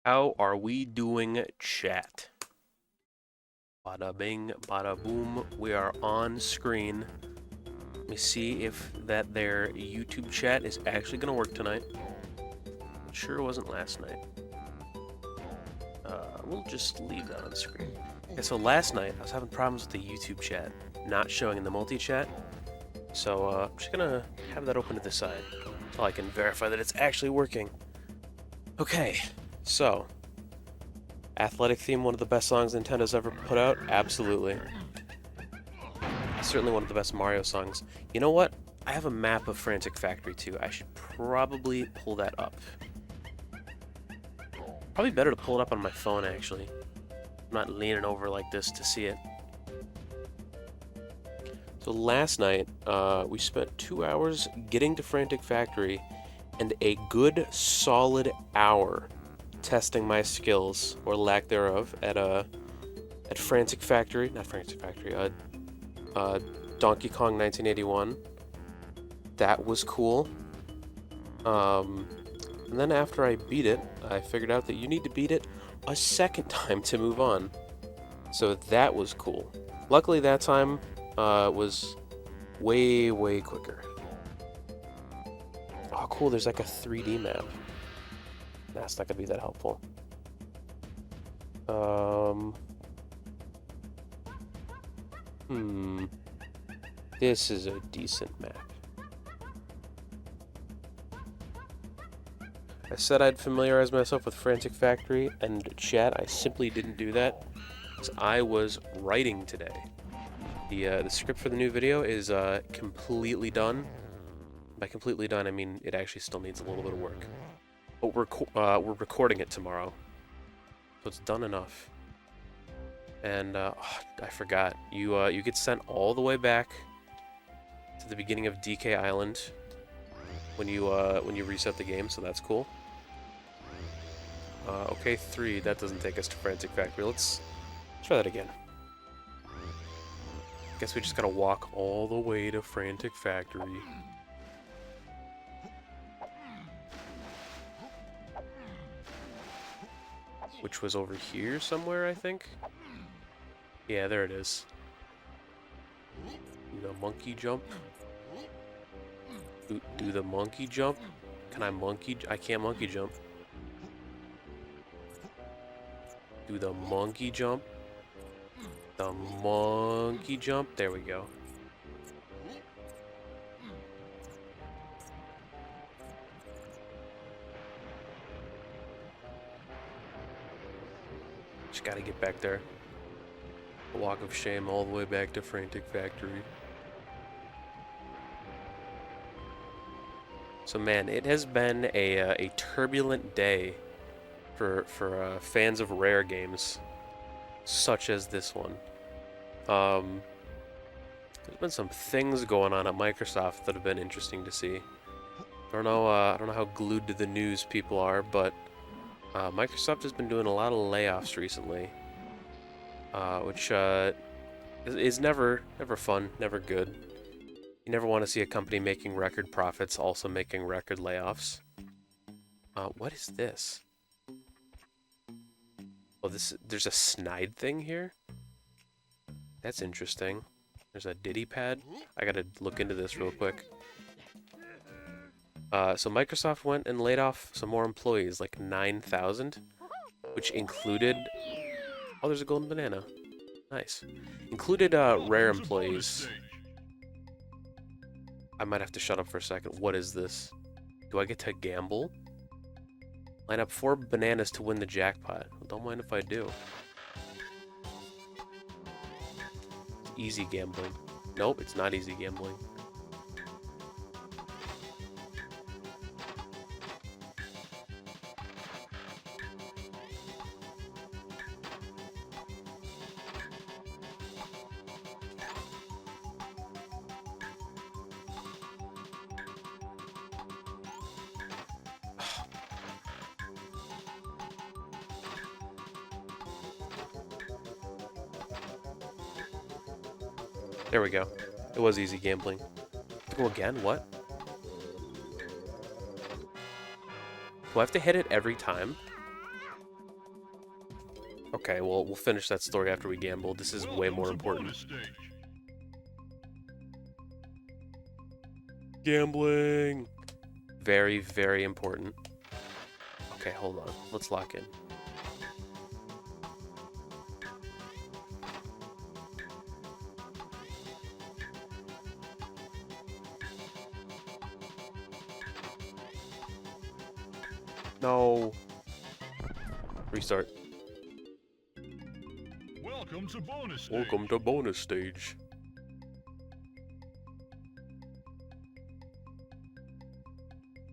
How are we doing, chat? Bada bing, bada boom. We are on screen. Let me see if their YouTube chat is actually going to work tonight. It sure wasn't last night. We'll just leave that on screen. Okay, so last night I was having problems with the YouTube chat not showing in the multi-chat. So I'm just going to have that open to the side so I can verify that it's actually working. Okay, so athletic theme, one of the best songs Nintendo's ever put out? Absolutely. Certainly one of the best Mario songs. You know what? I have a map of Frantic Factory 2. I should probably pull that up. Probably better to pull it up on my phone, actually. I'm not leaning over like this to see it. So last night, we spent 2 hours getting to Frantic Factory and a good solid hour testing my skills, or lack thereof, at Frantic Factory, not Frantic Factory, Donkey Kong 1981. That was cool. And then after I beat it, I figured out that you need to beat it a second time to move on. So that was cool. Luckily that time was way, way quicker. Oh cool, there's like a 3D map. That's not gonna be that helpful. This is a decent map. I said I'd familiarize myself with Frantic Factory, and chat, I simply didn't do that, because I was writing today. The script for the new video is completely done. By completely done, I mean it actually still needs a little bit of work. But we're recording it tomorrow, so it's done enough. And I forgot, you get sent all the way back to the beginning of DK Island when you reset the game, so that's cool. Okay, 3, that doesn't take us to Frantic Factory. Let's try that again. Guess we just gotta walk all the way to Frantic Factory. Which was over here somewhere, I think? Yeah, there it is. Do the monkey jump. Do the monkey jump. Can I monkey? I can't monkey jump. Do the monkey jump. The monkey jump. There we go. Just gotta get back there. A walk of shame all the way back to Frantic Factory. So man, it has been a turbulent day for fans of rare games, such as this one. There's been some things going on at Microsoft that have been interesting to see. I don't know how glued to the news people are, but Microsoft has been doing a lot of layoffs recently, which is never fun, never good. You never want to see a company making record profits also making record layoffs. What is this? Oh, there's a snide thing here? That's interesting. There's a Diddy pad. I gotta look into this real quick. So Microsoft went and laid off some more employees, like 9,000, which included... Oh, there's a golden banana. Nice. Included rare employees. I might have to shut up for a second. What is this? Do I get to gamble? Line up 4 bananas to win the jackpot. Well, don't mind if I do. It's easy gambling. Nope, it's not easy gambling. There we go. It was easy gambling. Go again? What? Do I have to hit it every time? Okay, well, we'll finish that story after we gamble. This is way more important. Gambling! Very, very important. Okay, hold on. Let's lock in. No. Restart. Welcome to bonus stage. Welcome to bonus stage.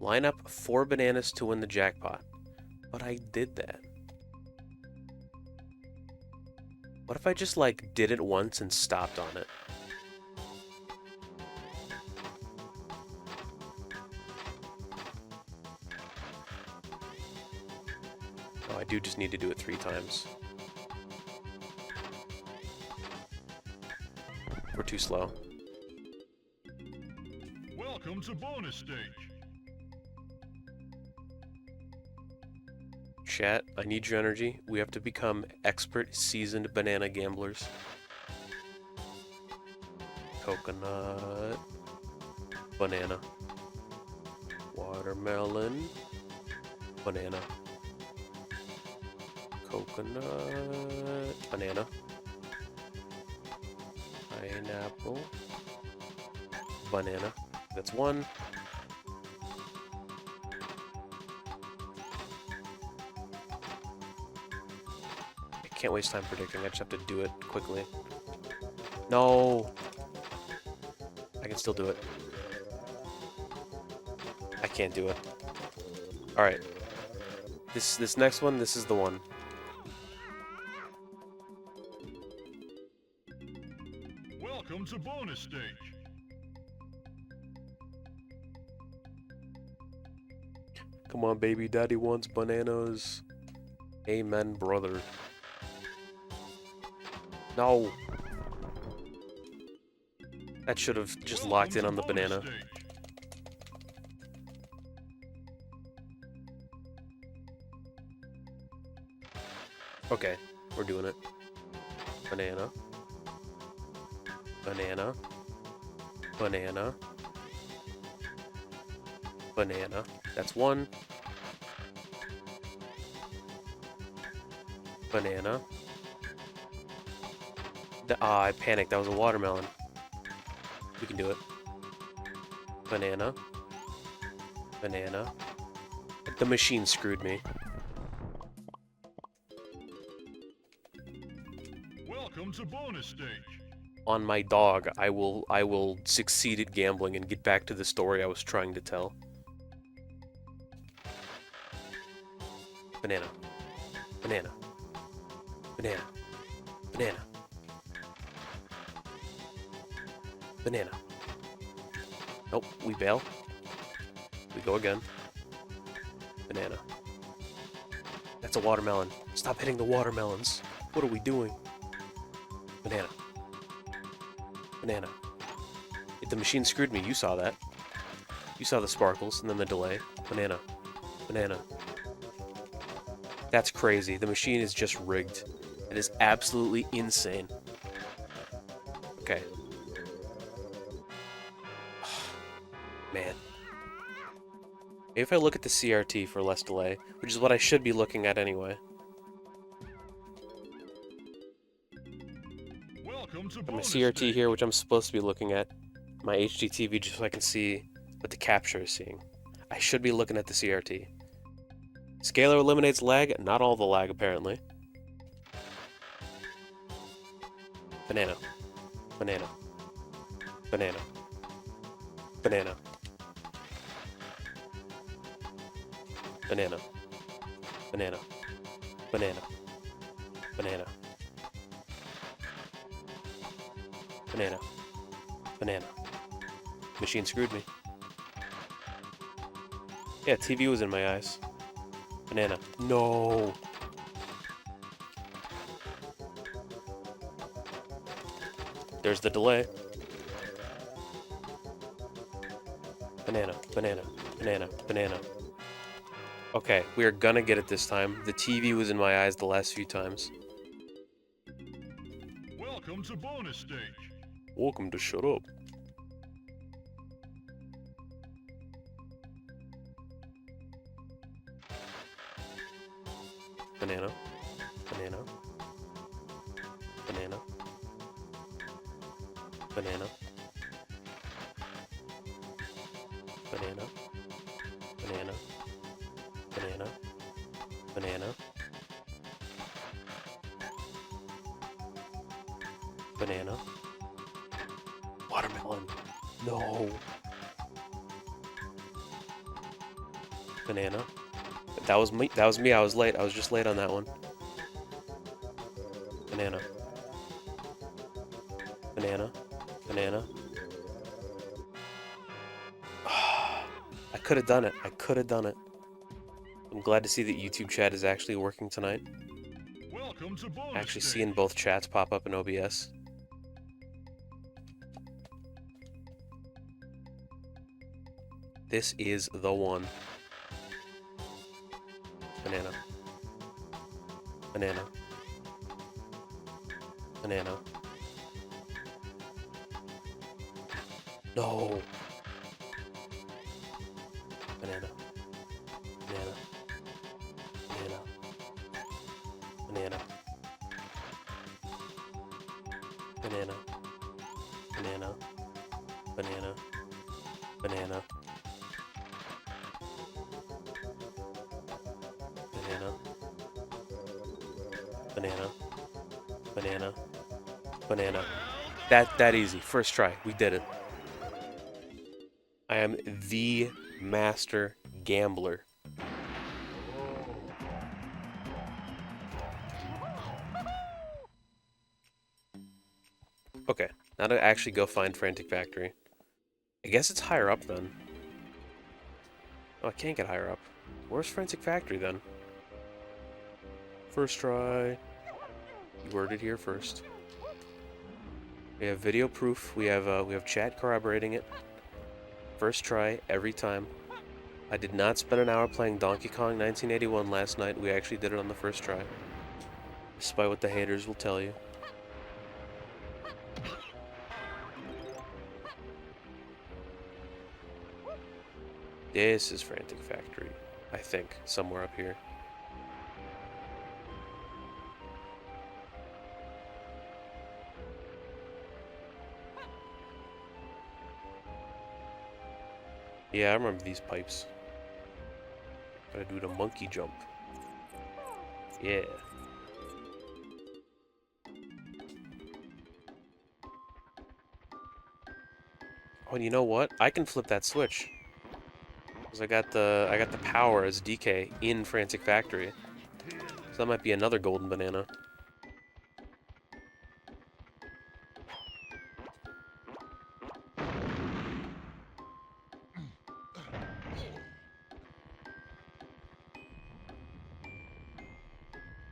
Line up 4 bananas to win the jackpot. But I did that. What if I just, like, did it once and stopped on it? Oh, I do just need to do it 3 times. We're too slow. Welcome to bonus stage. Chat, I need your energy. We have to become expert, seasoned banana gamblers. Coconut. Banana. Watermelon. Banana. Coconut. Banana. Pineapple. Banana. That's 1. I can't waste time predicting. I just have to do it quickly. No! I can still do it. I can't do it. Alright. This next one, this is the one. Welcome to bonus stage. Come on, baby. Daddy wants bananas. Amen, brother. No. That should have just locked in on the banana. Okay, we're doing it. Banana. Banana. Banana. Banana. That's 1. Banana. I panicked. That was a watermelon. We can do it. Banana. Banana. The machine screwed me. Welcome to bonus stage. On my dog, I will succeed at gambling and get back to the story I was trying to tell. Banana. Banana. Banana. Banana. Banana. Nope, we bail. We go again. Banana. That's a watermelon. Stop hitting the watermelons. What are we doing? Banana. Banana. The machine screwed me. You saw that. You saw the sparkles and then the delay. Banana. Banana. That's crazy. The machine is just rigged. It is absolutely insane. Okay. Man. Maybe if I look at the CRT for less delay, which is what I should be looking at anyway. Got my CRT here, which I'm supposed to be looking at. My HD TV, just so I can see what the capture is seeing. I should be looking at the CRT. Scalar eliminates lag. Not all the lag, apparently. Banana. Banana. Banana. Banana. Banana. Banana. Banana. Banana. Banana. Banana. Machine screwed me. Yeah, TV was in my eyes. Banana. No. There's the delay. Banana. Banana. Banana. Banana. Okay, we are gonna get it this time. The TV was in my eyes the last few times. Welcome to bonus stage. Welcome to Shut Up. Banana. Banana. Banana. Banana. Banana. Banana. Banana. Banana. Banana. Watermelon. No. Banana. That was me. That was me. I was late. I was just late on that one. Banana. Banana. Banana. I could have done it. I could have done it. I'm glad to see that YouTube chat is actually working tonight. Welcome to bonus Actually stage. seeing both chats pop up in OBS. This is the one. Banana. Banana. Banana. No. Banana. Banana. Banana. Banana. Banana. Banana. Banana. Banana. Banana. Banana. Banana. Banana. That easy. First try. We did it. I am the master gambler. Okay, now to actually go find Frantic Factory. I guess it's higher up then. Oh, I can't get higher up. Where's Frantic Factory then? First try. You worded it here first. We have video proof. We have chat corroborating it. First try every time. I did not spend an hour playing Donkey Kong 1981 last night. We actually did it on the first try. Despite what the haters will tell you. This is Frantic Factory, I think, somewhere up here. Yeah, I remember these pipes. Gotta do the monkey jump. Yeah. Oh, and you know what? I can flip that switch. Cause I got the power as DK in Frantic Factory. So that might be another golden banana.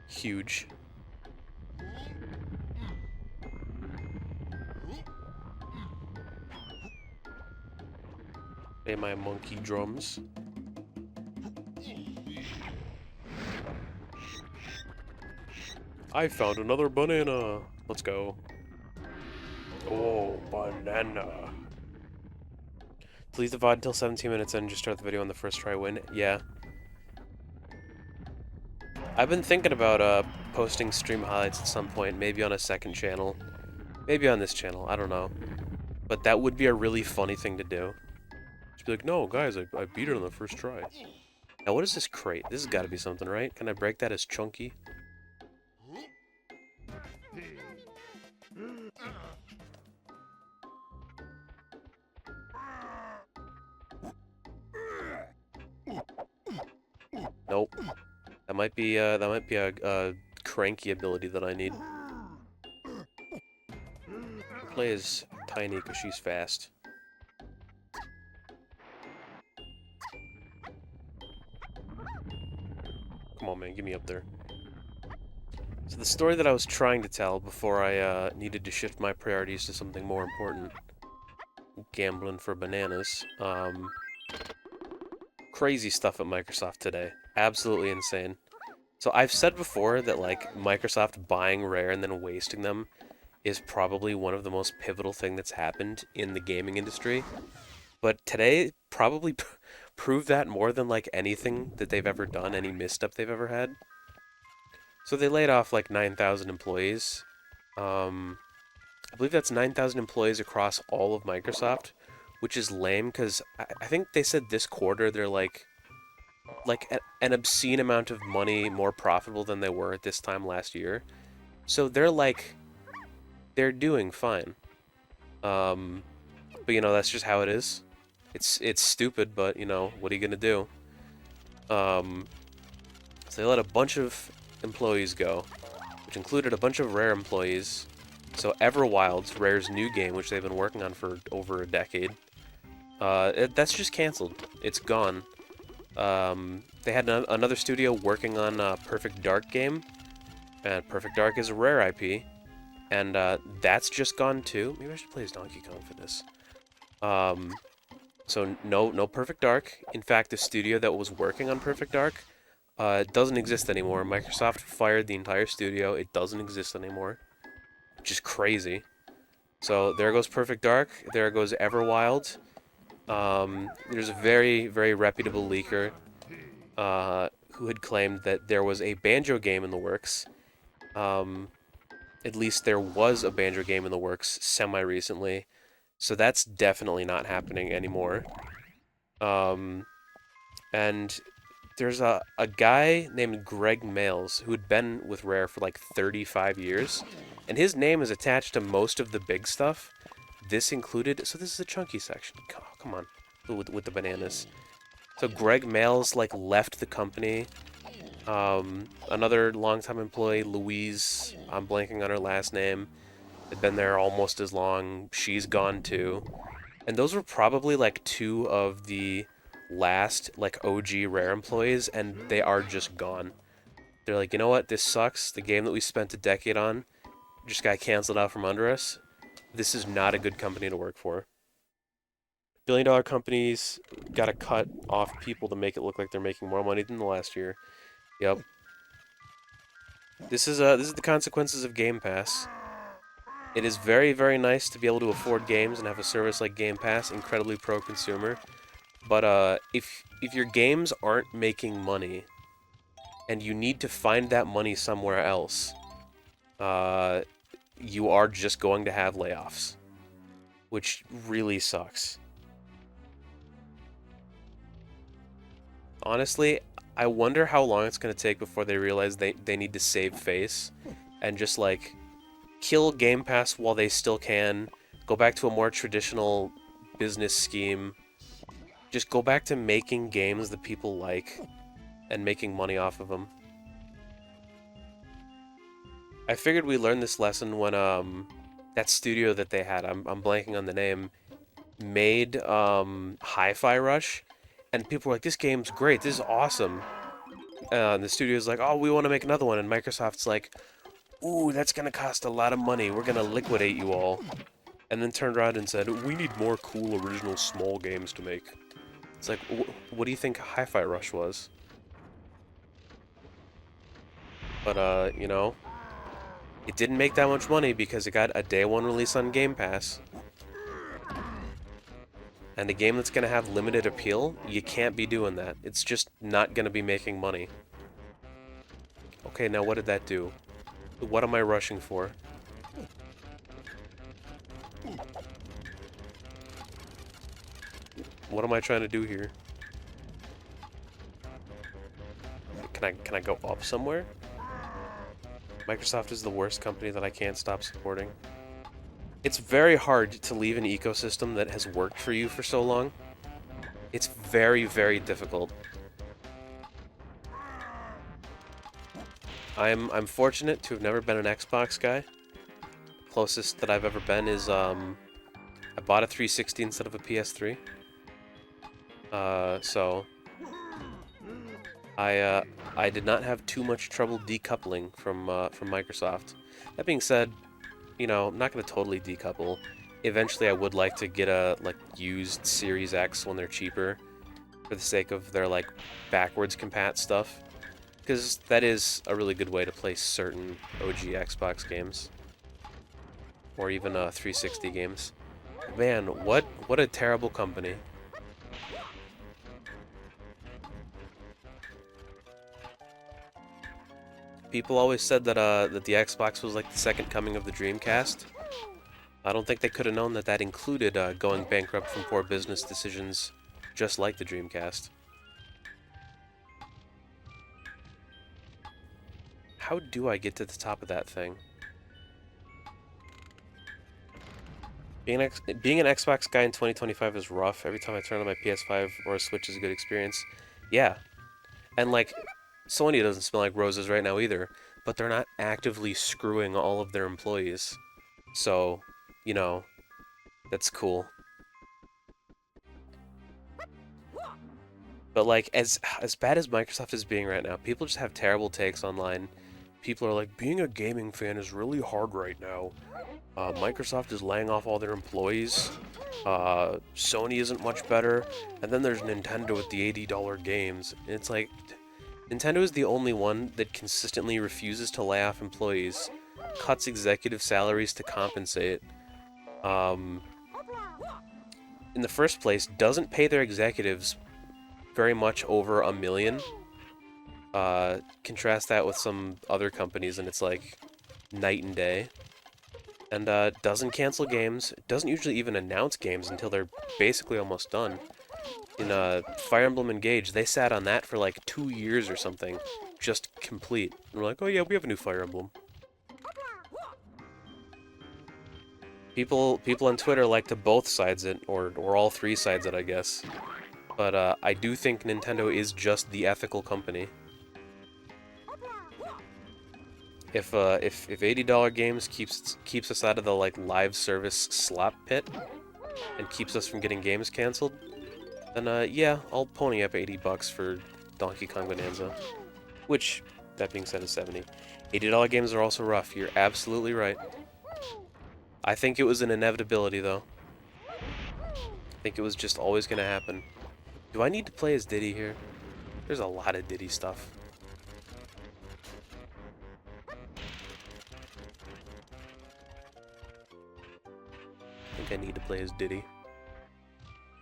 Huge. Play my monkey drums. I found another banana. Let's go. Oh, banana. Delete the VOD until 17 minutes and just start the video on the first try win. Yeah. I've been thinking about posting stream highlights at some point, maybe on a second channel. Maybe on this channel, I don't know. But that would be a really funny thing to do. Just be like, no, guys, I beat it on the first try. Now, what is this crate? This has got to be something, right? Can I break that as chunky? Nope. That might be a cranky ability that I need. Play as Tiny because she's fast. Come on, man, get me up there. So the story that I was trying to tell before I needed to shift my priorities to something more important, gambling for bananas, crazy stuff at Microsoft today. Absolutely insane. So I've said before that, like, Microsoft buying Rare and then wasting them is probably one of the most pivotal thing that's happened in the gaming industry. But today probably proved that more than like anything that they've ever done, any misstep they've ever had. So they laid off like 9,000 employees. I believe that's 9,000 employees across all of Microsoft, which is lame because I think they said this quarter they're like an obscene amount of money more profitable than they were at this time last year. So they're doing fine. But you know, that's just how it is. It's stupid, but you know, what are you gonna do? So they let a bunch of employees go, which included a bunch of Rare employees. So Everwild's Rare's new game, which they've been working on for over a decade, that's just canceled. It's gone. They had another studio working on a Perfect Dark game, and Perfect Dark is a Rare IP, and that's just gone too. Maybe I should play as Donkey Kong for this. So no Perfect Dark. In fact, the studio that was working on Perfect Dark doesn't exist anymore. Microsoft fired the entire studio. It doesn't exist anymore. Which is crazy. So there goes Perfect Dark. There goes Everwild. There's a very, very reputable leaker who had claimed that there was a Banjo game in the works. At least there was a Banjo game in the works semi-recently. So that's definitely not happening anymore. And there's a guy named Greg Males who had been with Rare for like 35 years. And his name is attached to most of the big stuff. This included... So this is a chunky section. Oh, come on. With the bananas. So Greg Males, like, left the company. Another longtime employee, Louise, I'm blanking on her last name, had been there almost as long. She's gone too. And those were probably, like, two of the last, like, OG Rare employees, and they are just gone. They're like, you know what? This sucks. The game that we spent a decade on just got canceled out from under us. This is not a good company to work for. Billion-dollar companies got to cut off people to make it look like they're making more money than the last year. Yep. This is the consequences of Game Pass. It is very, very nice to be able to afford games and have a service like Game Pass, incredibly pro-consumer. But if your games aren't making money, and you need to find that money somewhere else, you are just going to have layoffs, which really sucks. Honestly, I wonder how long it's going to take before they realize they need to save face and just, like, kill Game Pass while they still can, go back to a more traditional business scheme, just go back to making games that people like and making money off of them. I figured we learned this lesson when that studio that they had, I'm blanking on the name, made Hi-Fi Rush, and people were like, this game's great, this is awesome. And the studio's like, oh, we want to make another one, and Microsoft's like, ooh, that's gonna cost a lot of money, we're gonna liquidate you all. And then turned around and said, we need more cool original small games to make. It's like, what do you think Hi-Fi Rush was? But, you know, it didn't make that much money because it got a day one release on Game Pass. And a game that's going to have limited appeal, you can't be doing that. It's just not going to be making money. Okay, now what did that do? What am I rushing for? What am I trying to do here? Can I go up somewhere? Microsoft is the worst company that I can't stop supporting. It's very hard to leave an ecosystem that has worked for you for so long. It's very, very difficult. I'm fortunate to have never been an Xbox guy. Closest that I've ever been is I bought a 360 instead of a PS3. So I did not have too much trouble decoupling from Microsoft. That being said, you know, I'm not going to totally decouple. Eventually I would like to get a, like, used Series X when they're cheaper, for the sake of their, like, backwards compat stuff. Because that is a really good way to play certain OG Xbox games. or even 360 games. Man, what a terrible company. People always said that that the Xbox was like the second coming of the Dreamcast. I don't think they could have known that that included going bankrupt from poor business decisions, just like the Dreamcast. How do I get to the top of that thing? Being an Xbox guy in 2025 is rough. Every time I turn on my PS5 or a Switch is a good experience. Yeah. And like, Sony doesn't smell like roses right now either, but they're not actively screwing all of their employees. So, you know, that's cool. But like, as bad as Microsoft is being right now, people just have terrible takes online. People are like, being a gaming fan is really hard right now. Microsoft is laying off all their employees. Sony isn't much better. And then there's Nintendo with the $80 games. And it's like, Nintendo is the only one that consistently refuses to lay off employees, cuts executive salaries to compensate. In the first place, doesn't pay their executives very much over $1 million. Contrast that with some other companies, and it's like night and day. And doesn't cancel games. Doesn't usually even announce games until they're basically almost done. In Fire Emblem Engage, they sat on that for like 2 years or something, just complete. And we're like, oh yeah, we have a new Fire Emblem. People on Twitter like to both sides it, or all three sides it, I guess. But I do think Nintendo is just the ethical company. If $80 games keeps us out of the like live service slop pit and keeps us from getting games canceled, then yeah, I'll pony up $80 for Donkey Kong Bonanza. Which, that being said, is $70. $80 games are also rough. You're absolutely right. I think it was an inevitability, though. I think it was just always gonna happen. Do I need to play as Diddy here? There's a lot of Diddy stuff. I think I need to play as Diddy.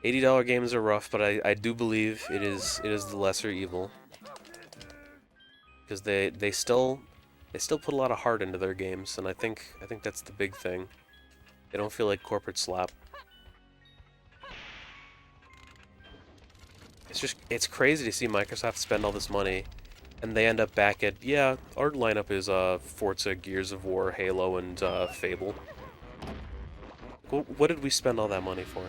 $80 games are rough, but I do believe it is the lesser evil. Because they still put a lot of heart into their games, and I think that's the big thing. They don't feel like corporate slop. It's crazy to see Microsoft spend all this money, and they end up back at, yeah, our lineup is Forza, Gears of War, Halo, and Fable. What did we spend all that money for?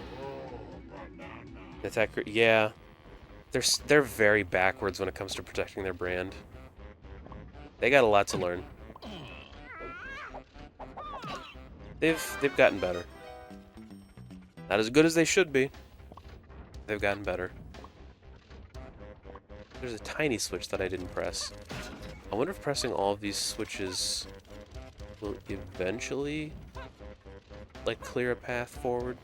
Attack, yeah, they're very backwards when it comes to protecting their brand. They got a lot to learn. They've gotten better. Not as good as they should be. They've gotten better. There's a tiny switch that I didn't press. I wonder if pressing all of these switches will eventually, like, clear a path forward.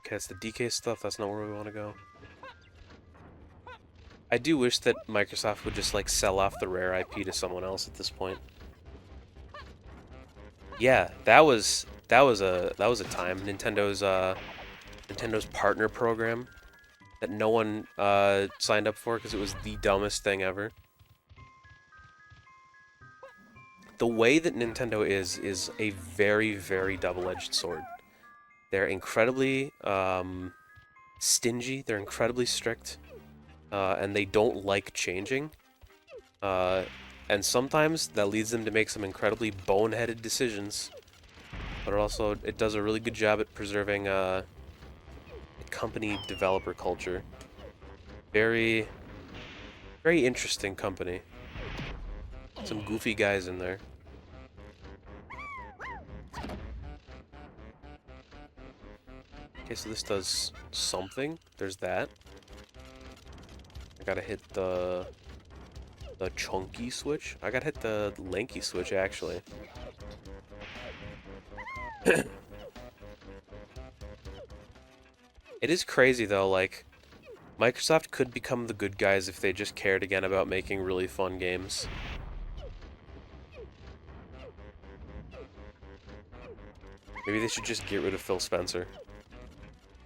Okay, it's the DK stuff. That's not where we want to go. I do wish that Microsoft would just, like, sell off the Rare IP to someone else at this point. Yeah, that was a time. Nintendo's partner program that no one signed up for because it was the dumbest thing ever. The way that Nintendo is a very, very double-edged sword. They're incredibly stingy. They're incredibly strict, and they don't like changing. And sometimes that leads them to make some incredibly boneheaded decisions. But it does a really good job at preserving company developer culture. Very, very interesting company. Some goofy guys in there. Okay, so this does something. There's that. I gotta hit the chunky switch. I gotta hit the lanky switch, actually. It is crazy, though, like, Microsoft could become the good guys if they just cared again about making really fun games. Maybe they should just get rid of Phil Spencer.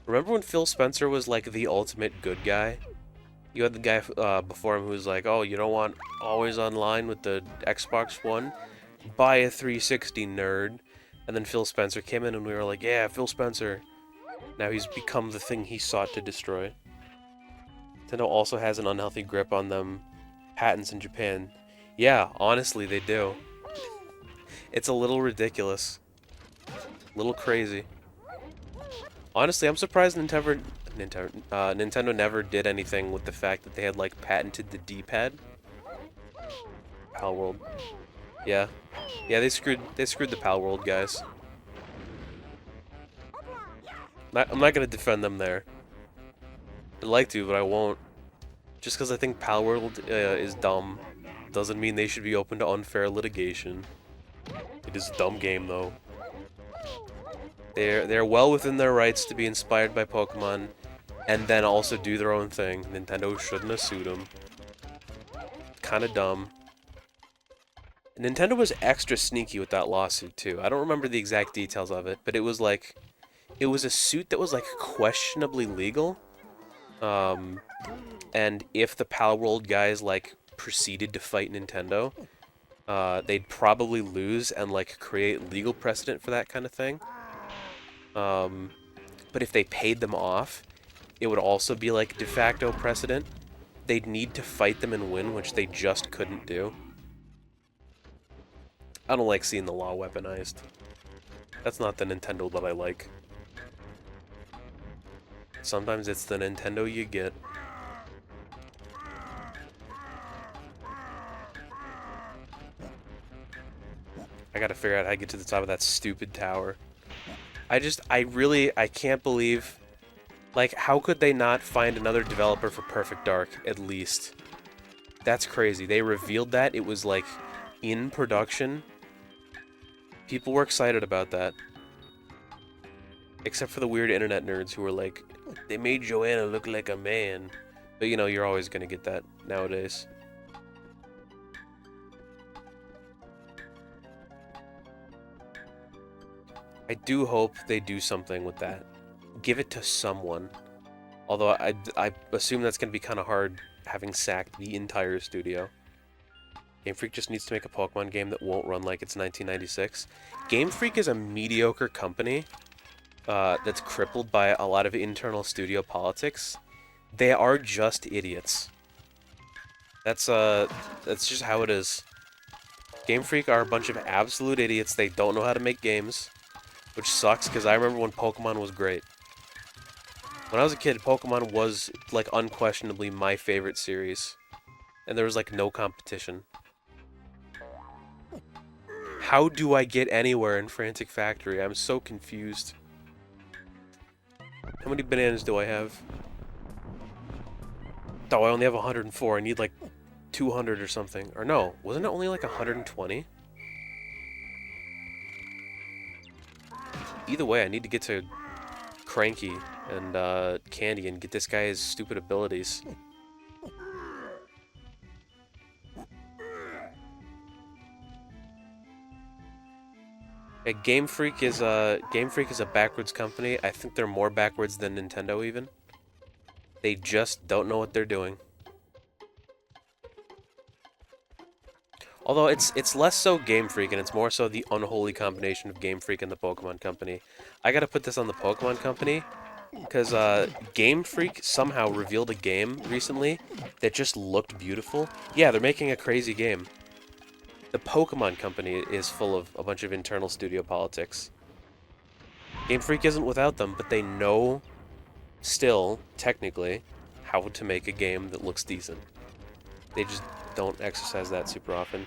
Remember when Phil Spencer was like the ultimate good guy? You had the guy before him who was like, oh, you don't want always online with the Xbox One? Buy a 360, nerd. And then Phil Spencer came in and we were like, yeah, Phil Spencer. Now he's become the thing he sought to destroy. Nintendo also has an unhealthy grip on them patents in Japan. Yeah, honestly, they do. It's a little ridiculous. A little crazy. Honestly, I'm surprised Nintendo never did anything with the fact that they had, like, patented the D-pad. Pal World. Yeah. Yeah, they screwed the Pal World guys. I'm not gonna defend them there. I'd like to, but I won't. Just because I think Pal World is dumb doesn't mean they should be open to unfair litigation. It is a dumb game, though. They're well within their rights to be inspired by Pokemon, and then also do their own thing. Nintendo shouldn't have sued them. Kind of dumb. Nintendo was extra sneaky with that lawsuit, too. I don't remember the exact details of it, but it was like... It was a suit that was, like, questionably legal. And if the Pal World guys, like, proceeded to fight Nintendo, they'd probably lose and, like, create legal precedent for that kind of thing. But if they paid them off, it would also be, like, de facto precedent. They'd need to fight them and win, which they just couldn't do. I don't like seeing the law weaponized. That's not the Nintendo that I like. Sometimes it's the Nintendo you get. I gotta figure out how to get to the top of that stupid tower. I can't believe... Like, how could they not find another developer for Perfect Dark, at least? That's crazy. They revealed that. It was, like, in production. People were excited about that. Except for the weird internet nerds who were like, they made Joanna look like a man. But, you know, you're always gonna get that nowadays. I do hope they do something with that. Give it to someone. Although I assume that's going to be kind of hard, having sacked the entire studio. Game Freak just needs to make a Pokemon game that won't run like it's 1996. Game Freak is a mediocre company that's crippled by a lot of internal studio politics. They are just idiots. That's just how it is. Game Freak are a bunch of absolute idiots. They don't know how to make games. Which sucks, because I remember when Pokemon was great. When I was a kid, Pokemon was, like, unquestionably my favorite series. And there was, like, no competition. How do I get anywhere in Frantic Factory? I'm so confused. How many bananas do I have? Oh, I only have 104. I need, like, 200 or something. Or no, wasn't it only, like, 120? Either way, I need to get to Cranky and Candy and get this guy his stupid abilities. Yeah, Game Freak is a backwards company. I think they're more backwards than Nintendo even. They just don't know what they're doing. Although it's less so Game Freak, and it's more so the unholy combination of Game Freak and the Pokemon Company. I gotta put this on the Pokemon Company, because Game Freak somehow revealed a game recently that just looked beautiful. Yeah, they're making a crazy game. The Pokemon Company is full of a bunch of internal studio politics. Game Freak isn't without them, but they know, still, technically, how to make a game that looks decent. They just don't exercise that super often.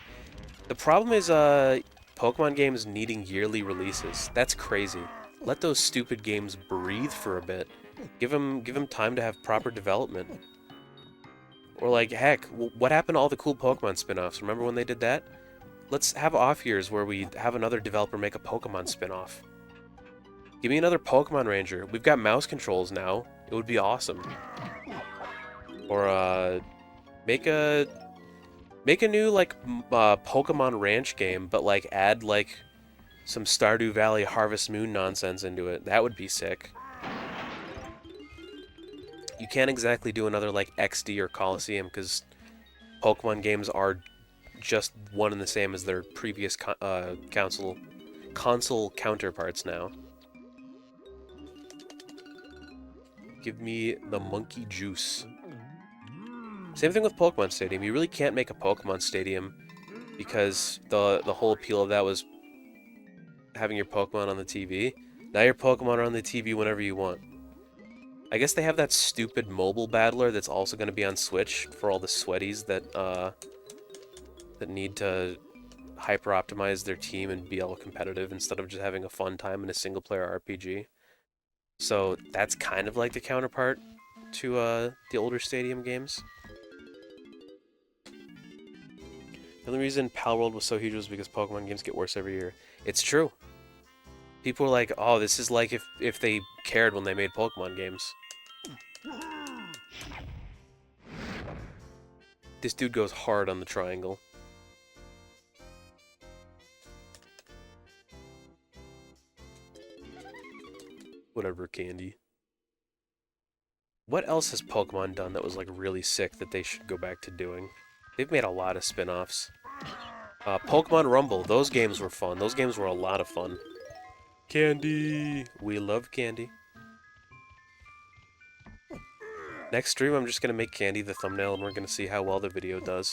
The problem is Pokemon games needing yearly releases. That's crazy. Let those stupid games breathe for a bit. Give them time to have proper development. Or like, heck, what happened to all the cool Pokemon spin-offs? Remember when they did that? Let's have off years where we have another developer make a Pokemon spin-off. Give me another Pokemon Ranger. We've got mouse controls now. It would be awesome. Or make a new like Pokemon Ranch game, but like add like some Stardew Valley Harvest Moon nonsense into it. That would be sick. You can't exactly do another like XD or Coliseum because Pokemon games are just one and the same as their previous console counterparts now. Give me the monkey juice. Same thing with Pokemon Stadium. You really can't make a Pokemon Stadium because the whole appeal of that was having your Pokemon on the TV. Now your Pokemon are on the TV whenever you want. I guess they have that stupid mobile battler that's also going to be on Switch for all the sweaties that need to hyper-optimize their team and be all competitive instead of just having a fun time in a single-player RPG. So that's kind of like the counterpart to the older Stadium games. The only reason Palworld was so huge was because Pokemon games get worse every year. It's true. People were like, oh, this is like if they cared when they made Pokemon games. This dude goes hard on the triangle. Whatever, Candy. What else has Pokemon done that was like really sick that they should go back to doing? They've made a lot of spin-offs. Pokemon Rumble, those games were fun. Those games were a lot of fun. Candy! We love Candy. Next stream, I'm just going to make Candy the thumbnail and we're going to see how well the video does.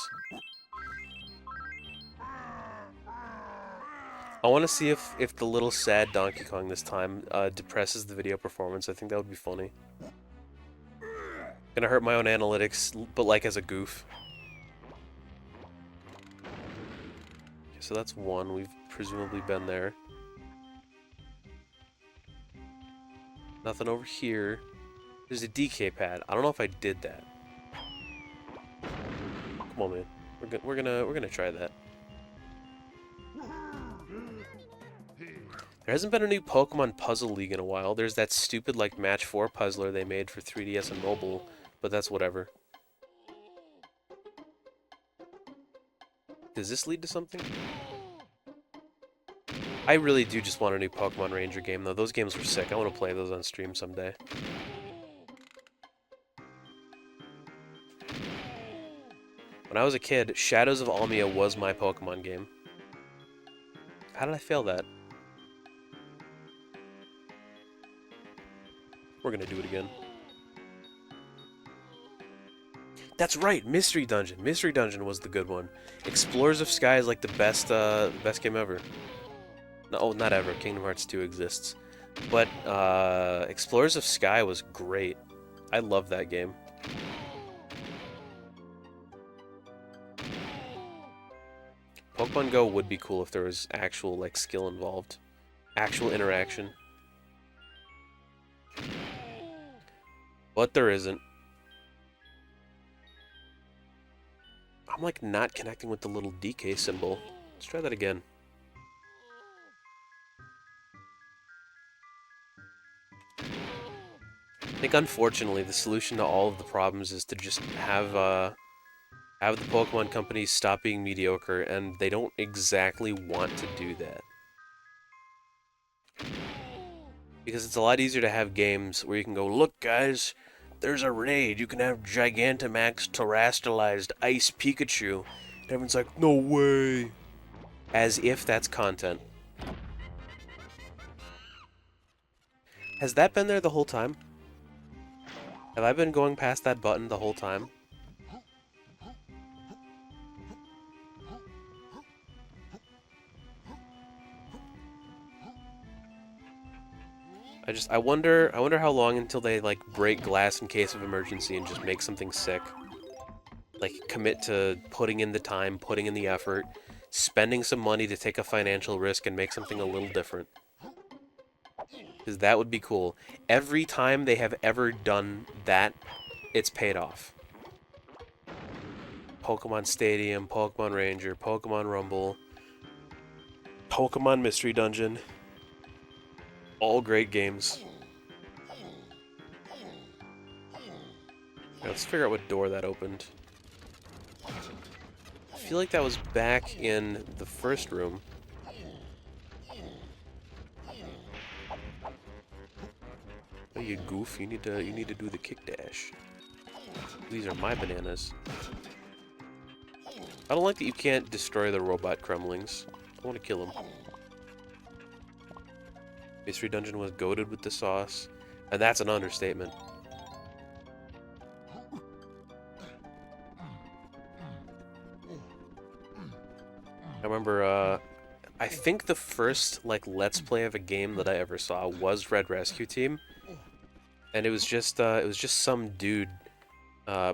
I want to see if the little sad Donkey Kong this time depresses the video performance. I think that would be funny. Gonna hurt my own analytics, but like as a goof. Okay, so that's one. We've presumably been there. Nothing over here. There's a DK pad. I don't know if I did that. Come on, man. We're gonna try that. There hasn't been a new Pokemon Puzzle League in a while. There's that stupid like Match 4 puzzler they made for 3DS and mobile, but that's whatever. Does this lead to something? I really do just want a new Pokemon Ranger game, though. Those games were sick. I want to play those on stream someday. When I was a kid, Shadows of Almia was my Pokemon game. How did I fail that? We're gonna do it again. That's right, Mystery Dungeon. Mystery Dungeon was the good one. Explorers of Sky is like the best game ever. No, not ever. Kingdom Hearts 2 exists. But Explorers of Sky was great. I love that game. Pokemon Go would be cool if there was actual like skill involved. Actual interaction. But there isn't. I'm like not connecting with the little DK symbol. Let's try that again. I think unfortunately the solution to all of the problems is to just have the Pokemon companies stop being mediocre, and they don't exactly want to do that. Because it's a lot easier to have games where you can go, look guys, there's a raid, you can have Gigantamax terrestrialized Ice Pikachu. And everyone's like, no way. As if that's content. Has that been there the whole time? Have I been going past that button the whole time? I wonder how long until they like break glass in case of emergency and just make something sick. Like commit to putting in the time, putting in the effort, spending some money to take a financial risk and make something a little different. Because that would be cool. Every time they have ever done that, it's paid off. Pokemon Stadium, Pokemon Ranger, Pokemon Rumble, Pokemon Mystery Dungeon. All great games. Let's figure out what door that opened. I feel like that was back in the first room. Oh, you goof! You need to do the kick dash. These are my bananas. I don't like that you can't destroy the robot crumblings. I want to kill them. Mystery Dungeon was goated with the sauce, and that's an understatement. I remember, I think the first, like, Let's Play of a game that I ever saw was Red Rescue Team. And it was just some dude,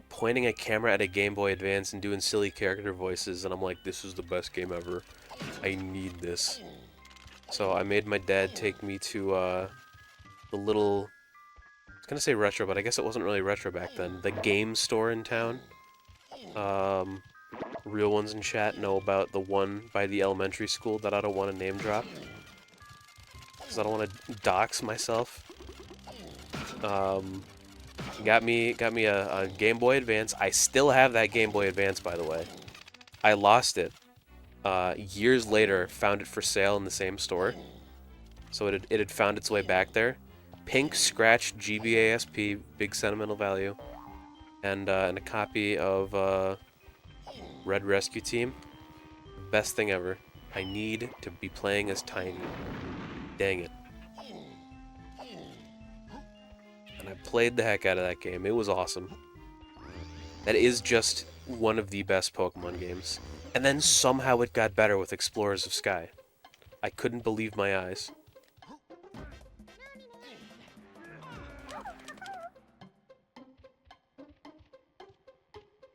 pointing a camera at a Game Boy Advance and doing silly character voices, and I'm like, this is the best game ever. I need this. So I made my dad take me to, the little... I was gonna say retro, but I guess it wasn't really retro back then. The game store in town. Real ones in chat know about the one by the elementary school that I don't want to name drop. Because I don't want to dox myself. Got me a Game Boy Advance. I still have that Game Boy Advance, by the way. I lost it. Years later, found it for sale in the same store. So it had found its way back there. Pink scratched GBASP, big sentimental value. And a copy of Red Rescue Team. Best thing ever. I need to be playing as Tiny. Dang it. And I played the heck out of that game. It was awesome. That is just one of the best Pokemon games. And then somehow it got better with Explorers of Sky. I couldn't believe my eyes.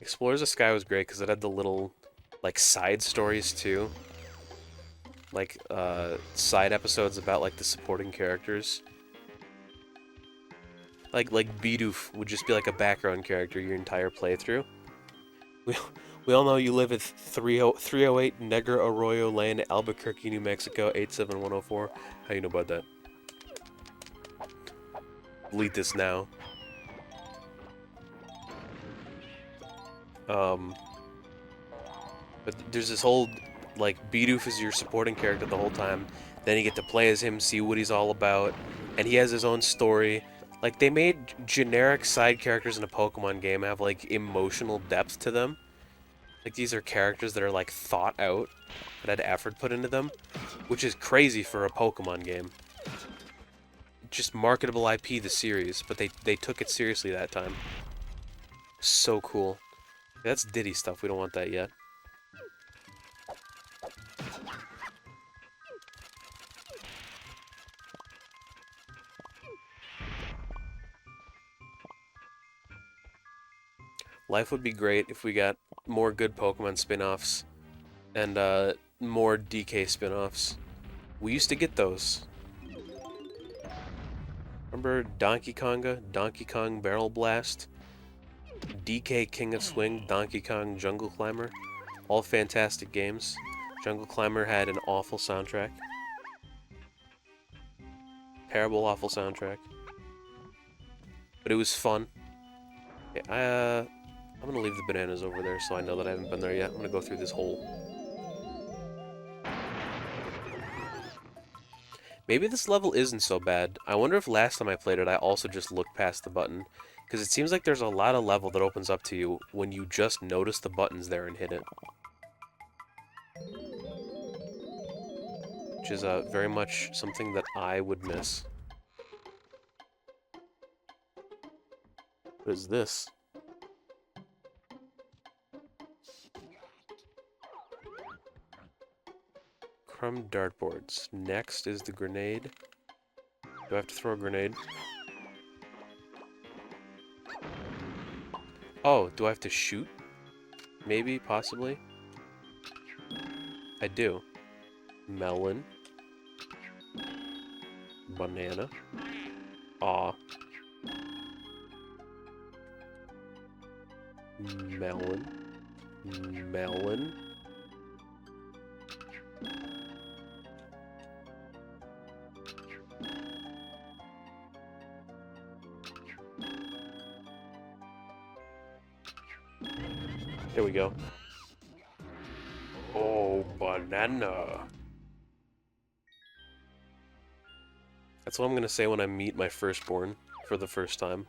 Explorers of Sky was great because it had the little, like, side stories too. Like, side episodes about, like, the supporting characters. Like Bidoof would just be like a background character your entire playthrough. We all know you live at 308 Negra Arroyo Lane, Albuquerque, New Mexico, 87104. How you know about that? Delete this now. But there's this whole, like, Bidoof is your supporting character the whole time. Then you get to play as him, see what he's all about, and he has his own story. Like, they made generic side characters in a Pokemon game have, like, emotional depth to them. Like, these are characters that are, like, thought out, that had effort put into them, which is crazy for a Pokemon game. Just marketable IP, the series, but they took it seriously that time. So cool. That's Diddy stuff, we don't want that yet. Life would be great if we got more good Pokemon spin-offs and more DK spin-offs. We used to get those. Remember Donkey Kong Barrel Blast, DK King of Swing, Donkey Kong Jungle Climber? All fantastic games. Jungle Climber had an awful soundtrack. Terrible, awful soundtrack. But it was fun. Okay, I'm gonna leave the bananas over there so I know that I haven't been there yet. I'm gonna go through this hole. Maybe this level isn't so bad. I wonder if last time I played it I also just looked past the button. Because it seems like there's a lot of level that opens up to you when you just notice the buttons there and hit it. Which is very much something that I would miss. What is this? Crumb dartboards. Next is the grenade. Do I have to throw a grenade? Oh, do I have to shoot? Maybe, possibly. I do. Melon. Banana. Aw. Melon. Melon. There we go. Oh, banana. That's what I'm gonna say when I meet my firstborn for the first time.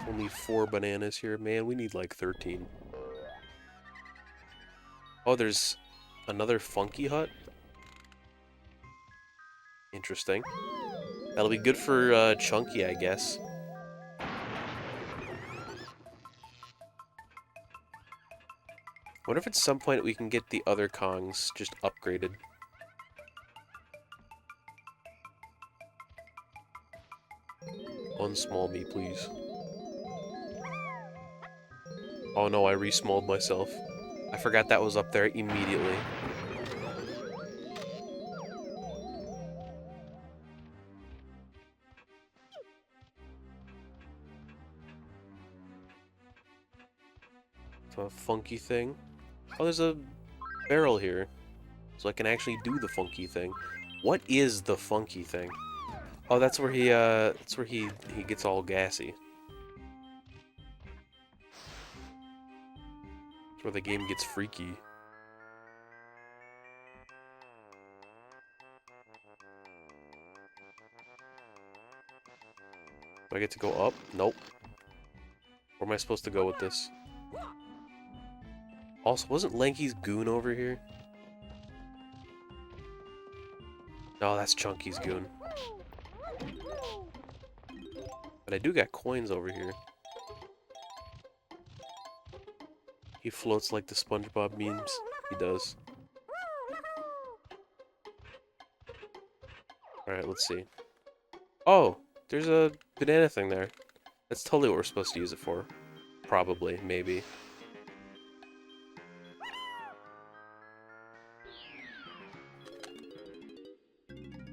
Only 4 bananas here. Man, we need like 13. Oh, there's another funky hut? Interesting. That'll be good for Chunky, I guess. Wonder if at some point we can get the other Kongs just upgraded. Unsmall me, please. Oh no, I resmalled myself. I forgot that was up there immediately. It's a funky thing. Oh, there's a barrel here. So I can actually do the funky thing. What is the funky thing? Oh, that's where he gets all gassy. That's where the game gets freaky. Do I get to go up? Nope. Where am I supposed to go with this? Also, wasn't Lanky's goon over here? No, that's Chunky's goon. But I do got coins over here. He floats like the SpongeBob memes. He does. Alright, let's see. Oh! There's a banana thing there. That's totally what we're supposed to use it for. Probably, maybe.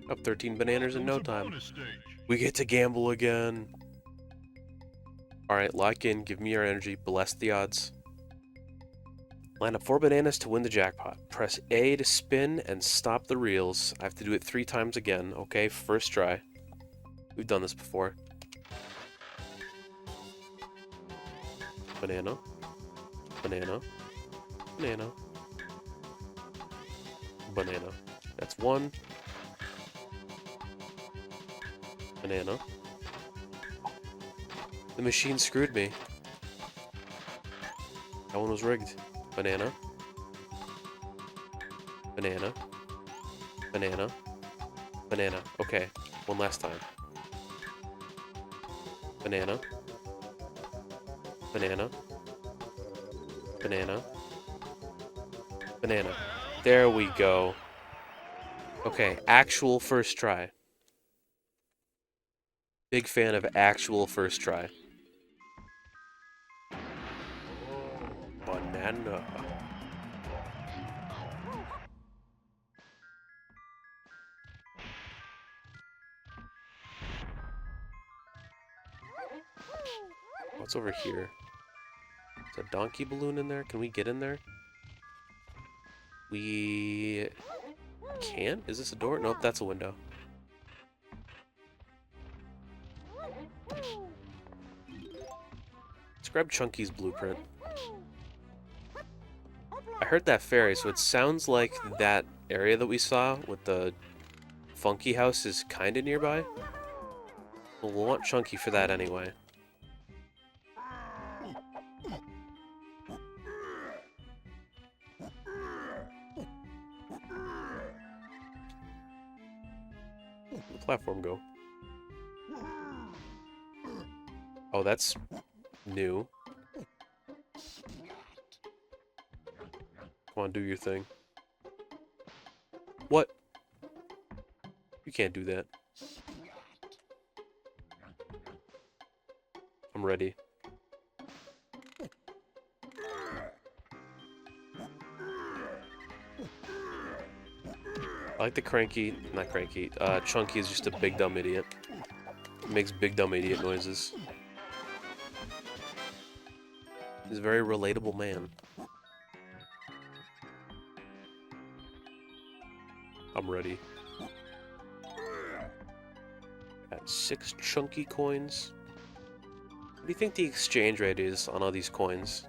Up 13 bananas in no time. We get to gamble again. Alright, lock in, give me your energy, bless the odds. Line up 4 bananas to win the jackpot. Press A to spin and stop the reels. I have to do it 3 times again, okay? First try. We've done this before. Banana. Banana. Banana. Banana. That's 1. Banana. The machine screwed me. That one was rigged. Banana. Banana. Banana. Banana. Okay. One last time. Banana. Banana. Banana. Banana. There we go. Okay, actual first try. Big fan of actual first try. Banana. What's over here? Is a donkey balloon in there? Can we get in there? We can? Is this a door? Nope, that's a window. Let's grab Chunky's blueprint. I heard that fairy, so it sounds like that area that we saw with the funky house is kinda nearby. We'll want Chunky for that anyway. Where'd the platform go? Oh, that's new. Come on, do your thing. What? You can't do that. I'm ready. I like the cranky, not cranky, Chunky is just a big dumb idiot. He makes big dumb idiot noises. He's a very relatable man. I'm ready. Got 6 Chunky coins. What do you think the exchange rate is on all these coins?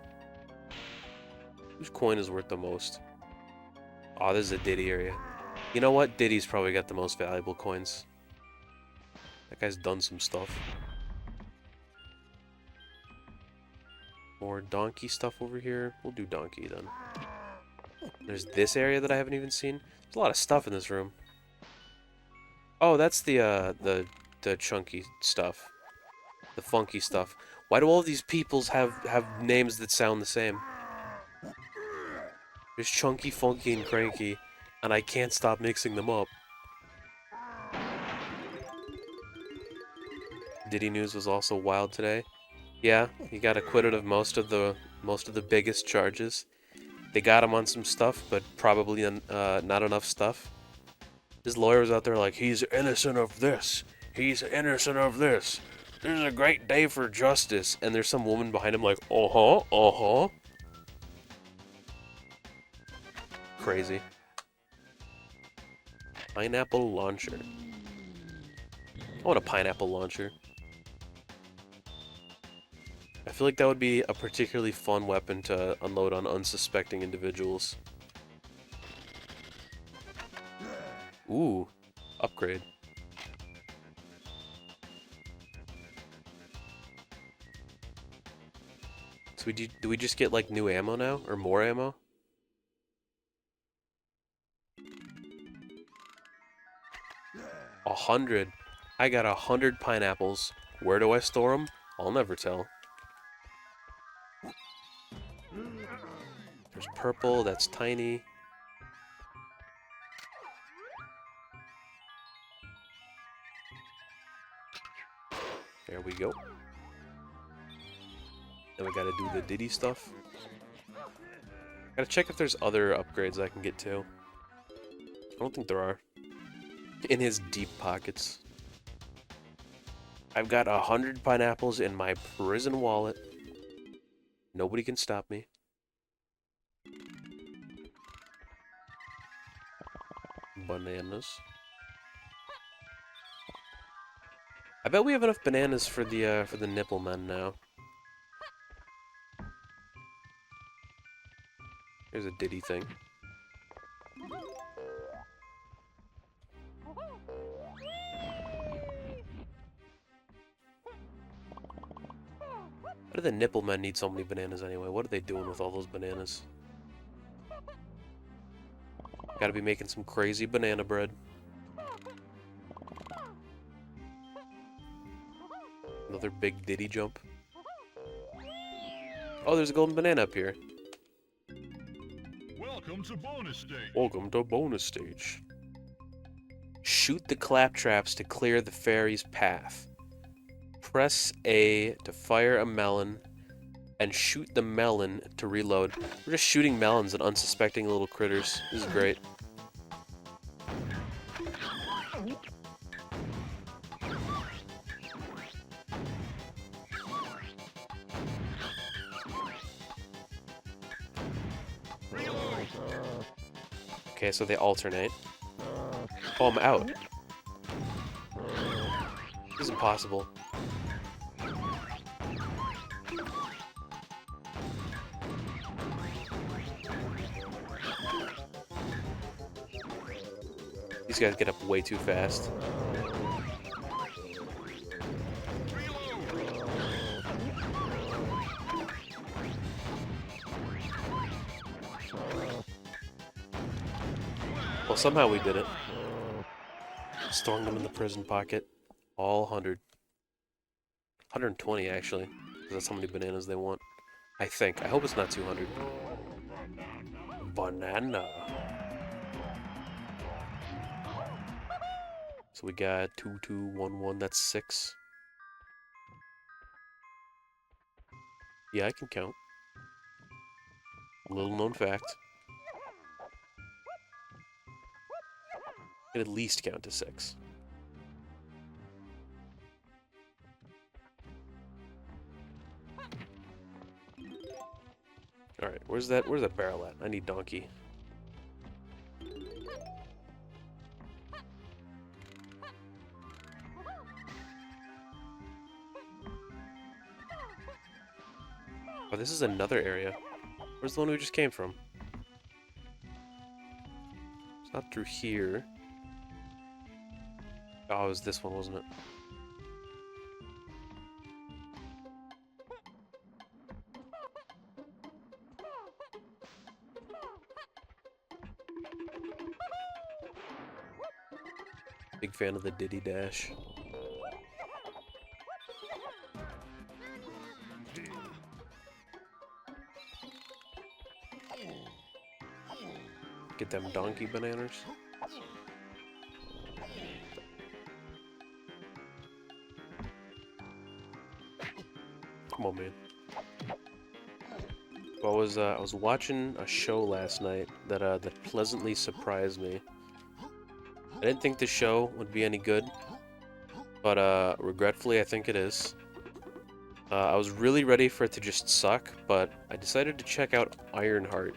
Whose coin is worth the most? Oh, this is a Diddy area. You know what? Diddy's probably got the most valuable coins. That guy's done some stuff. More donkey stuff over here. We'll do donkey then. There's this area that I haven't even seen. There's a lot of stuff in this room. Oh, that's the chunky stuff. The funky stuff. Why do all these peoples have names that sound the same? There's chunky, funky, and cranky, and I can't stop mixing them up. Diddy News was also wild today. Yeah, he got acquitted of most of the biggest charges. They got him on some stuff, but probably not enough stuff. His lawyer was out there like, he's innocent of this. He's innocent of this. This is a great day for justice. And there's some woman behind him like, uh-huh, uh-huh. Crazy. Pineapple launcher. I want a pineapple launcher. I feel like that would be a particularly fun weapon to unload on unsuspecting individuals. Ooh, upgrade. So do we just get like new ammo now? Or more ammo? A 100. I got 100 pineapples. Where do I store them? I'll never tell. There's purple, that's tiny. There we go. Then we gotta do the Diddy stuff. Gotta check if there's other upgrades I can get to. I don't think there are. In his deep pockets. I've got 100 pineapples in my prison wallet. Nobody can stop me. Bananas. I bet we have enough bananas for the nipple men now. There's a Diddy thing. Why do the nipple men need so many bananas anyway? What are they doing with all those bananas? Gotta be making some crazy banana bread. Another big Diddy jump. Oh, there's a golden banana up here. Welcome to bonus stage. Welcome to bonus stage. Shoot the claptraps to clear the fairy's path. Press A to fire a melon, and shoot the melon to reload. We're just shooting melons at unsuspecting little critters. This is great. Okay, so they alternate. Oh, I'm out. This is impossible. These guys get up way too fast. Well, somehow we did it. Storing them in the prison pocket. All 100. 120, actually. Because that's how many bananas they want. I think. I hope it's not 200. Banana. So we got 2, 2, 1, 1. That's 6. Yeah, I can count. Little known fact. I can at least count to 6. Alright, where's that barrel at? I need donkey. Oh, this is another area. Where's the one we just came from? It's not through here. Oh, it was this one, wasn't it? Big fan of the Diddy Dash. Get them donkey bananas. Come on, man. Well, I was watching a show last night that that pleasantly surprised me. I didn't think the show would be any good, but regretfully, I think it is. I was really ready for it to just suck, but I decided to check out Ironheart.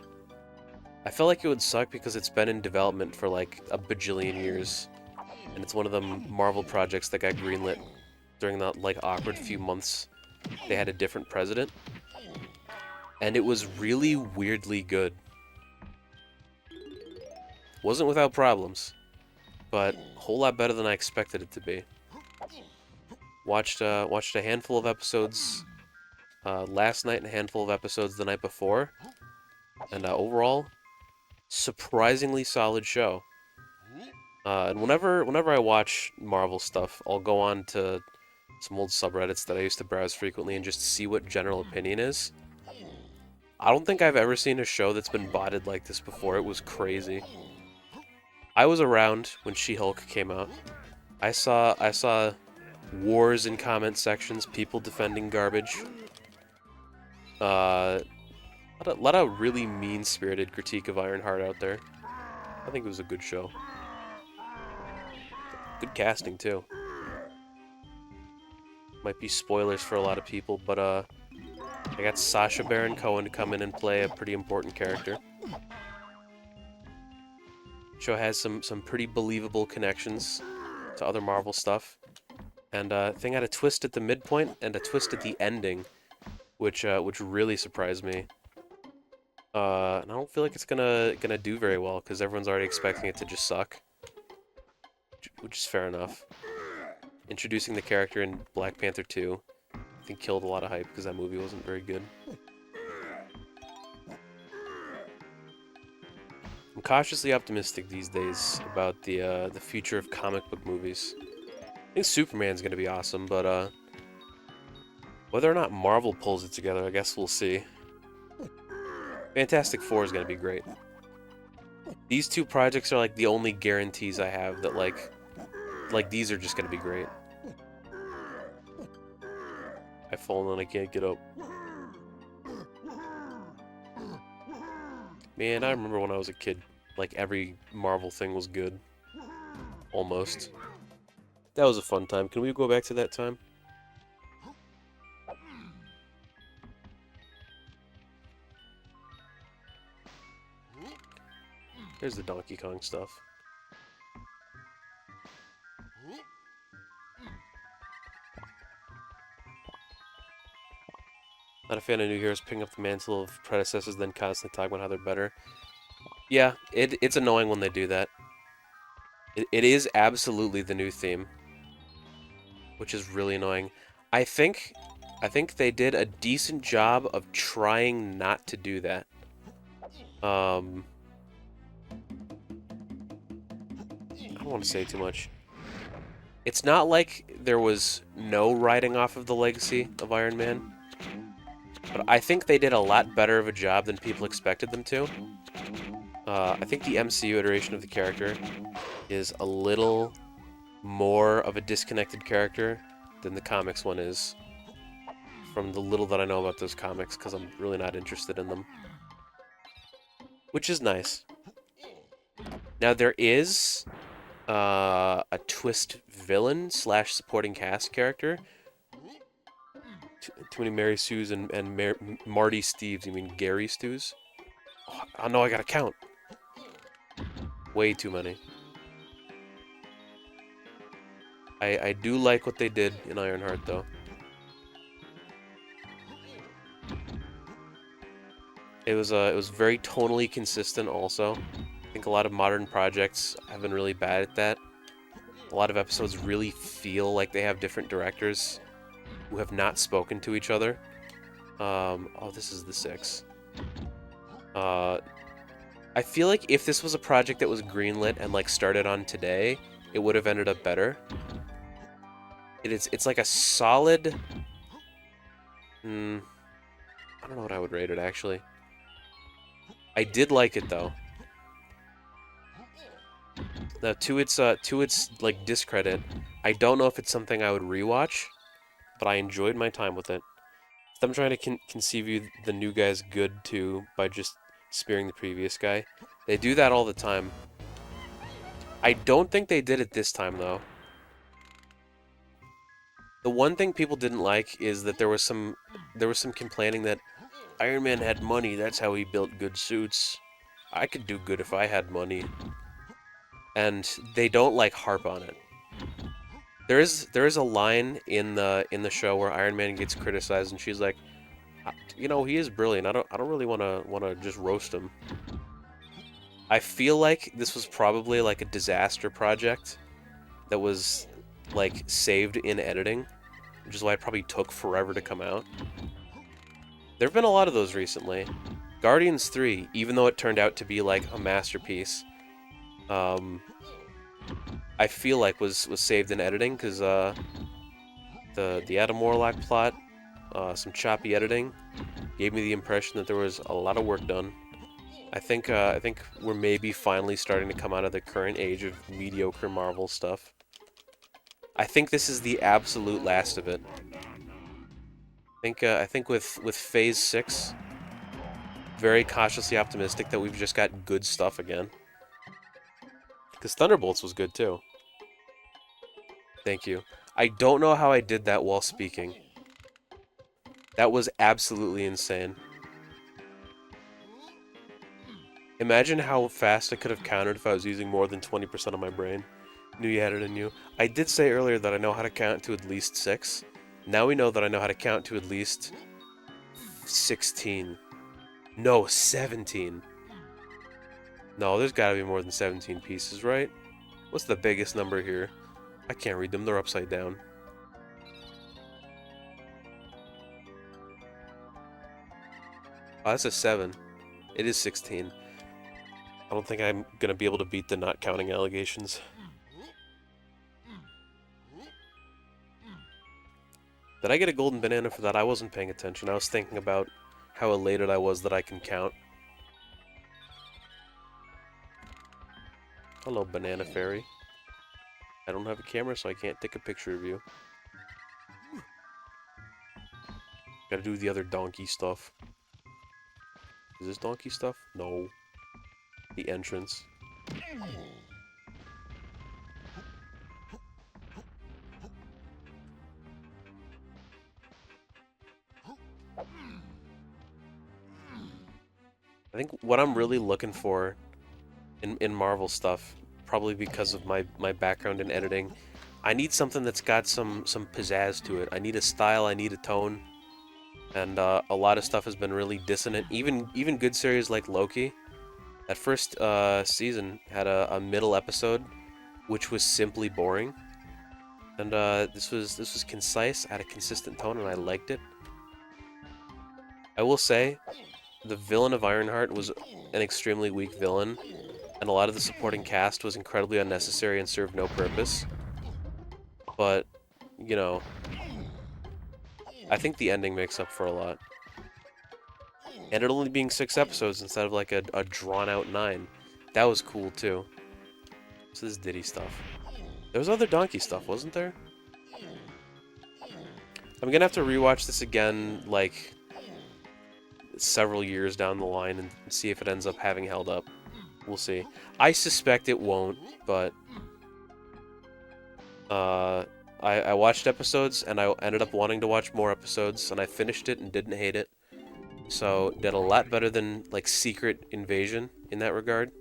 I felt like it would suck because it's been in development for like a bajillion years, and it's one of the Marvel projects that got greenlit during that like awkward few months they had a different president, and it was really weirdly good. Wasn't without problems, but a whole lot better than I expected it to be. Watched a handful of episodes last night and a handful of episodes the night before, and overall, surprisingly solid show. And whenever I watch Marvel stuff, I'll go on to some old subreddits that I used to browse frequently and just see what general opinion is. I don't think I've ever seen a show that's been botted like this before. It was crazy. I was around when She-Hulk came out. I saw wars in comment sections, people defending garbage. A lot of really mean-spirited critique of Ironheart out there. I think it was a good show. Good casting, too. Might be spoilers for a lot of people, but I got Sacha Baron Cohen to come in and play a pretty important character. Show has some pretty believable connections to other Marvel stuff, and thing had a twist at the midpoint and a twist at the ending, which really surprised me. And I don't feel like it's gonna do very well because everyone's already expecting it to just suck, which is fair enough. Introducing the character in Black Panther 2, I think killed a lot of hype because that movie wasn't very good. I'm cautiously optimistic these days about the future of comic book movies. I think Superman's gonna be awesome, but whether or not Marvel pulls it together, I guess we'll see. Fantastic Four is gonna be great. These two projects are like the only guarantees I have that like these are just gonna be great. I've fallen and I can't get up. Man, I remember when I was a kid, like every Marvel thing was good. Almost. That was a fun time. Can we go back to that time? There's the Donkey Kong stuff. Not a fan of new heroes picking up the mantle of predecessors, then constantly talking about how they're better. Yeah, it's annoying when they do that. It is absolutely the new theme, which is really annoying. I think they did a decent job of trying not to do that. I don't want to say too much. It's not like there was no writing off of the legacy of Iron Man, but I think they did a lot better of a job than people expected them to. I think the MCU iteration of the character is a little more of a disconnected character than the comics one is, from the little that I know about those comics, because I'm really not interested in them. Which is nice. Now, there is a twist villain / supporting cast character. Too many Mary Sues and Marty Steves. You mean Gary Stews? Oh no, I gotta count. Way too many. I do like what they did in Ironheart, though. It was very tonally consistent also. I think a lot of modern projects have been really bad at that. A lot of episodes really feel like they have different directors who have not spoken to each other. Oh, this is the 6. I feel like if this was a project that was greenlit and like started on today, it would have ended up better. It's like a solid. I don't know what I would rate it actually. I did like it though. Now to its like discredit, I don't know if it's something I would rewatch, but I enjoyed my time with it. I'm trying to conceive you the new guy's good too by just spearing the previous guy. They do that all the time. I don't think they did it this time though. The one thing people didn't like is that there was some complaining that Iron Man had money, that's how he built good suits. I could do good if I had money. And they don't like harp on it. There is a line in the show where Iron Man gets criticized and she's like, you know, he is brilliant. I don't really want to just roast him. I feel like this was probably like a disaster project that was like saved in editing, which is why it probably took forever to come out. There've been a lot of those recently. Guardians 3, even though it turned out to be like a masterpiece, I feel like was saved in editing because the Adam Warlock plot, some choppy editing, gave me the impression that there was a lot of work done. I think we're maybe finally starting to come out of the current age of mediocre Marvel stuff. I think this is the absolute last of it. I think with Phase 6, very cautiously optimistic that we've just got good stuff again. Because Thunderbolts was good too. Thank you. I don't know how I did that while speaking. That was absolutely insane. Imagine how fast I could have counted if I was using more than 20% of my brain. Knew you had it in you. I did say earlier that I know how to count to at least 6. Now we know that I know how to count to at least 16. No, 17. No, there's gotta be more than 17 pieces, right? What's the biggest number here? I can't read them, they're upside down. Oh, that's a 7. It is 16. I don't think I'm gonna be able to beat the not counting allegations. Did I get a golden banana for that? I wasn't paying attention. I was thinking about how elated I was that I can count. Hello, Banana Fairy. I don't have a camera, so I can't take a picture of you. Gotta do the other donkey stuff. Is this donkey stuff? No. The entrance. I think what I'm really looking for in Marvel stuff, probably because of my background in editing, I need something that's got some pizzazz to it. I need a style, I need a tone, and a lot of stuff has been really dissonant. Even good series like Loki, that first season had a middle episode, which was simply boring, and this was concise, had a consistent tone, and I liked it. I will say, the villain of Ironheart was an extremely weak villain, and a lot of the supporting cast was incredibly unnecessary and served no purpose. But, you know, I think the ending makes up for a lot. And it only being 6 episodes instead of like a drawn-out 9. That was cool, too. So this is Diddy stuff. There was other donkey stuff, wasn't there? I'm gonna have to rewatch this again, like, several years down the line and see if it ends up having held up. We'll see. I suspect it won't, but I watched episodes and I ended up wanting to watch more episodes, and I finished it and didn't hate it. So did a lot better than like Secret Invasion in that regard.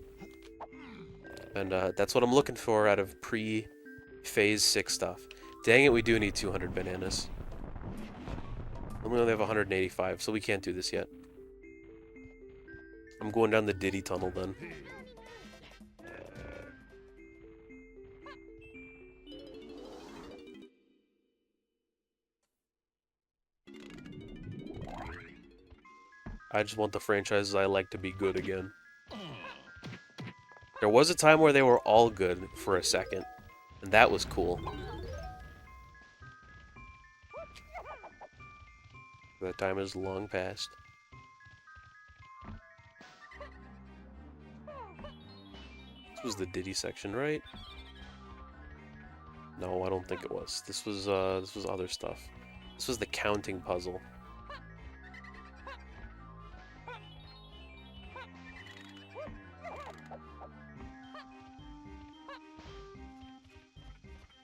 And that's what I'm looking for out of pre-Phase 6 stuff. Dang it, we do need 200 bananas. We only have 185, so we can't do this yet. I'm going down the Diddy tunnel then. I just want the franchises I like to be good again. There was a time where they were all good for a second, and that was cool. That time is long past. This was the Diddy section, right? No, I don't think it was. This was other stuff. This was the counting puzzle.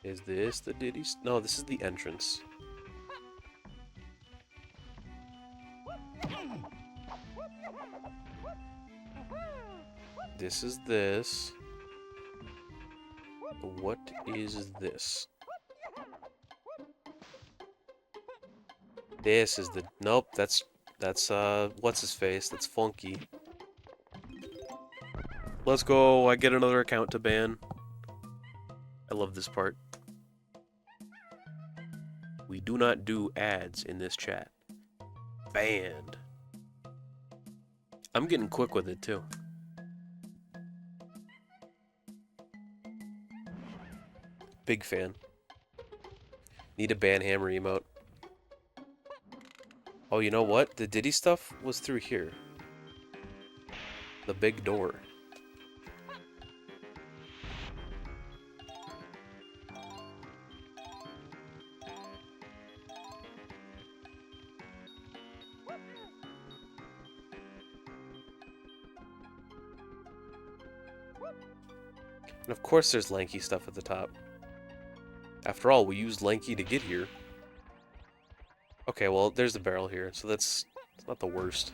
Is this the Diddy? No, this is the entrance. This is this. What is this? This is the... Nope, that's what's his face? That's Funky. Let's go, I get another account to ban. I love this part. We do not do ads in this chat. Banned. I'm getting quick with it too. Big fan. Need a ban hammer emote. Oh, you know what? The Diddy stuff was through here. The big door. And of course there's lanky stuff at the top. After all, we used lanky to get here. Okay, well, there's the barrel here, so it's not the worst.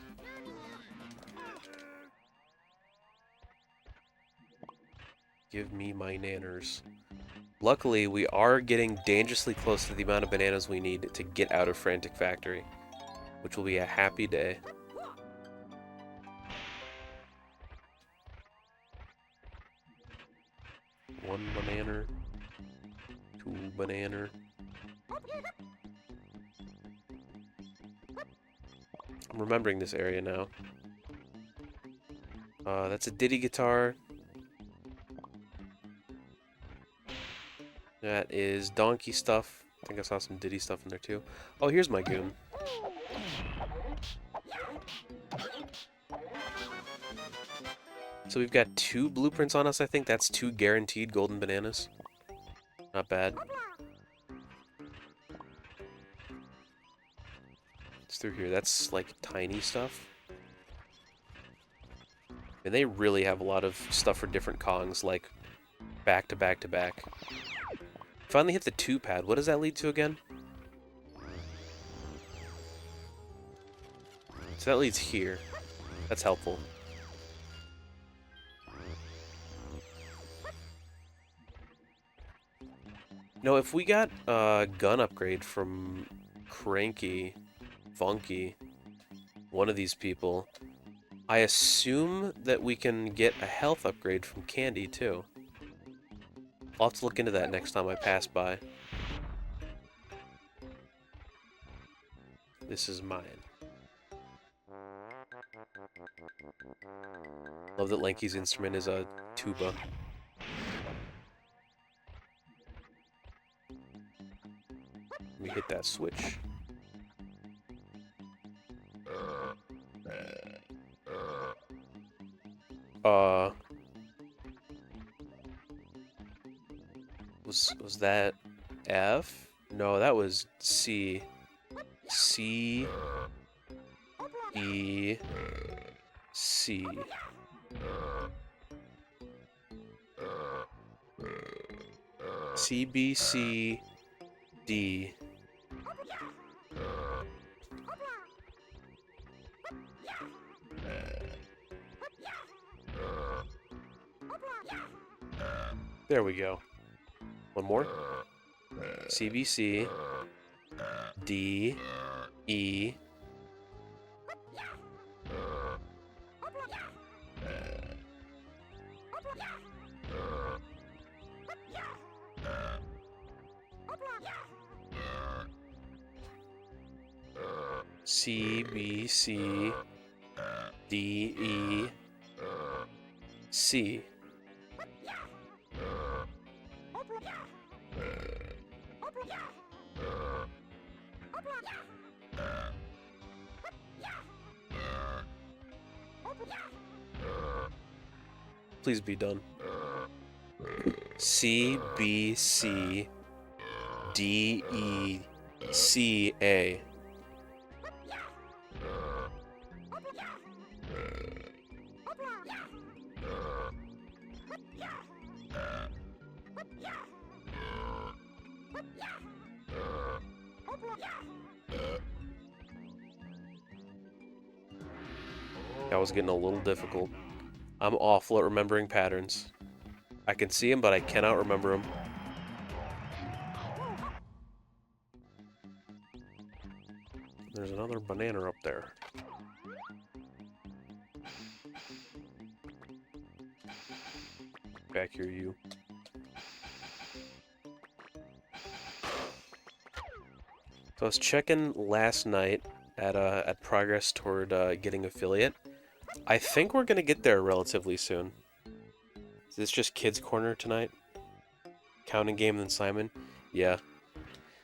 Give me my nanners. Luckily, we are getting dangerously close to the amount of bananas we need to get out of Frantic Factory, which will be a happy day. One banana. Two banana. I'm remembering this area now. That's a Diddy guitar. That is donkey stuff. I think I saw some Diddy stuff in there too. Oh, here's my goon. So we've got 2 blueprints on us, I think. That's 2 guaranteed golden bananas. Not bad. It's through here. That's like tiny stuff. And they really have a lot of stuff for different Kongs, like back to back to back. Finally hit the 2 pad. What does that lead to again? So that leads here. That's helpful. No, if we got a gun upgrade from Cranky, Funky, one of these people, I assume that we can get a health upgrade from Candy too. I'll have to look into that next time I pass by. This is mine. Love that Lanky's instrument is a tuba. Let me hit that switch. Was that F? No, that was C. C. E. C. C, B, C, D. There we go. One more. C, B, C, D, E. C, B, C, D, E, C. Please be done. C, B, C, D, E, C, A. That was getting a little difficult. I'm awful at remembering patterns. I can see them, but I cannot remember them. There's another banana up there. Back here, you. So I was checking last night at progress toward getting affiliate. I think we're gonna get there relatively soon. Is this just Kids Corner tonight? Counting game than Simon? Yeah.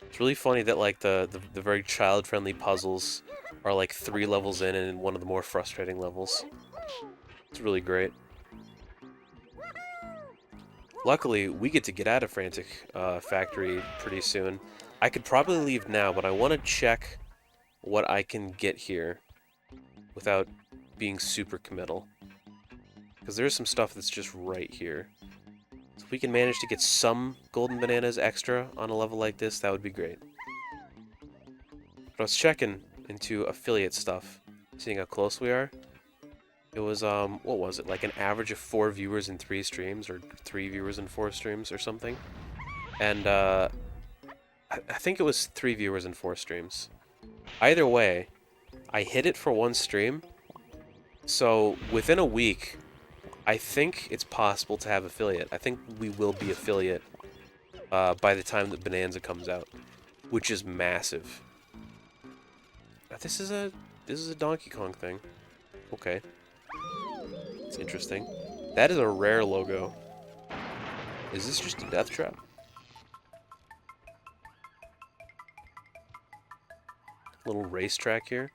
It's really funny that like the very child-friendly puzzles are like 3 levels in and one of the more frustrating levels. It's really great. Luckily, we get to get out of Frantic Factory pretty soon. I could probably leave now, but I want to check what I can get here without being super committal. Because there's some stuff that's just right here. So if we can manage to get some golden bananas extra on a level like this, that would be great. But I was checking into affiliate stuff, seeing how close we are. It was, what was it, like an average of 4 viewers in 3 streams, or 3 viewers in 4 streams, or something. And, I think it was 3 viewers in 4 streams. Either way, I hit it for 1 stream, so within a week, I think it's possible to have affiliate. I think we will be affiliate by the time that Bonanza comes out, which is massive. This is a Donkey Kong thing. Okay. It's interesting. That is a rare logo. Is this just a death trap? Little racetrack here.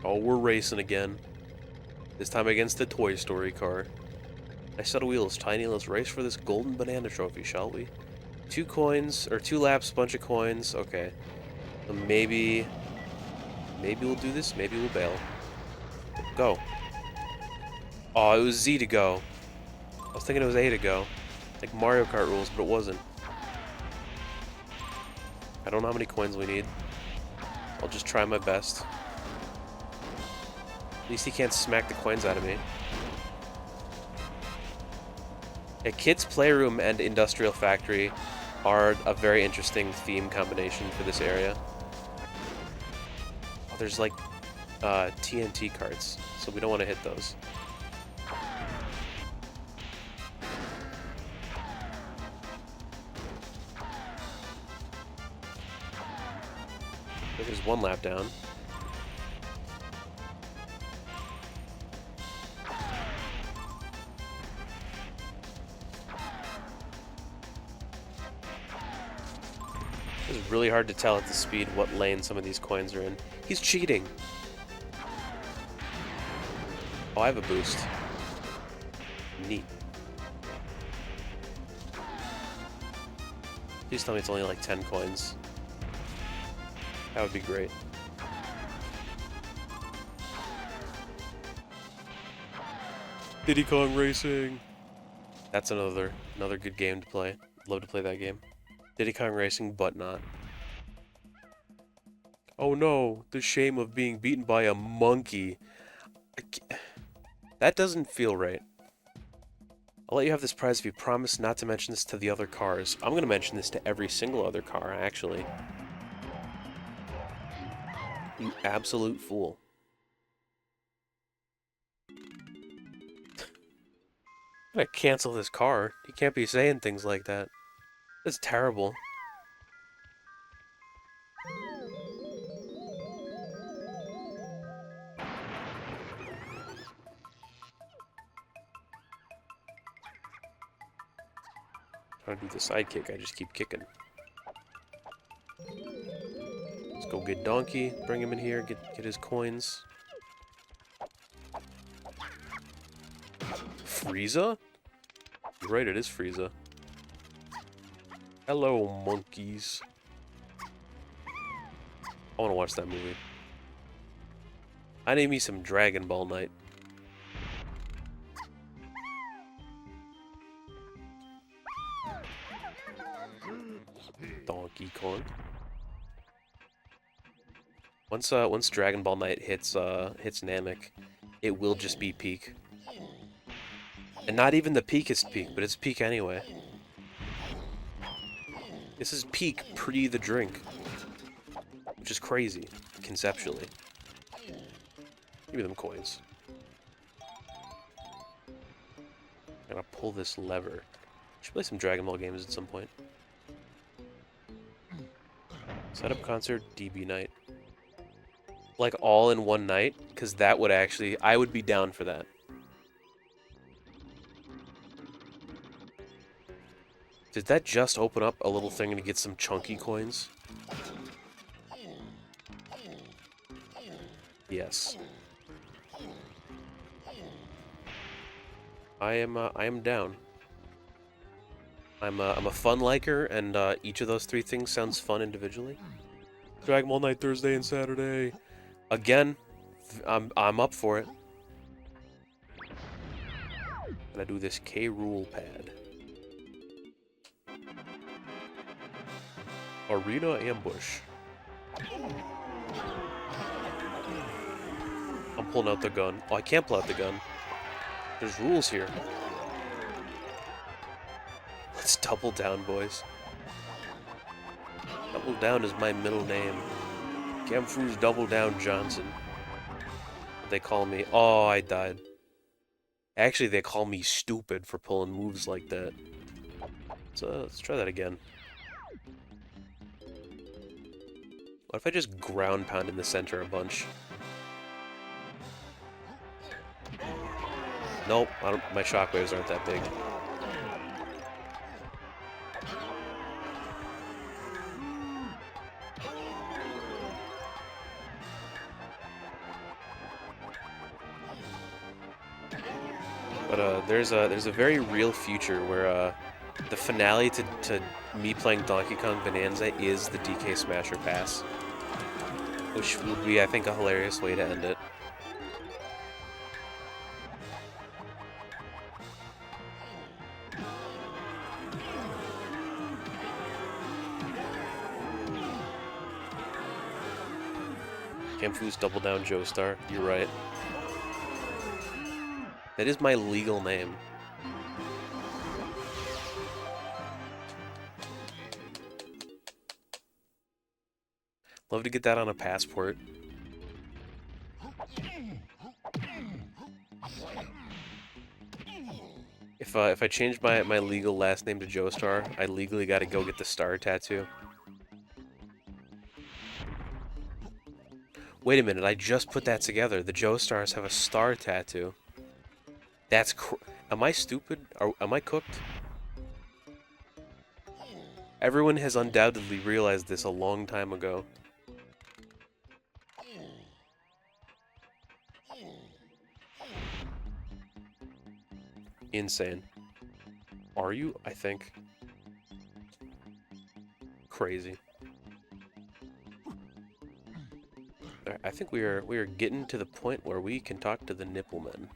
Oh, we're racing again. This time against the Toy Story car. Nice set of wheels, Tiny. Let's race for this golden banana trophy, shall we? 2 coins, or 2 laps, bunch of coins. Okay. So maybe we'll do this, maybe we'll bail. Go. Oh, it was Z to go. I was thinking it was A to go. Like Mario Kart rules, but it wasn't. I don't know how many coins we need. I'll just try my best. At least he can't smack the coins out of me. A Kids Playroom and Industrial Factory are a very interesting theme combination for this area. Oh, there's like TNT carts, so we don't want to hit those. There's 1 lap down. It's really hard to tell at the speed what lane some of these coins are in. He's cheating! Oh, I have a boost. Neat. Please tell me it's only like 10 coins. That would be great. Diddy Kong Racing! That's another good game to play. Love to play that game. Diddy Kong Racing, but not. Oh no, the shame of being beaten by a monkey. That doesn't feel right. I'll let you have this prize if you promise not to mention this to the other cars. I'm gonna mention this to every single other car, actually. You absolute fool. I'm gonna cancel this car. You can't be saying things like that. That's terrible. Trying to do the sidekick, I just keep kicking. Let's go get Donkey, bring him in here, get his coins. Frieza? You're right, it is Frieza. Hello, monkeys. I want to watch that movie. I need me some Dragon Ball Night. Donkey Kong. Once Dragon Ball Night hits Namek, it will just be peak. And not even the peakest peak, but it's peak anyway. This is peak pre the drink, which is crazy conceptually. Give me them coins. I'm gonna pull this lever. Should play some Dragon Ball games at some point. Setup concert, DB night. Like all in one night, because that would actually, I would be down for that. Did that just open up a little thing to get some chunky coins? Yes. I am down. I'm a fun liker, and each of those three things sounds fun individually. Dragon Ball Night Thursday and Saturday. Again, I'm up for it. Gonna do this K Rool pad. Arena ambush. I'm pulling out the gun. Oh, I can't pull out the gun. There's rules here. Let's double down, boys. Double down is my middle name. Kamfoos Double Down Johnson. They call me... Oh, I died. Actually, they call me stupid for pulling moves like that. So, let's try that again. What if I just ground pound in the center a bunch? Nope, my shockwaves aren't that big. But there's a very real future where the finale to me playing Donkey Kong Bonanza is the DK Smasher Pass, which would be, I think, a hilarious way to end it. Kamfoos Double Down Joestar, you're right. That is my legal name. Love to get that on a passport. If I change my legal last name to Joestar, I legally gotta go get the star tattoo. Wait a minute, I just put that together. The Joestars have a star tattoo. That's am I stupid? Am I cooked? Everyone has undoubtedly realized this a long time ago. Insane. Are you? I think. Crazy. Alright, I think we are getting to the point where we can talk to the Nipplemen.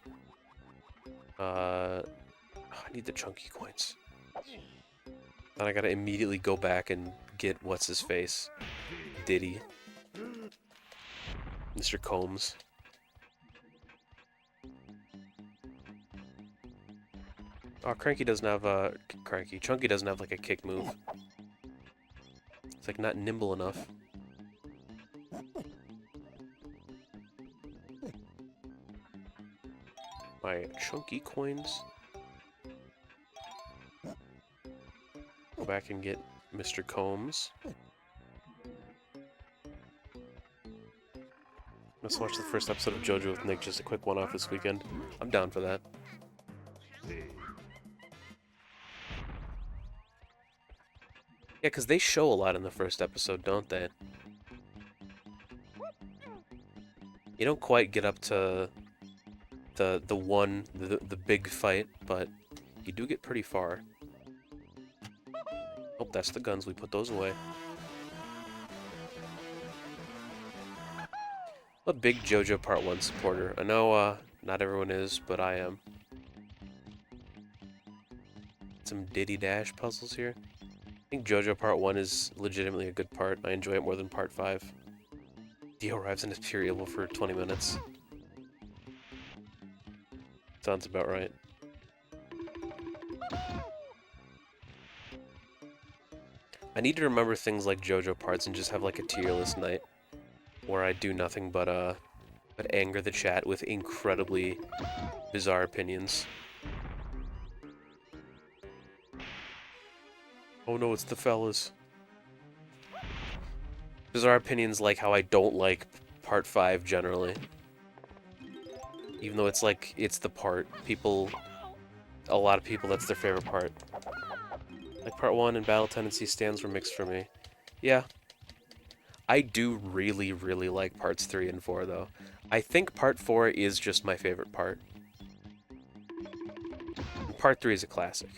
I need the chunky coins. Then I gotta immediately go back and get what's his face, Diddy, Mr. Combs. Oh, Cranky doesn't have Chunky doesn't have like a kick move. It's like not nimble enough. My chunky coins. Go back and get Mr. Combs. Let's watch the first episode of JoJo with Nick, just a quick one off this weekend. I'm down for that. Yeah, because they show a lot in the first episode, don't they? You don't quite get up to the big fight, but you do get pretty far. Oh, that's the guns. We put those away. I'm a big JoJo Part 1 supporter. I know not everyone is, but I am. Some Diddy Dash puzzles here. I think JoJo Part 1 is legitimately a good part. I enjoy it more than Part 5. Dio arrives in his pure evil for 20 minutes. Sounds about right. I need to remember things like JoJo parts and just have like a tier list night where I do nothing but anger the chat with incredibly bizarre opinions. Oh no, it's the fellas. Bizarre opinions like how I don't like Part 5 generally. Even though it's like, it's the part. A lot of people, that's their favorite part. Like Part 1 and Battle Tendency stands were mixed for me. Yeah. I do really, really like Parts 3 and 4 though. I think Part 4 is just my favorite part. And Part 3 is a classic.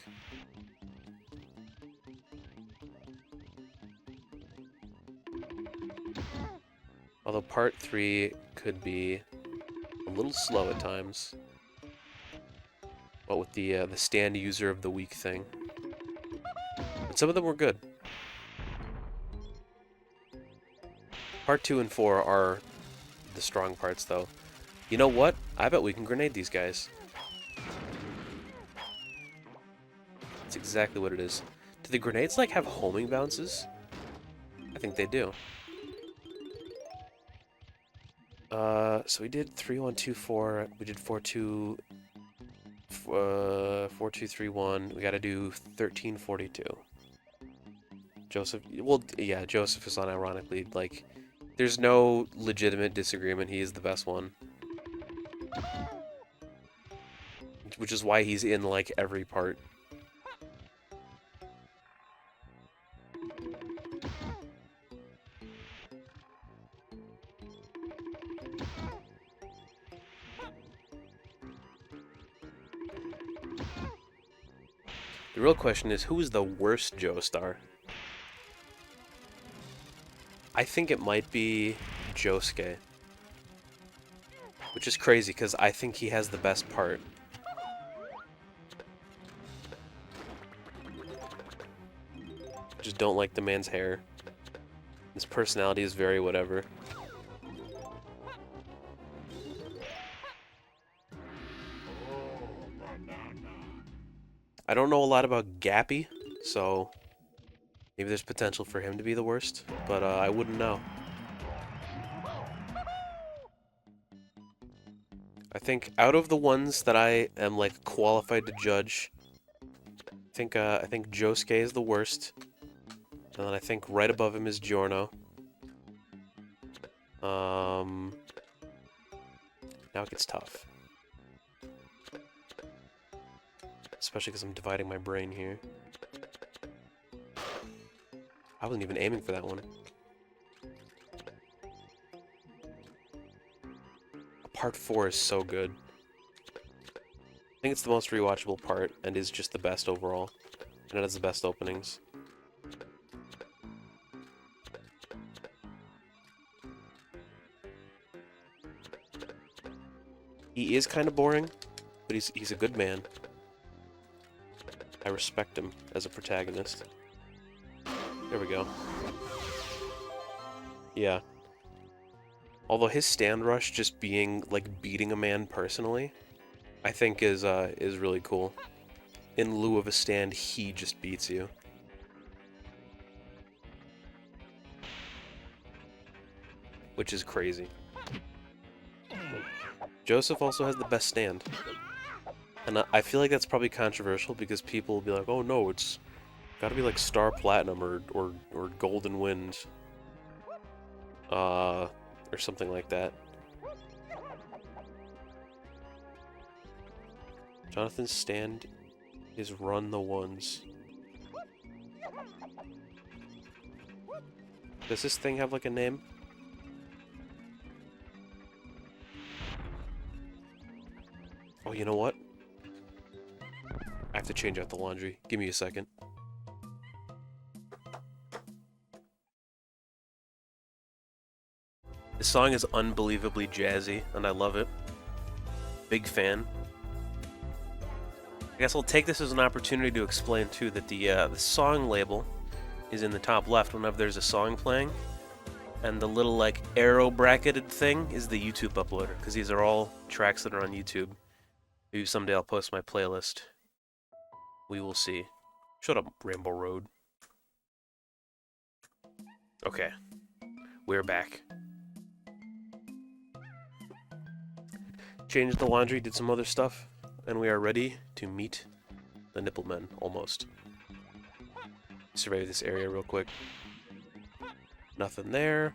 Although Part 3 could be a little slow at times. What with the stand user of the week thing. But some of them were good. Part 2 and 4 are the strong parts though. You know what? I bet we can grenade these guys. That's exactly what it is. Do the grenades like have homing bounces? I think they do. So we did 3, 1, 2, 4. We did 4, 2, 4, 2, 3, 1. We gotta do 13, 42. Joseph, well, yeah, Joseph is unironically, like, there's no legitimate disagreement. He is the best one. Which is why he's in, like, every part. The real question is, who is the worst Joestar? I think it might be Josuke. Which is crazy, because I think he has the best part. I just don't like the man's hair. His personality is very whatever. I don't know a lot about Gappy, so maybe there's potential for him to be the worst, but I wouldn't know. I think out of the ones that I am like qualified to judge, I think Josuke is the worst, and then I think right above him is Giorno. Now it gets tough. Especially because I'm dividing my brain here. I wasn't even aiming for that one. Part 4 is so good. I think it's the most rewatchable part and is just the best overall. And it has the best openings. He is kind of boring, but he's a good man. I respect him as a protagonist. There we go. Yeah. Although his stand rush just being, like, beating a man personally, I think is really cool. In lieu of a stand, he just beats you. Which is crazy. Joseph also has the best stand. And I feel like that's probably controversial because people will be like, oh no, it's Gotta be like Star Platinum or Golden Wind. Or something like that. Jonathan's stand is run the ones. Does this thing have like a name? Oh, you know what? I have to change out the laundry. Give me a second. This song is unbelievably jazzy, and I love it. Big fan. I guess I'll take this as an opportunity to explain, too, that the song label is in the top left whenever there's a song playing. And the little, like, arrow bracketed thing is the YouTube uploader, because these are all tracks that are on YouTube. Maybe someday I'll post my playlist. We will see. Shut up, Rainbow Road. Okay. We're back. Changed the laundry, did some other stuff, and we are ready to meet the nipple men, almost. Survey this area real quick. Nothing there.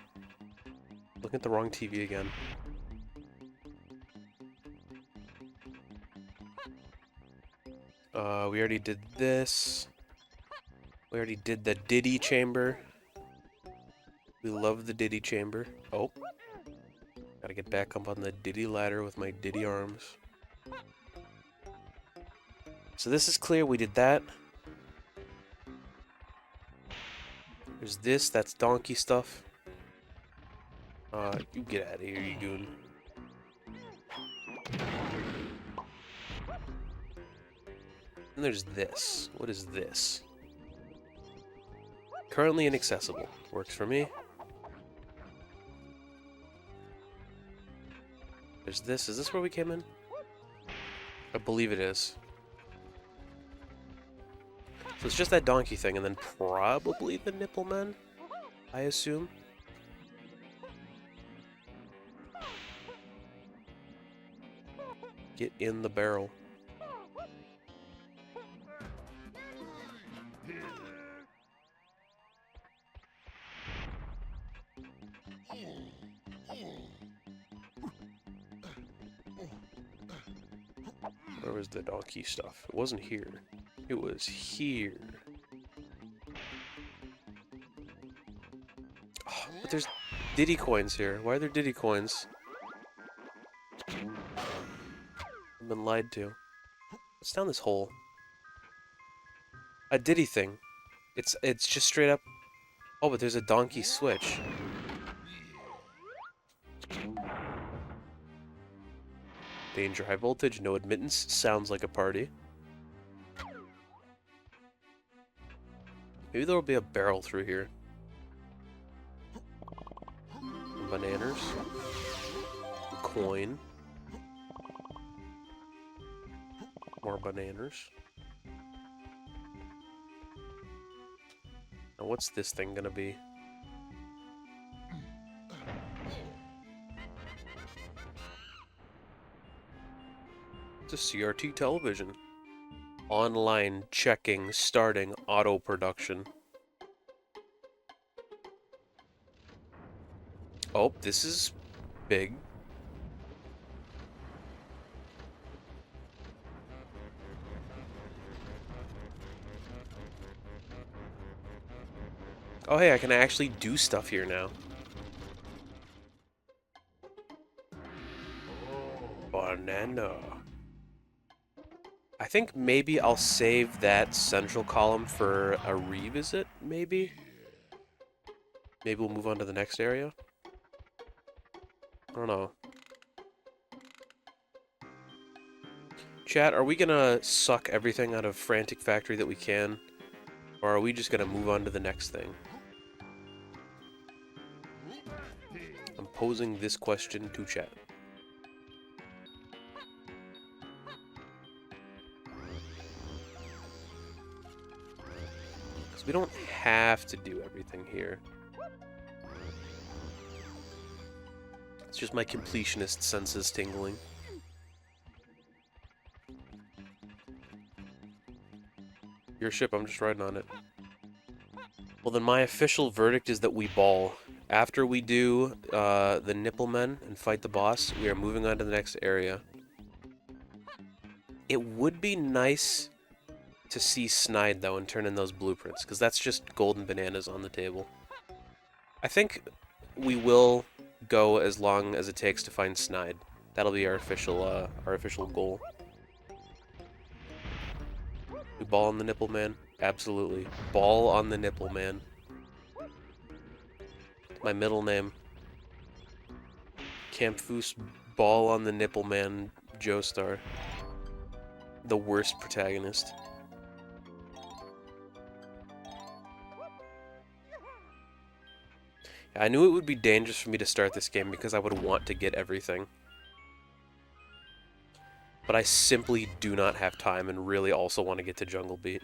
Looking at the wrong TV again. We already did this. We already did the Diddy chamber. We love the Diddy chamber. Oh. Gotta get back up on the Diddy ladder with my Diddy arms. So this is clear, we did that. There's this, that's donkey stuff. You get out of here, you goon. And there's this. What is this? Currently inaccessible. Works for me. There's this. Is this where we came in? I believe it is. So it's just that donkey thing, and then probably the nipple men, I assume. Get in the barrel. Where was the donkey stuff? It wasn't here. It was here. Oh, but there's Diddy coins here. Why are there Diddy coins? I've been lied to. What's down this hole? A Diddy thing. It's just straight up. Oh, but there's a donkey switch. Danger, high voltage, no admittance. Sounds like a party. Maybe there'll be a barrel through here. Bananas. Coin. More bananas. Now what's this thing gonna be? It's a CRT television. Online checking, starting, auto production. Oh, this is big. Oh, hey, I can actually do stuff here now. Banana. I think maybe I'll save that central column for a revisit, maybe? Maybe we'll move on to the next area? I don't know. Chat, are we gonna suck everything out of Frantic Factory that we can? Or are we just gonna move on to the next thing? I'm posing this question to chat. Because we don't have to do everything here. It's just my completionist senses tingling. Your ship, I'm just riding on it. Well, then my official verdict is that we ball. After we do the nipple men and fight the boss, we are moving on to the next area. It would be nice to see Snide, though, and turn in those blueprints, because that's just golden bananas on the table. I think we will go as long as it takes to find Snide. That'll be our official goal. We ball on the nipple man? Absolutely. Ball on the nipple man. My middle name. Kamfoos Ball on the Nipple Man Joestar. The worst protagonist. I knew it would be dangerous for me to start this game because I would want to get everything. But I simply do not have time and really also want to get to Jungle Beat.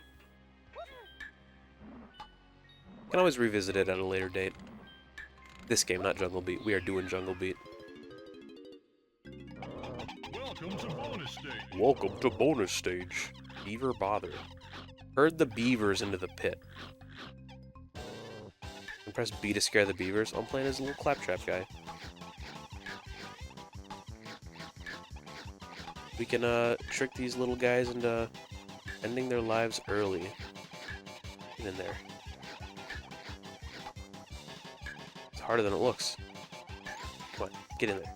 Can always revisit it at a later date. This game, not Jungle Beat. We are doing Jungle Beat. Welcome to bonus stage. Welcome to bonus stage. Beaver bother. Herd the beavers into the pit. And press B to scare the beavers. I'm playing as a little claptrap guy. We can trick these little guys into ending their lives early. Get in there. It's harder than it looks. Come on, get in there.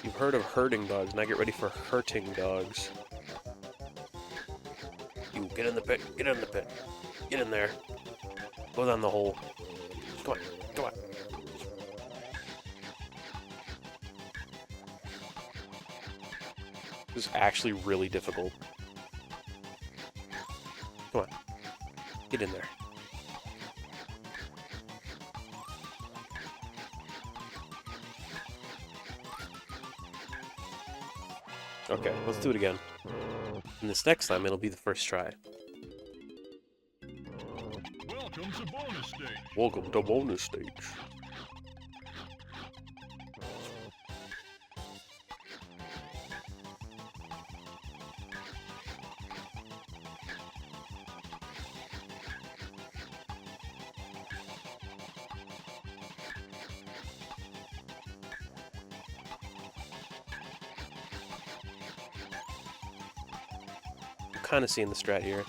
You've heard of herding dogs, now get ready for hurting dogs. You, get in the pit, get in the pit. Get in there. Go down the hole. Come on, come on. This is actually really difficult. Come on. Get in there. Okay, let's do it again. And this next time, it'll be the first try. Welcome to bonus stage. Welcome to bonus stage. Kind of seeing the strat here.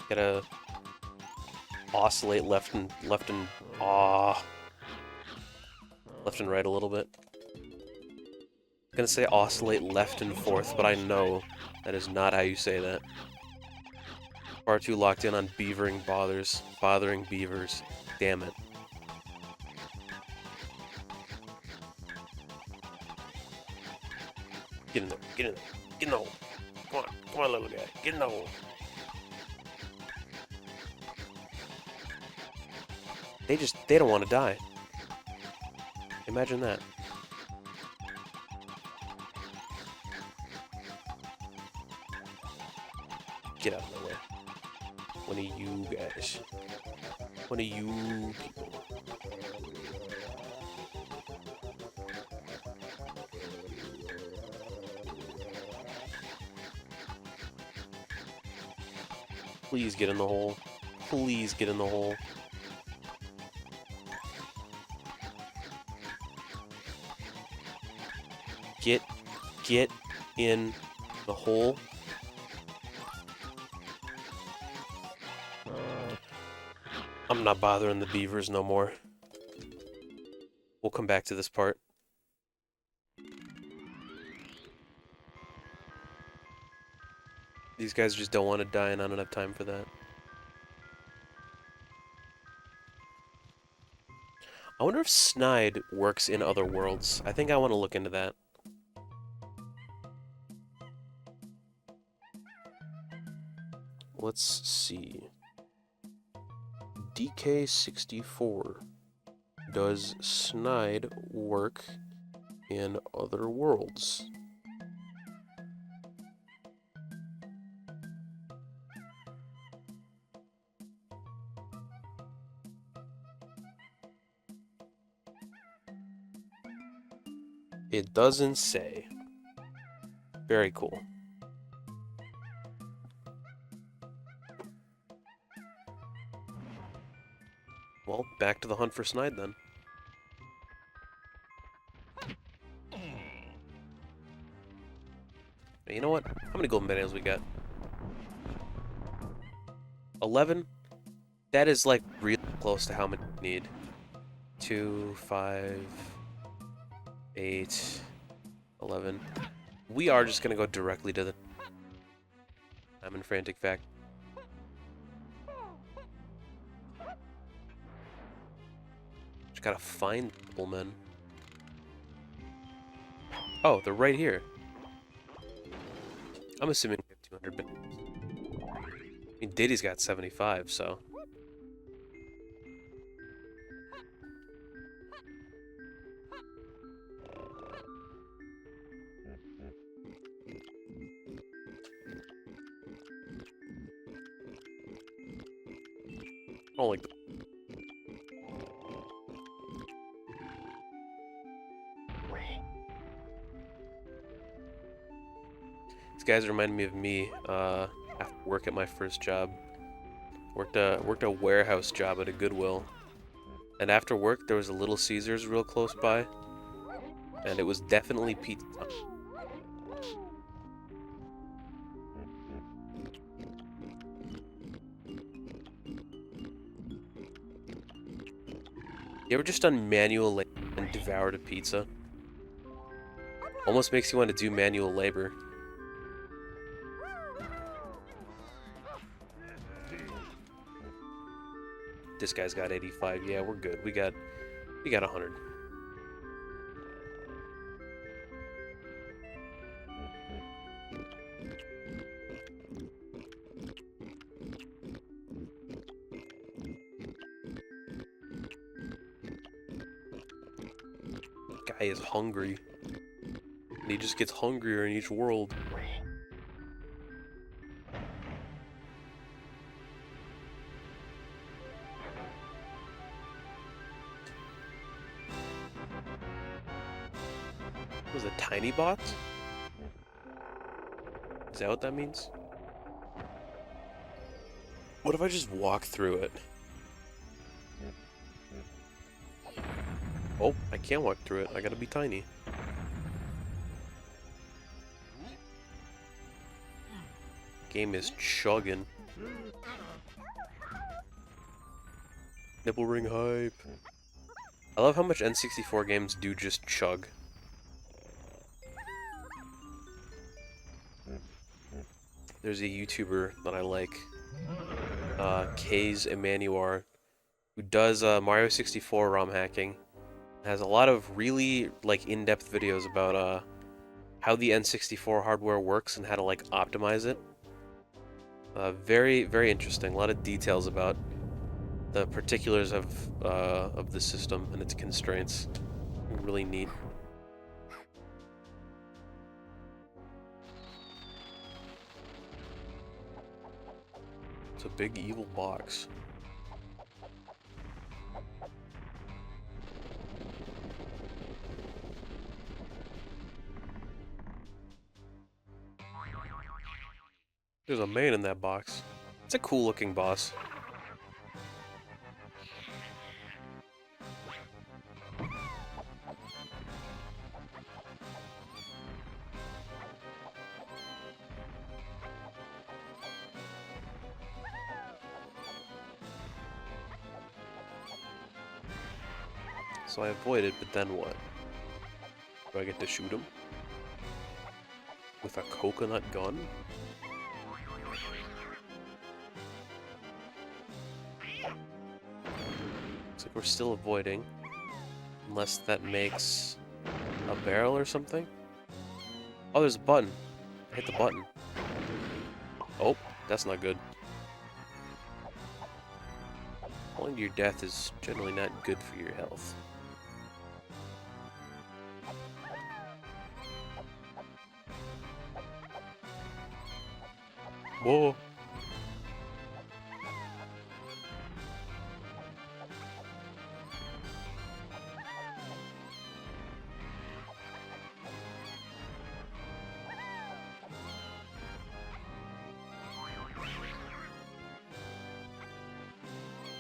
Gotta oscillate left and right a little bit. I'm gonna say oscillate left and forth, but I know that is not how you say that. Far too locked in on bothering beavers. Damn it. Get in there, get in there, get in the hole. Come on, little guy. Get in the hole. They don't want to die. Imagine that. Get out of my way. One of you guys. One of you people. Please get in the hole. Please get in the hole. Get in the hole. I'm not bothering the beavers no more. We'll come back to this part. These guys just don't want to die, and I don't have time for that. I wonder if Snide works in other worlds. I think I want to look into that. Let's see. DK64. Does Snide work in other worlds? It doesn't say. Very cool. Well, back to the hunt for Snide then. Hey, you know what? How many golden bananas we got? 11? That is like really close to how many we need. 2, 5, 8, 11. We are just gonna go directly to the... I'm in frantic fact. Just gotta find people, man. Oh, they're right here. I'm assuming we have 200 bananas. I mean, Diddy's got 75, so... I don't like the... These guys remind me of me after work at my first job. Worked a warehouse job at a Goodwill. And after work, there was a Little Caesars real close by. And it was definitely pizza. You ever just done manual labor and devoured a pizza? Almost makes you want to do manual labor. This guy's got 85. Yeah, we're good. We got 100. Guy is hungry. And he just gets hungrier in each world. Was it tiny bots? Is that what that means? What if I just walk through it? Oh, I can't walk through it. I gotta be tiny. Game is chugging. Nipple ring hype. I love how much N64 games do just chug. There's a YouTuber that I like, Kaze Emanuar, who does Mario 64 ROM hacking. Has a lot of really like in-depth videos about how the N64 hardware works and how to like optimize it. Very, very interesting. A lot of details about the particulars of the system and its constraints. Really neat. It's a big evil box. There's a man in that box. It's a cool looking boss. So I avoided, but then what? Do I get to shoot him? With a coconut gun? Looks like we're still avoiding. Unless that makes a barrel or something? Oh, there's a button. I hit the button. Oh, that's not good. Falling to your death is generally not good for your health. Whoa.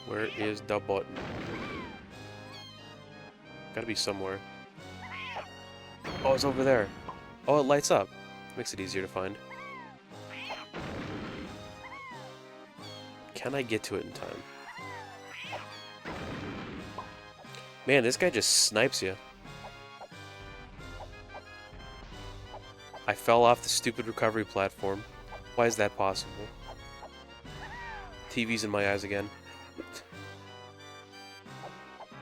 Where is the button? Gotta be somewhere. Oh, it's over there. Oh, it lights up. Makes it easier to find. Can I get to it in time? Man, this guy just snipes you. I fell off the stupid recovery platform. Why is that possible? TV's in my eyes again.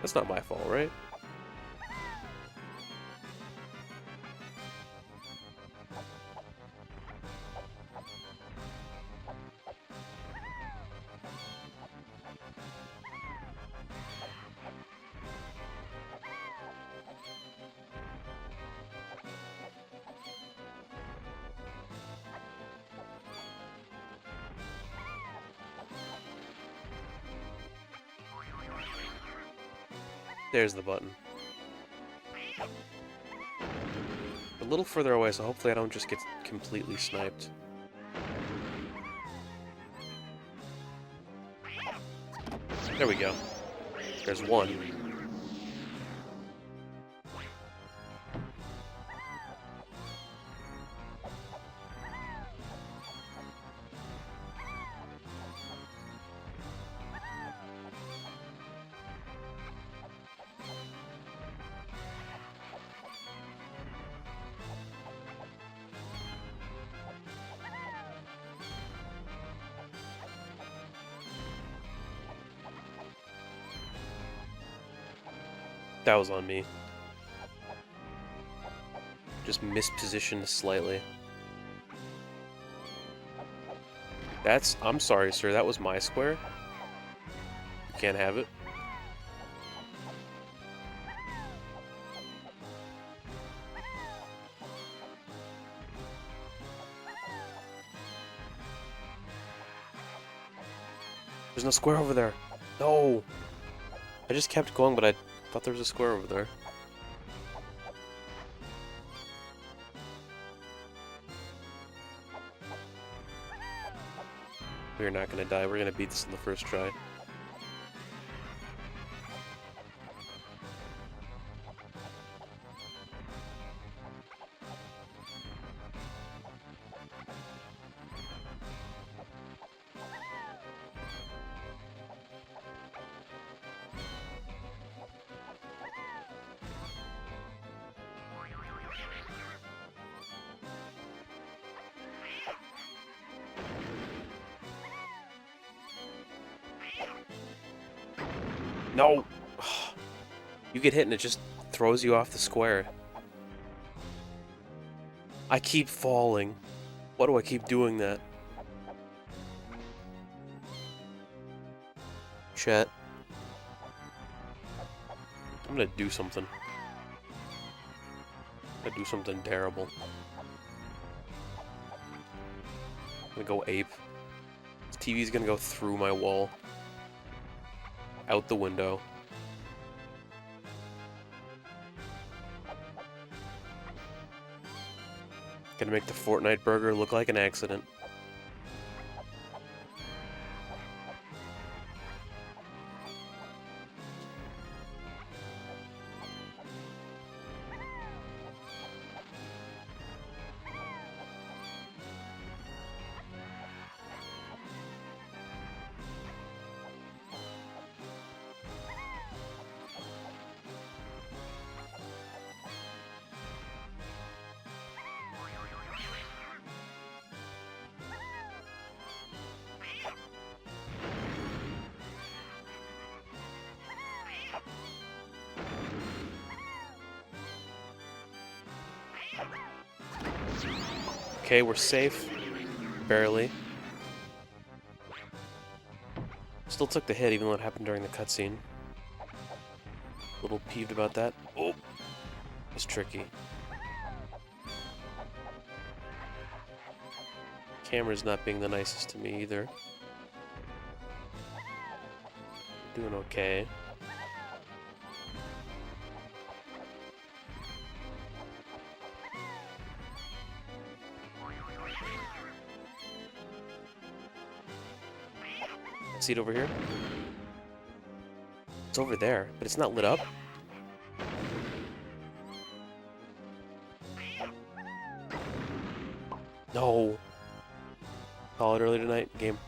That's not my fault, right? There's the button. A little further away, so hopefully I don't just get completely sniped. There we go. There's one. That was on me. Just mispositioned slightly. That's... I'm sorry, sir. That was my square. You can't have it. There's no square over there. No! I just kept going, but I thought there was a square over there. We're not gonna die. We're gonna beat this in the first try. No! You get hit and it just throws you off the square. I keep falling. Why do I keep doing that? Chat. I'm gonna do something. I'm gonna do something terrible. I'm gonna go ape. This TV's gonna go through my wall. Out the window. Gonna make the Fortnite burger look like an accident. Okay, we're safe. Barely. Still took the hit even though it happened during the cutscene. A little peeved about that. Oh! It's tricky. Camera's not being the nicest to me either. Doing okay. See it over here? It's over there, but it's not lit up. No. Call it early tonight. Game.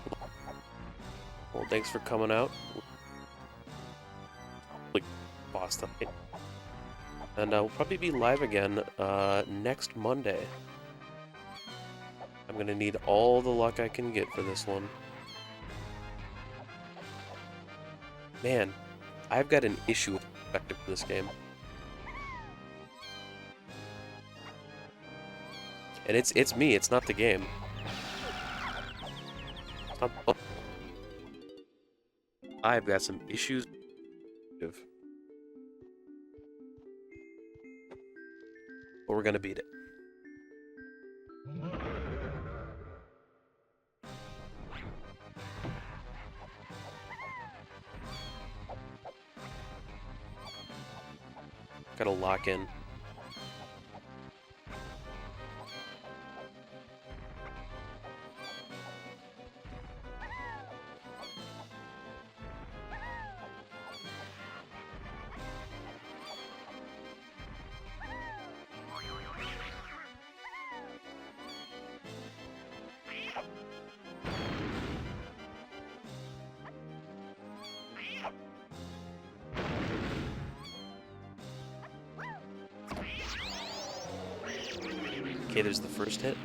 Well, thanks for coming out. Like, boss tonight. And we'll probably be live again next Monday. I'm gonna need all the luck I can get for this one. Man, I've got an issue with perspective for this game. And it's me, it's not the game. It's not the... I've got some issues. But we're gonna beat it. Gotta lock in. Okay, there's the first hit.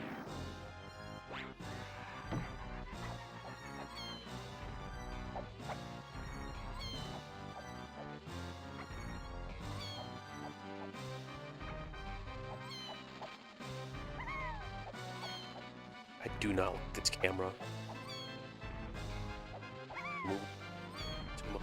I do not like this camera. Move. Too much.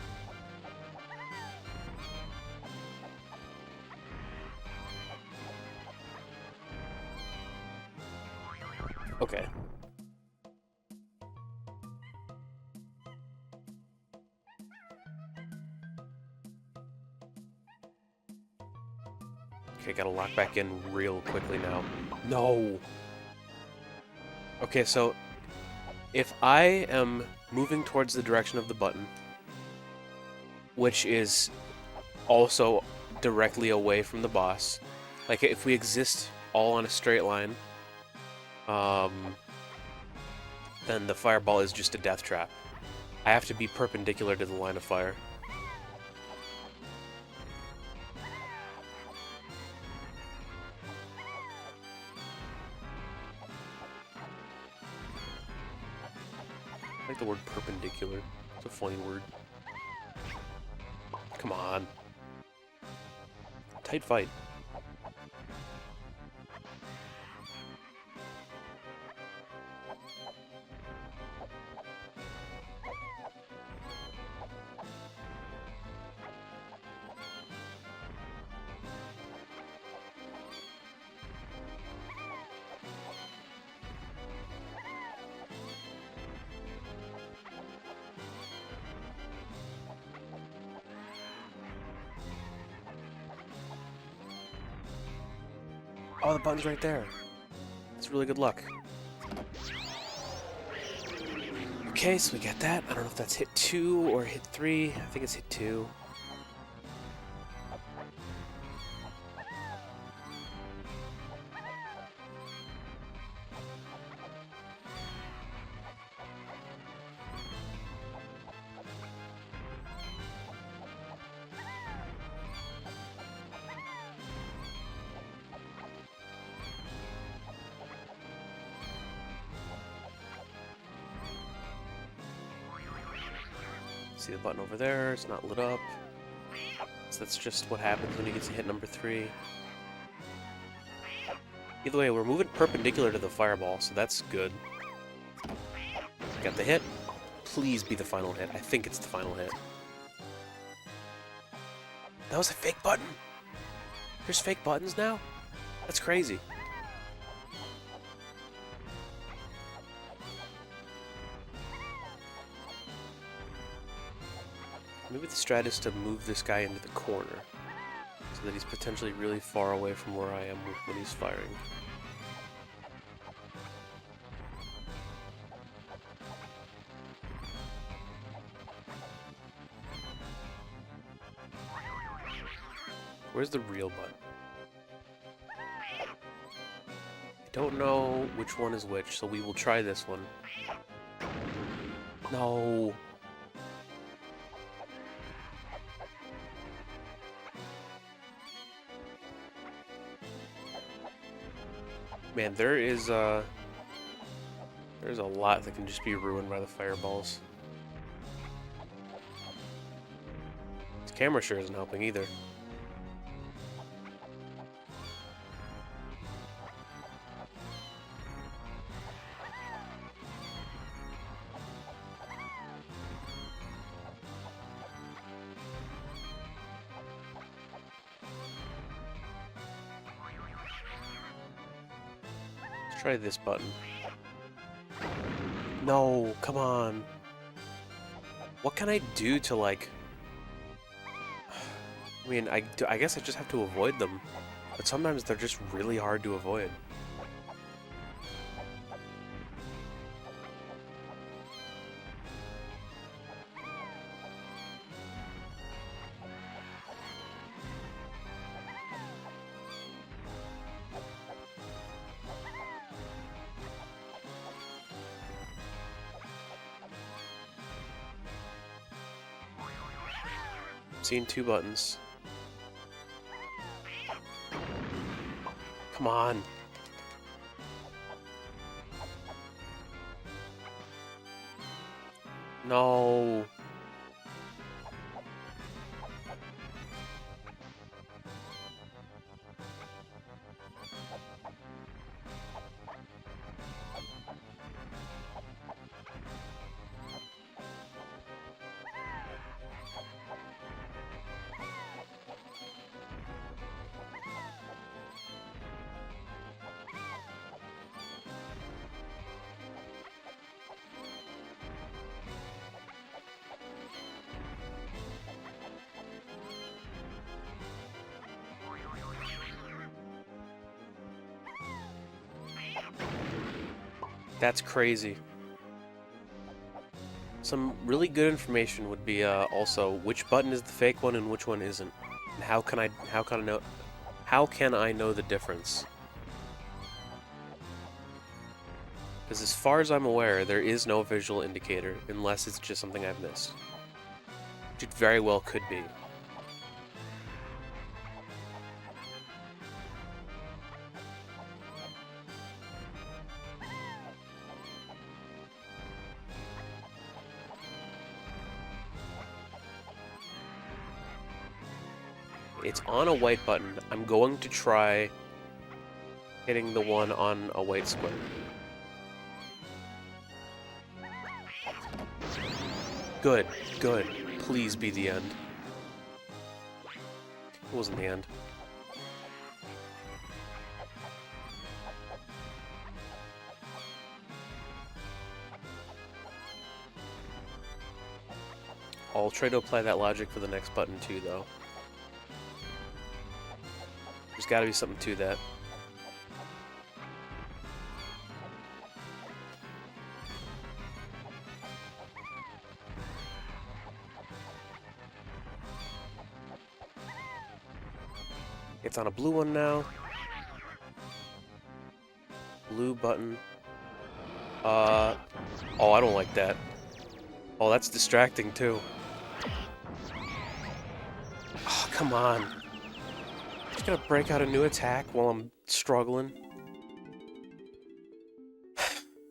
Okay. Okay, gotta lock back in real quickly now. No! Okay, so if I am moving towards the direction of the button, which is also directly away from the boss, like if we exist all on a straight line, then the fireball is just a death trap. I have to be perpendicular to the line of fire. I like the word perpendicular. It's a funny word. Come on. Tight fight. Oh, the button's right there. That's really good luck. Okay, so we got that. I don't know if that's hit 2 or hit 3. I think it's hit 2. See the button over there, it's not lit up. So that's just what happens when you get to hit number 3. Either way, we're moving perpendicular to the fireball, so that's good. Got the hit. Please be the final hit. I think it's the final hit. That was a fake button! There's fake buttons now? That's crazy. Maybe the strat is to move this guy into the corner, so that he's potentially really far away from where I am when he's firing. Where's the real button? I don't know which one is which, so we will try this one. No. Man, there's a lot that can just be ruined by the fireballs. This camera sure isn't helping either. Let's try this button. No, come on. What can I do to, like... I mean, I guess I just have to avoid them. But sometimes they're just really hard to avoid. Seen 2 buttons. Come on. No. That's crazy. Some really good information would be also which button is the fake one and which one isn't, and how can I know the difference? Because as far as I'm aware, there is no visual indicator unless it's just something I've missed, which it very well could be. It's on a white button. I'm going to try hitting the one on a white square. Good, good. Please be the end. It wasn't the end. I'll try to apply that logic for the next button too, though. There's gotta be something to that. It's on a blue one now. Blue button. Oh, I don't like that. Oh, that's distracting too. Oh, come on. Just gonna break out a new attack while I'm struggling.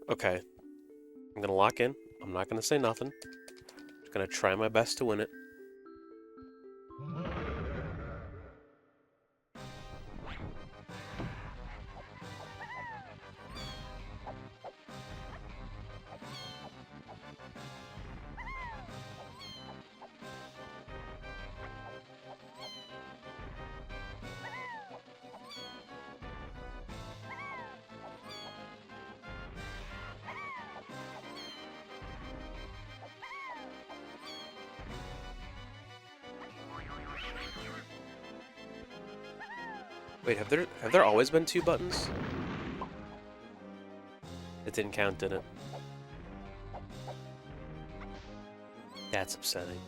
Okay. I'm gonna lock in. I'm not gonna say nothing. Just gonna try my best to win it. Wait, have there always been 2 buttons? It didn't count, did it? That's upsetting.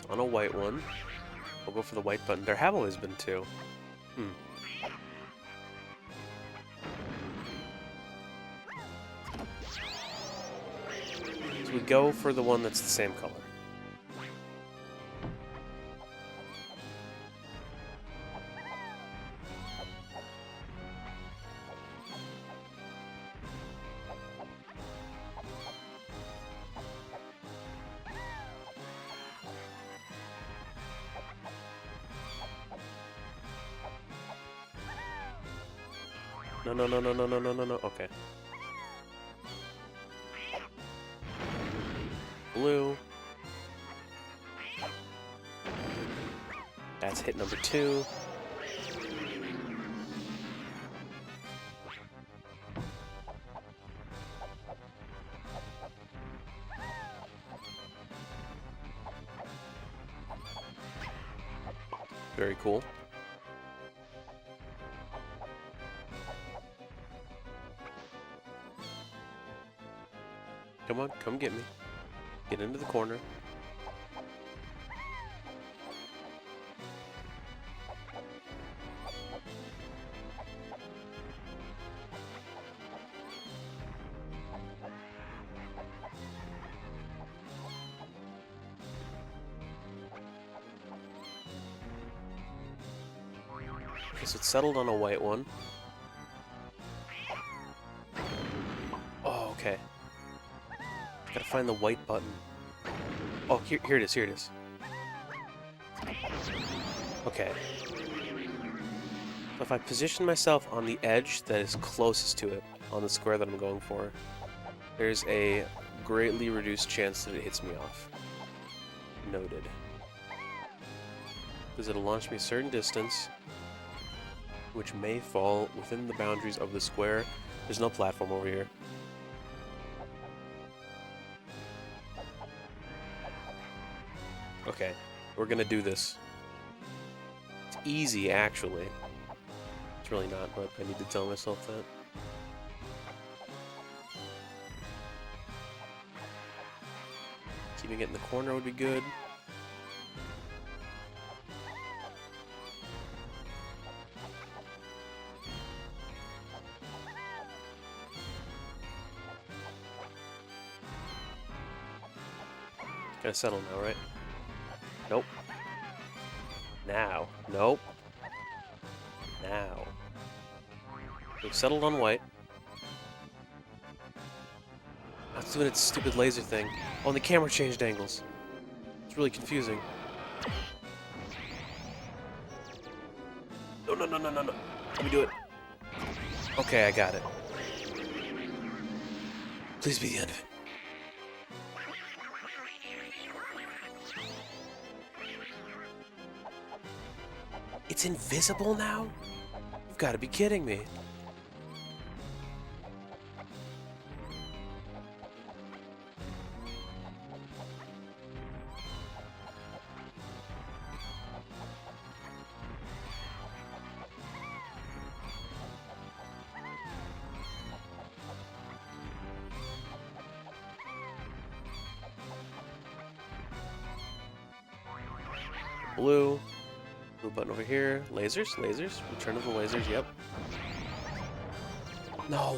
on a white one. We'll go for the white button. There have always been two. So we go for the one that's the same color. No. Okay. Blue. That's hit number 2. Very cool. Come on, come get me. Get into the corner. Okay, so it's settled on a white one. Oh, okay. Gotta find the white button. Oh, here it is, here it is. Okay. So if I position myself on the edge that is closest to it, on the square that I'm going for, there's a greatly reduced chance that it hits me off. Noted. Because it'll launch me a certain distance, which may fall within the boundaries of the square. There's no platform over here. Okay, we're gonna do this. It's easy, actually. It's really not, but I need to tell myself that. Keeping it in the corner would be good. Gotta settle now, right? Nope. Now. Nope. Now. We've settled on white. Now it's doing its stupid laser thing. Oh, and the camera changed angles. It's really confusing. No. Let me do it. Okay, I got it. Please be the end of it. It's invisible now? You've got to be kidding me. Blue. Blue button over here. Lasers. Return to the lasers, yep. No.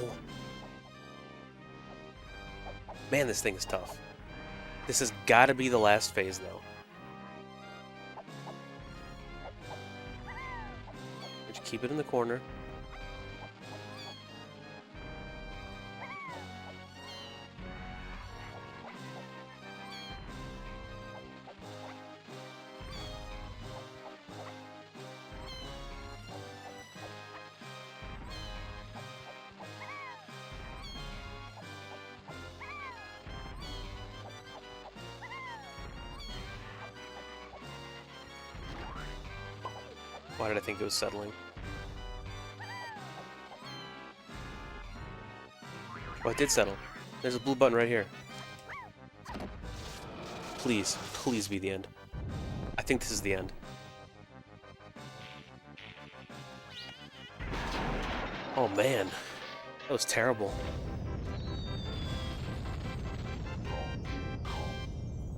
Man, this thing is tough. This has got to be the last phase, though. Just keep it in the corner. Why did I think it was settling? Oh, it did settle. There's a blue button right here. Please, please be the end. I think this is the end. Oh man, that was terrible.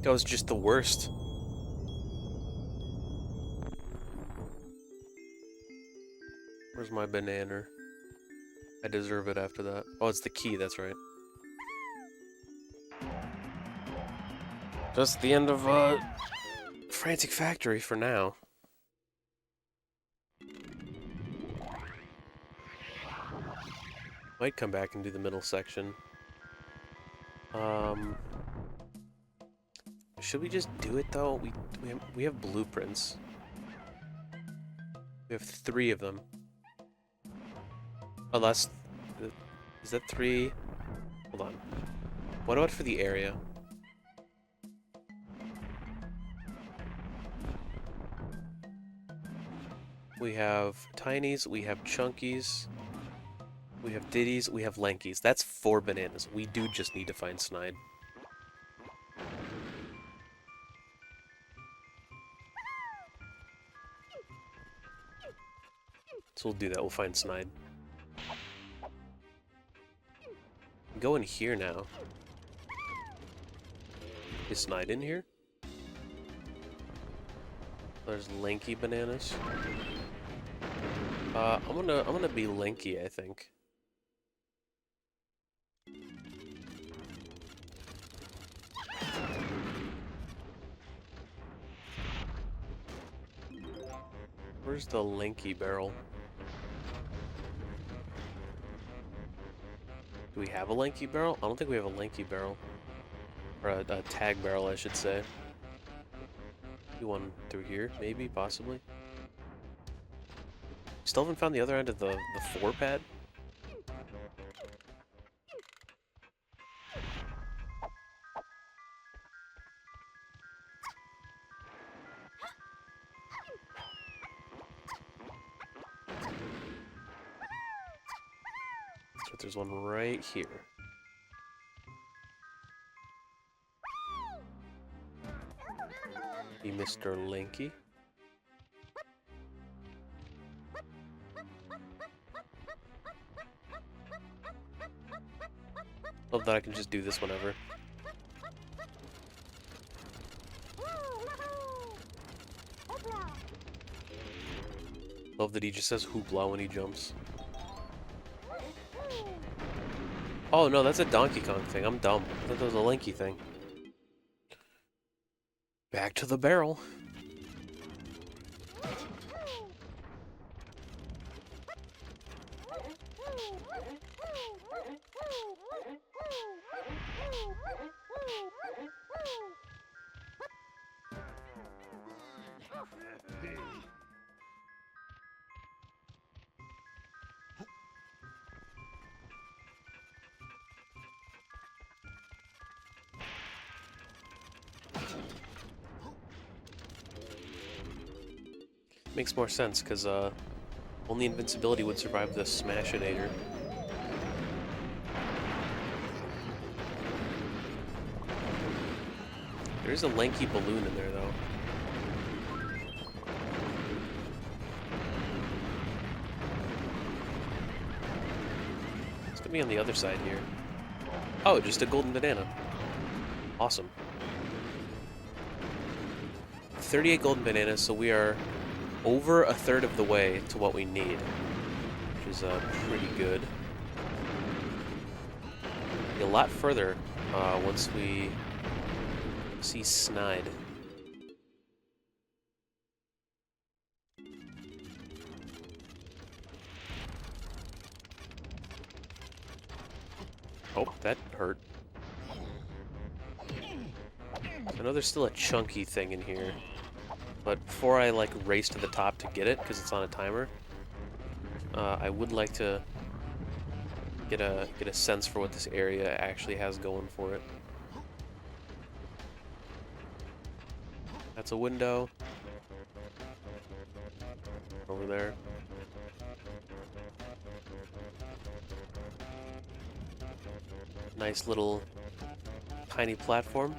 That was just the worst. Where's my banana? I deserve it after that. Oh, it's the key, that's right. Just the end of, Frantic Factory for now. Might come back and do the middle section. Should we just do it though? We have blueprints. We have 3 of them. Oh, is that 3? Hold on. What about for the area? We have tinies, we have chunkies, we have ditties, we have lankies. That's 4 bananas. We do just need to find Snide. So we'll do that, we'll find Snide. Go in here now. Is Snide in here? There's lanky bananas. I'm gonna be lanky, I think. Where's the lanky barrel? Do we have a lanky barrel? I don't think we have a lanky barrel. Or a tag barrel, I should say. Maybe one through here, maybe, possibly. Still haven't found the other end of the 4 pad. So there's one right here. Be Mr. Lanky. Love that I can just do this whenever. Love that he just says hoopla when he jumps. Oh no, that's a Donkey Kong thing. I'm dumb. I thought that was a Lanky thing. Back to the barrel. Makes more sense, because only invincibility would survive the Smashinator. There's a lanky balloon in there, though. It's gonna be on the other side here. Oh, just a golden banana. Awesome. 38 golden bananas, so we are over a third of the way to what we need, which is pretty good. Be a lot further once we see Snide. Oh, that hurt. I know there's still a chunky thing in here. But before I like race to the top to get it, because it's on a timer, I would like to get a sense for what this area actually has going for it. That's a window. Over there. Nice little tiny platform.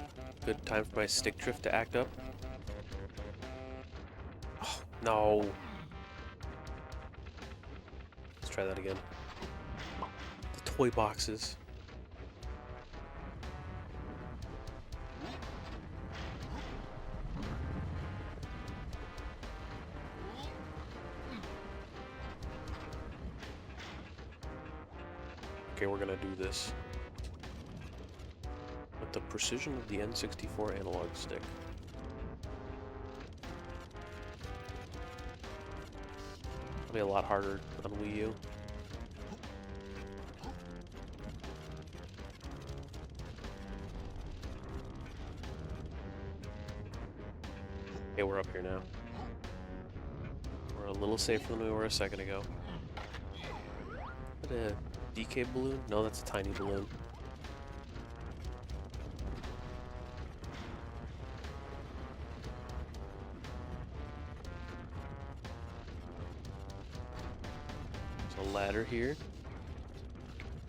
Good time for my stick drift to act up. No. Let's try that again. The toy boxes. Okay, we're gonna do this with the precision of the N64 analog stick. It'll be a lot harder on Wii U. Okay, we're up here now. We're a little safer than we were a second ago. Is that a DK balloon? No, that's a tiny balloon. There's a ladder here.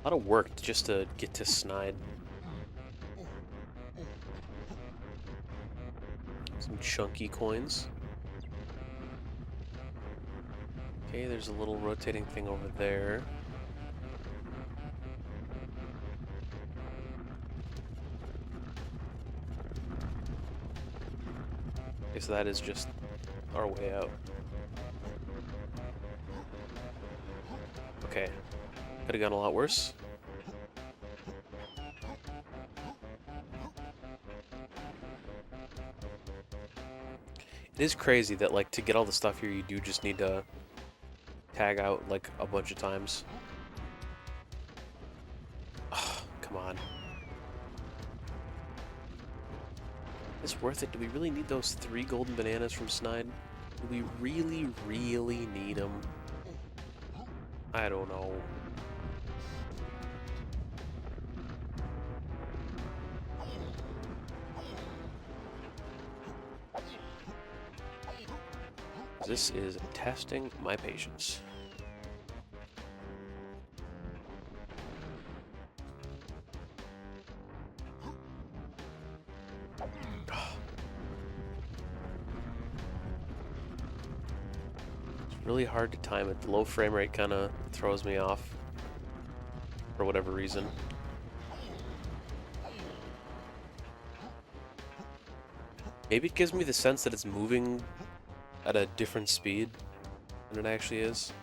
A lot of work just to get to Snide. Some chunky coins. Okay, there's a little rotating thing over there. Okay, so that is just our way out. Okay, could have gone a lot worse. It is crazy that, like, to get all the stuff here, you do just need to tag out, like, a bunch of times. Oh, come on. Is it worth it? Do we really need those 3 golden bananas from Snide? Do we really, really need them? I don't know. This is testing my patience. It's really hard to time it. The low frame rate kind of throws me off for whatever reason. Maybe it gives me the sense that it's moving at a different speed than it actually is.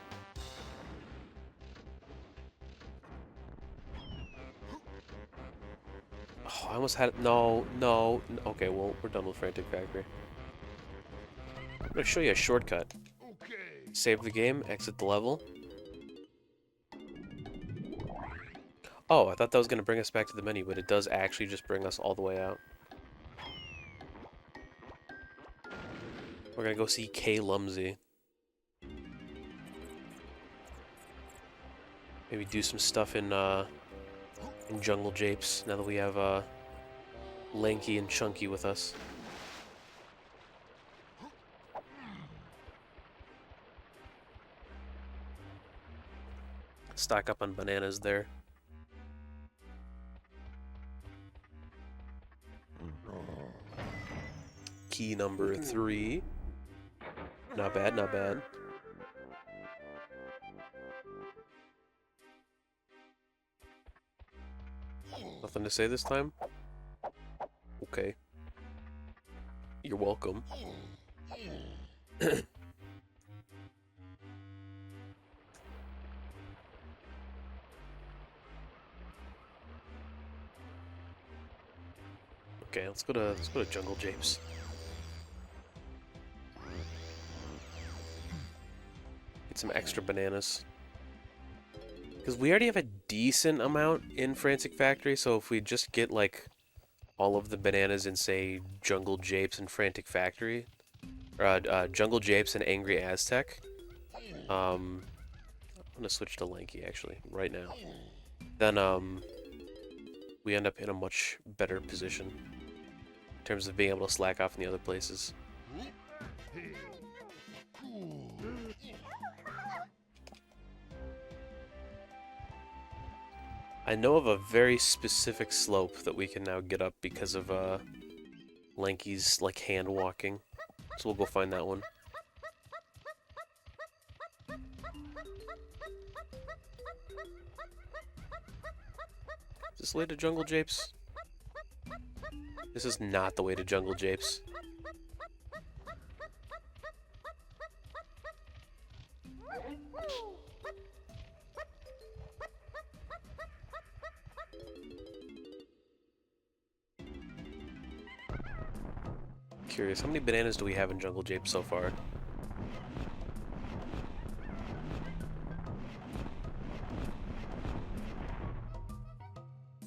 Oh, I almost had it. No. Okay, well, we're done with Frantic Factory. I'm gonna show you a shortcut. Okay. Save the game, exit the level. Oh, I thought that was gonna bring us back to the menu, but it does actually just bring us all the way out. We're gonna go see K. Lumsey. Maybe do some stuff in Jungle Japes now that we have Lanky and Chunky with us. Stock up on bananas there. Key number 3. Not bad, not bad. Nothing to say this time? Okay. You're welcome. Okay, let's go to Jungle Japes. Get some extra bananas. Because we already have a decent amount in Frantic Factory, so if we just get, like, all of the bananas in, say, Jungle Japes and Frantic Factory, or Jungle Japes and Angry Aztec, I'm gonna switch to Lanky, actually, right now. Then, we end up in a much better position in terms of being able to slack off in the other places. I know of a very specific slope that we can now get up because of Lanky's like hand walking. So we'll go find that one. Is this the way to Jungle Japes? This is not the way to Jungle Japes. curious. How many bananas do we have in Jungle Jape so far?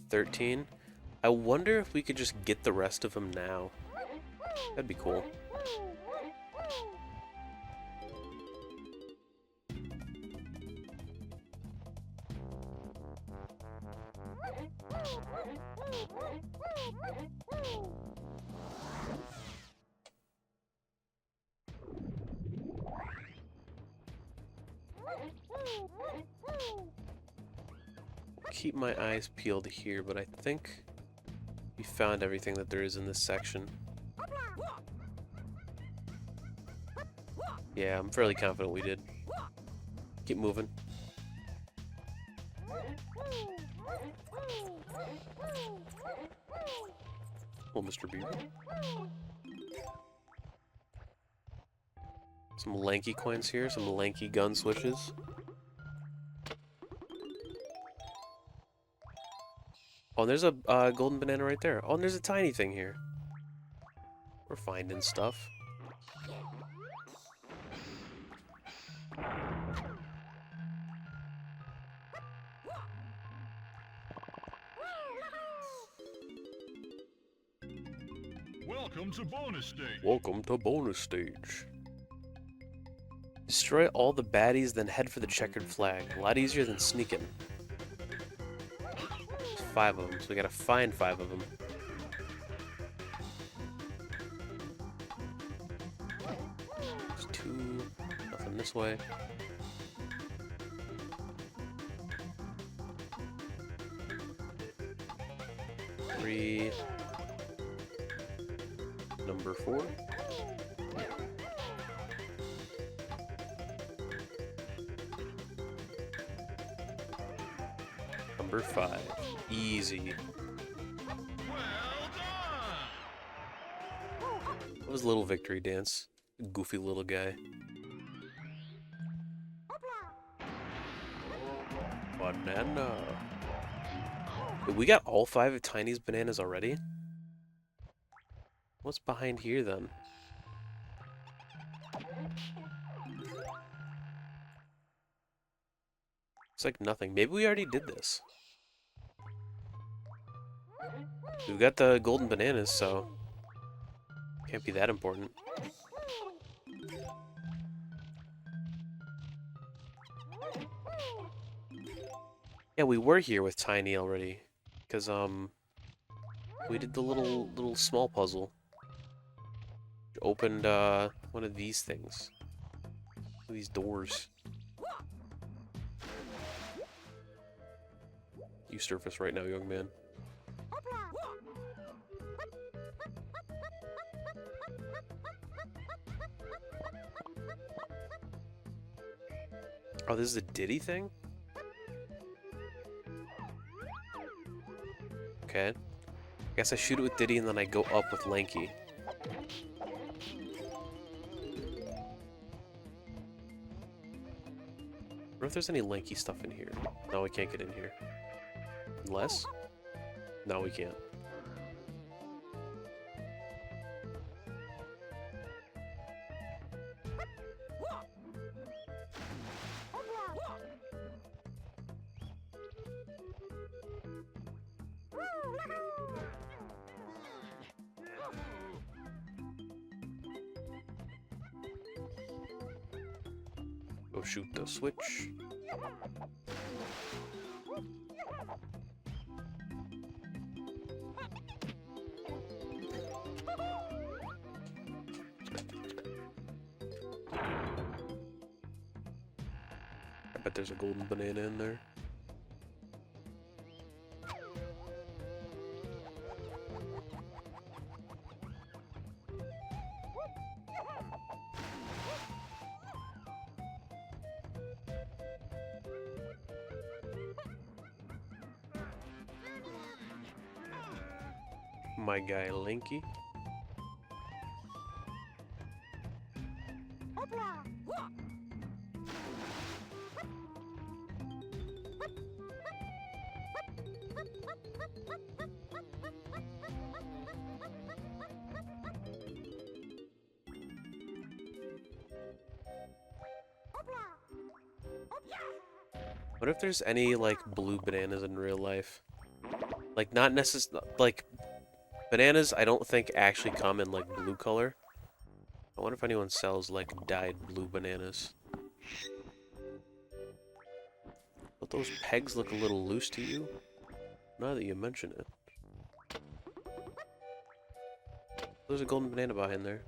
13. I wonder if we could just get the rest of them now. That'd be cool. Keep my eyes peeled here, but I think we found everything that there is in this section. Yeah, I'm fairly confident we did. Keep moving. Oh, Mr. Beaver. Some lanky coins here, some lanky gun switches. Oh, there's a golden banana right there. Oh, and there's a tiny thing here. We're finding stuff. Welcome to bonus stage. Welcome to bonus stage. Destroy all the baddies, then head for the checkered flag. A lot easier than sneaking. 5 of them, so we gotta find 5 of them. There's 2. Nothing this way. Three. Number 4. Number 5. Easy. Well done. What was Little Victory Dance? Goofy little guy. Banana. Wait, we got all 5 of Tiny's bananas already? What's behind here then? It's like nothing. Maybe we already did this. We've got the golden bananas, so can't be that important. Yeah, we were here with Tiny already, because we did the little small puzzle. Opened one of these things, these doors. You surface right now, young man. Oh, this is a Diddy thing? Okay. I guess I shoot it with Diddy and then I go up with Lanky. I wonder if there's any Lanky stuff in here. No, we can't get in here. Unless? No, we can't. Go shoot the switch. I bet there's a golden banana in there. My guy Linky. What if there's any, like, blue bananas in real life? Like, not necessarily, like, bananas I don't think actually come in, like, blue color. I wonder if anyone sells, like, dyed blue bananas. But those pegs look a little loose to you, now that you mention it. There's a golden banana behind there.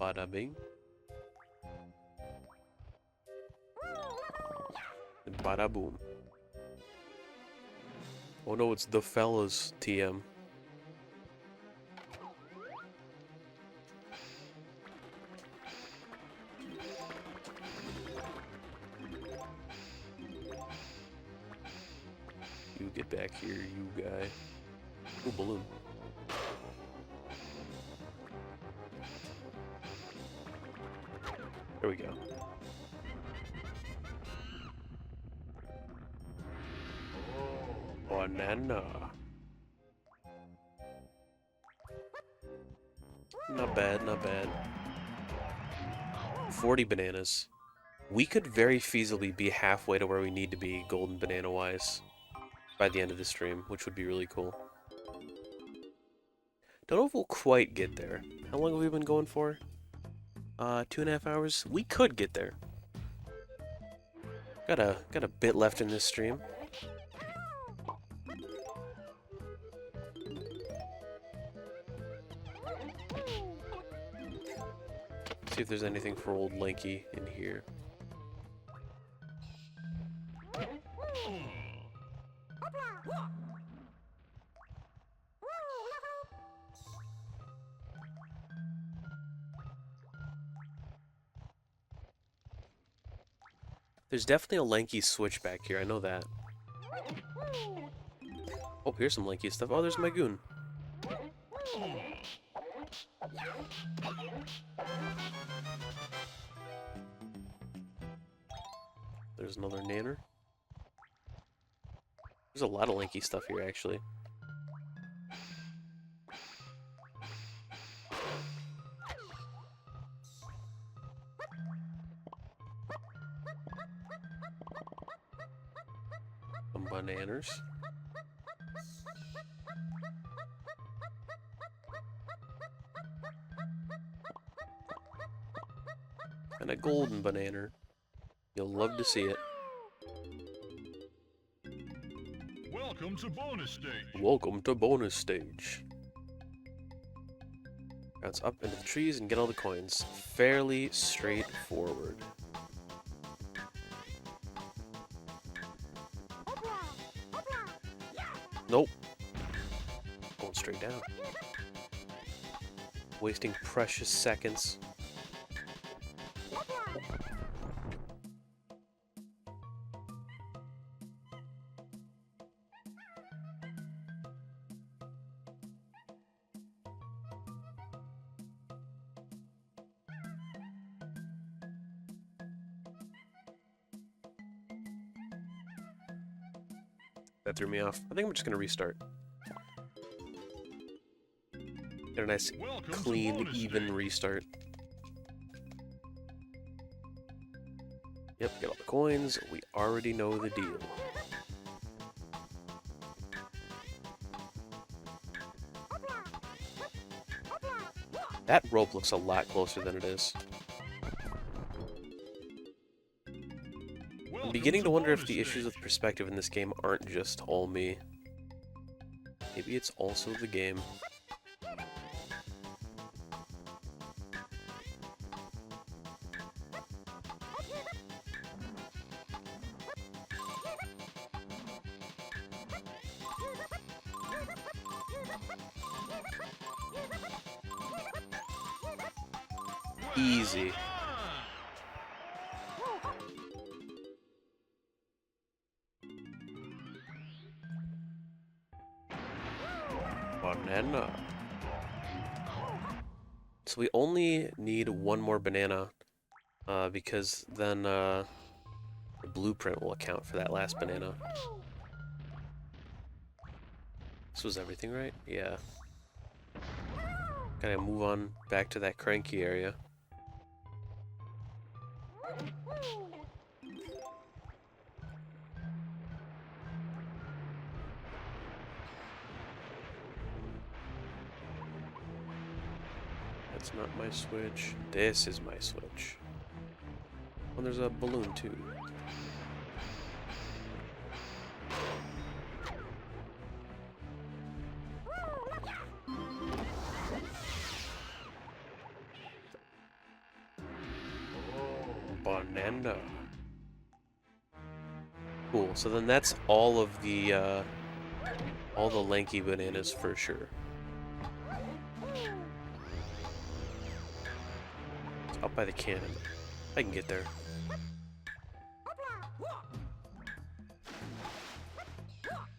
Bada bing. And bada boom. Oh no, it's the fellas, TM. You get back here, you guy. Ooh, balloon. There we go. Banana. Not bad, not bad. 40 bananas. We could very feasibly be halfway to where we need to be golden banana-wise by the end of the stream, which would be really cool. Don't know if we'll quite get there. How long have we been going for? 2.5 hours? We could get there. Got a bit left in this stream. See if there's anything for old Lanky in here. There's definitely a Lanky switch back here, I know that. Oh, here's some Lanky stuff. Oh, there's my goon. There's another nanner. There's a lot of Lanky stuff here, actually. Some bananas. And a golden banana. You'll love to see it. Welcome to bonus stage. Welcome to bonus stage. Bounce up into the trees and get all the coins. Fairly straightforward. Nope. Going straight down. Wasting precious seconds. That threw me off. I think I'm just gonna restart. Get a nice, clean, even restart. Yep, get all the coins. We already know the deal. That rope looks a lot closer than it is. I'm beginning to wonder if the issues with perspective in this game aren't just all me. Maybe it's also the game. Easy. Banana. So we only need one more banana, because then the blueprint will account for that last banana. This was everything, right? Yeah. Gotta move on back to that cranky area. That's not my switch. This is my switch. Oh, there's a balloon too. Banana. Cool. So then that's all of the lanky bananas for sure. It's up by the cannon. I can get there.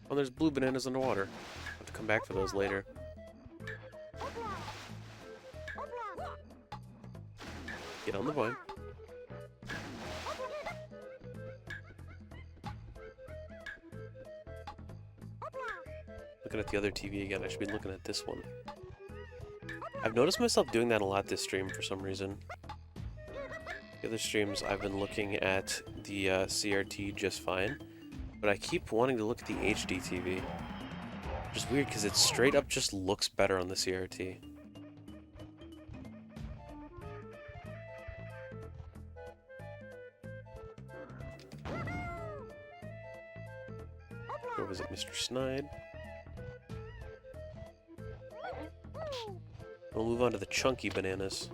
Oh, there's blue bananas underwater. I'll have to come back for those later. Get on the vine. Looking at the other TV again, I should be looking at this one. I've noticed myself doing that a lot this stream for some reason. The other streams, I've been looking at the CRT just fine, but I keep wanting to look at the HD TV. Which is weird, because it straight up just looks better on the CRT. Go visit Mr. Snide. We'll move on to the chunky bananas.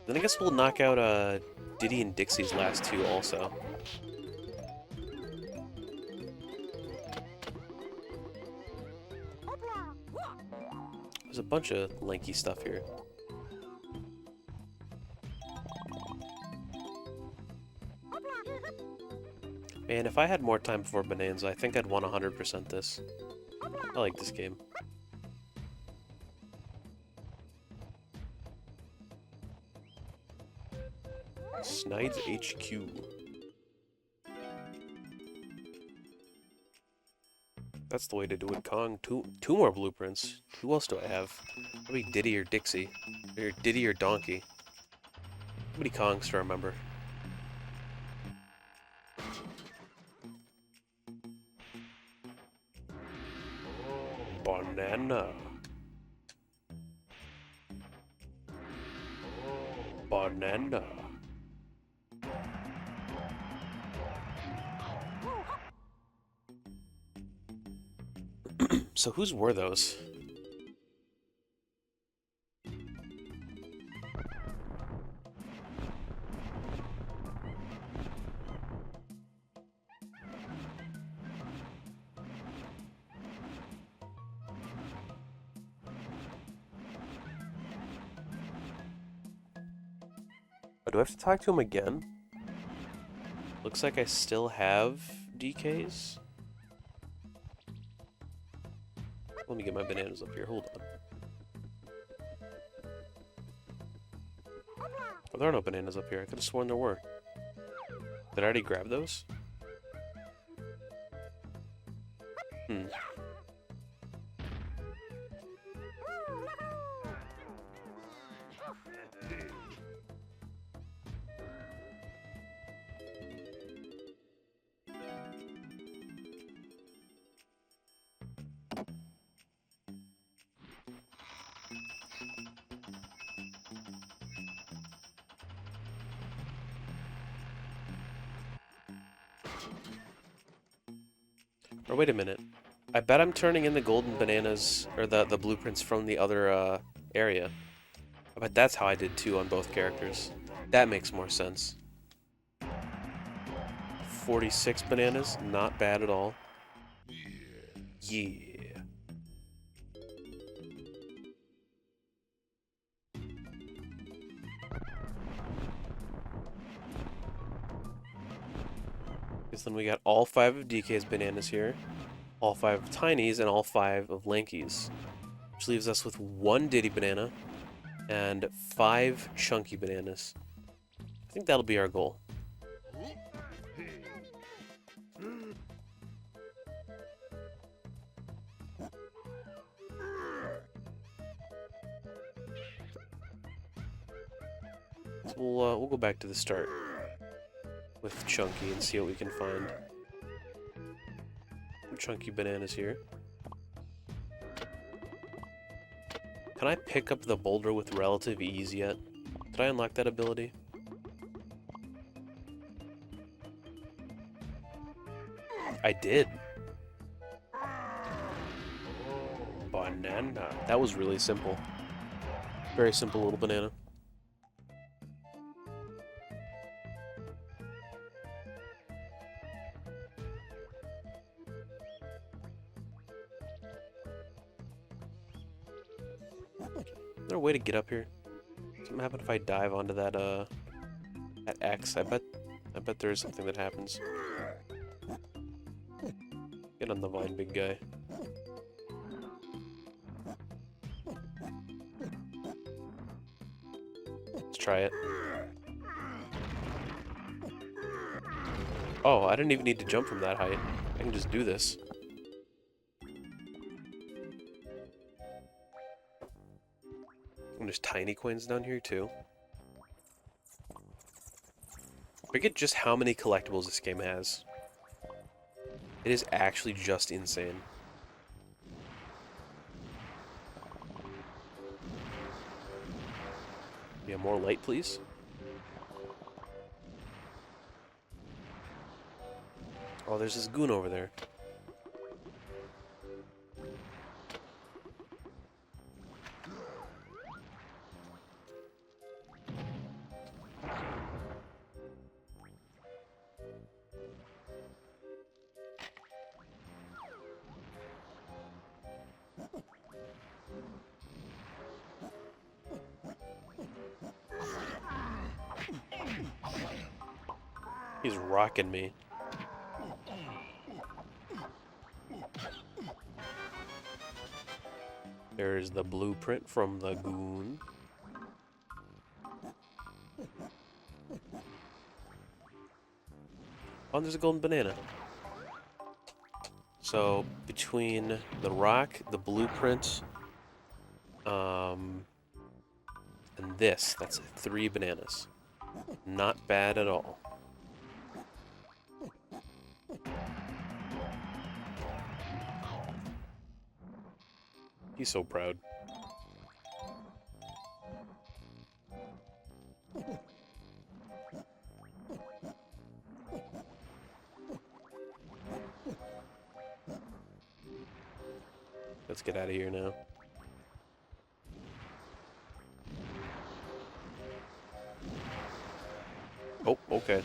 Then I guess we'll knock out Diddy and Dixie's last two also. There's a bunch of lanky stuff here. Man, if I had more time before Bonanza, I think I'd want 100% this. I like this game. Snide's HQ. That's the way to do it, Kong. Two more blueprints. Who else do I have? Maybe Diddy or Dixie. Or Diddy or Donkey. How many Kongs to remember? Banana. Banana. So whose were those? Oh, do I have to talk to him again? Looks like I still have DKs. Let me get my bananas up here. Hold on. Oh, there are no bananas up here. I could have sworn there were. Did I already grab those? Hmm. Or wait a minute. I bet I'm turning in the golden bananas, or the blueprints from the other area. I bet that's how I did 2 on both characters. That makes more sense. 46 bananas, not bad at all. Yeah. Because then we got all 5 of DK's bananas here, all 5 of Tiny's, and all 5 of Lanky's. Which leaves us with 1 Diddy banana and 5 chunky bananas. I think that'll be our goal. So we'll go back to the start. with Chunky and see what we can find. Some chunky bananas here. Can I pick up the boulder with relative ease yet? Did I unlock that ability? I did. Banana. That was really simple. Very simple little banana. Is there a way to get up here? Something happen if I dive onto that that X? I bet there is something that happens. Get on the vine, big guy. Let's try it. Oh, I didn't even need to jump from that height. I can just do this. And there's tiny coins down here too. Forget just how many collectibles this game has. It is actually just insane. Yeah, more light, please. Oh, there's this goon over there. He's rocking me. There's the blueprint from the goon. Oh, and there's a golden banana. So, between the rock, the blueprint, and this, that's 3 bananas. Not bad at all. He's so proud. Let's get out of here now. Oh, okay.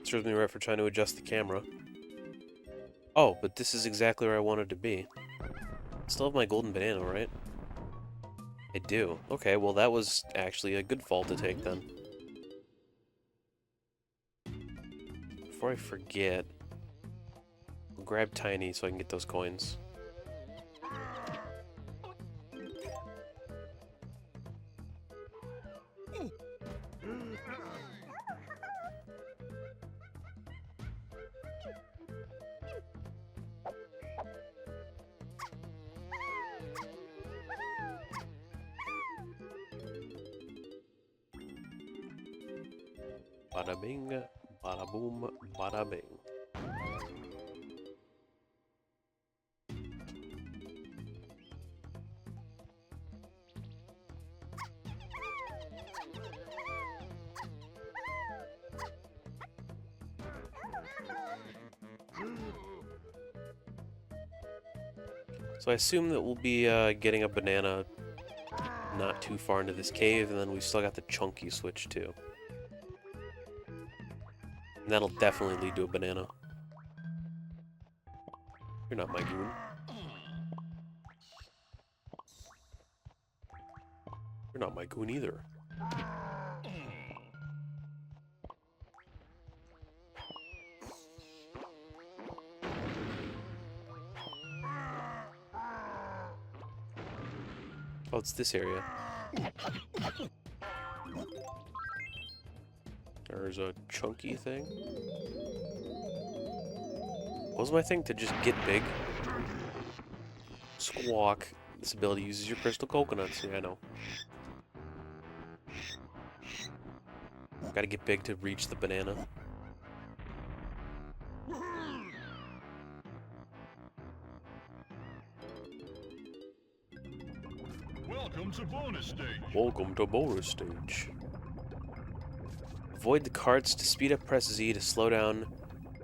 Serves me right for trying to adjust the camera. Oh, but this is exactly where I wanted to be. Still have my golden banana, right? I do. Okay, well that was actually a good fall to take then. Before I forget, I'll grab Tiny so I can get those coins. Bada bing, bada boom, bada bing. So I assume that we'll be getting a banana not too far into this cave, and then we've still got the chunky switch too. And that'll definitely lead to a banana. You're not my goon. You're not my goon either. Oh, it's this area. There's a chunky thing. What was my thing? To just get big? Squawk. This ability uses your crystal coconuts. Yeah, I know. Gotta get big to reach the banana. to bonus stage. Welcome to bonus stage. Avoid the carts. To speed up, press Z. To slow down,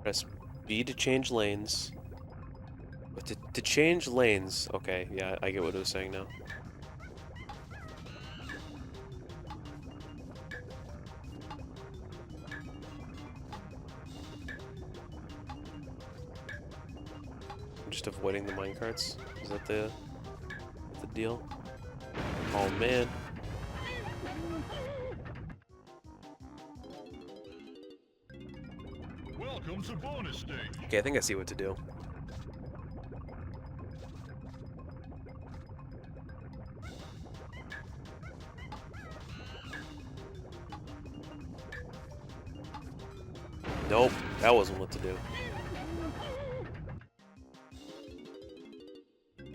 press B to change lanes. But to change lanes... Okay, yeah, I get what it was saying now. Just avoiding the minecarts? Is that the deal? Oh man. Welcome to bonus stage. Okay, I think I see what to do. Nope, that wasn't what to do.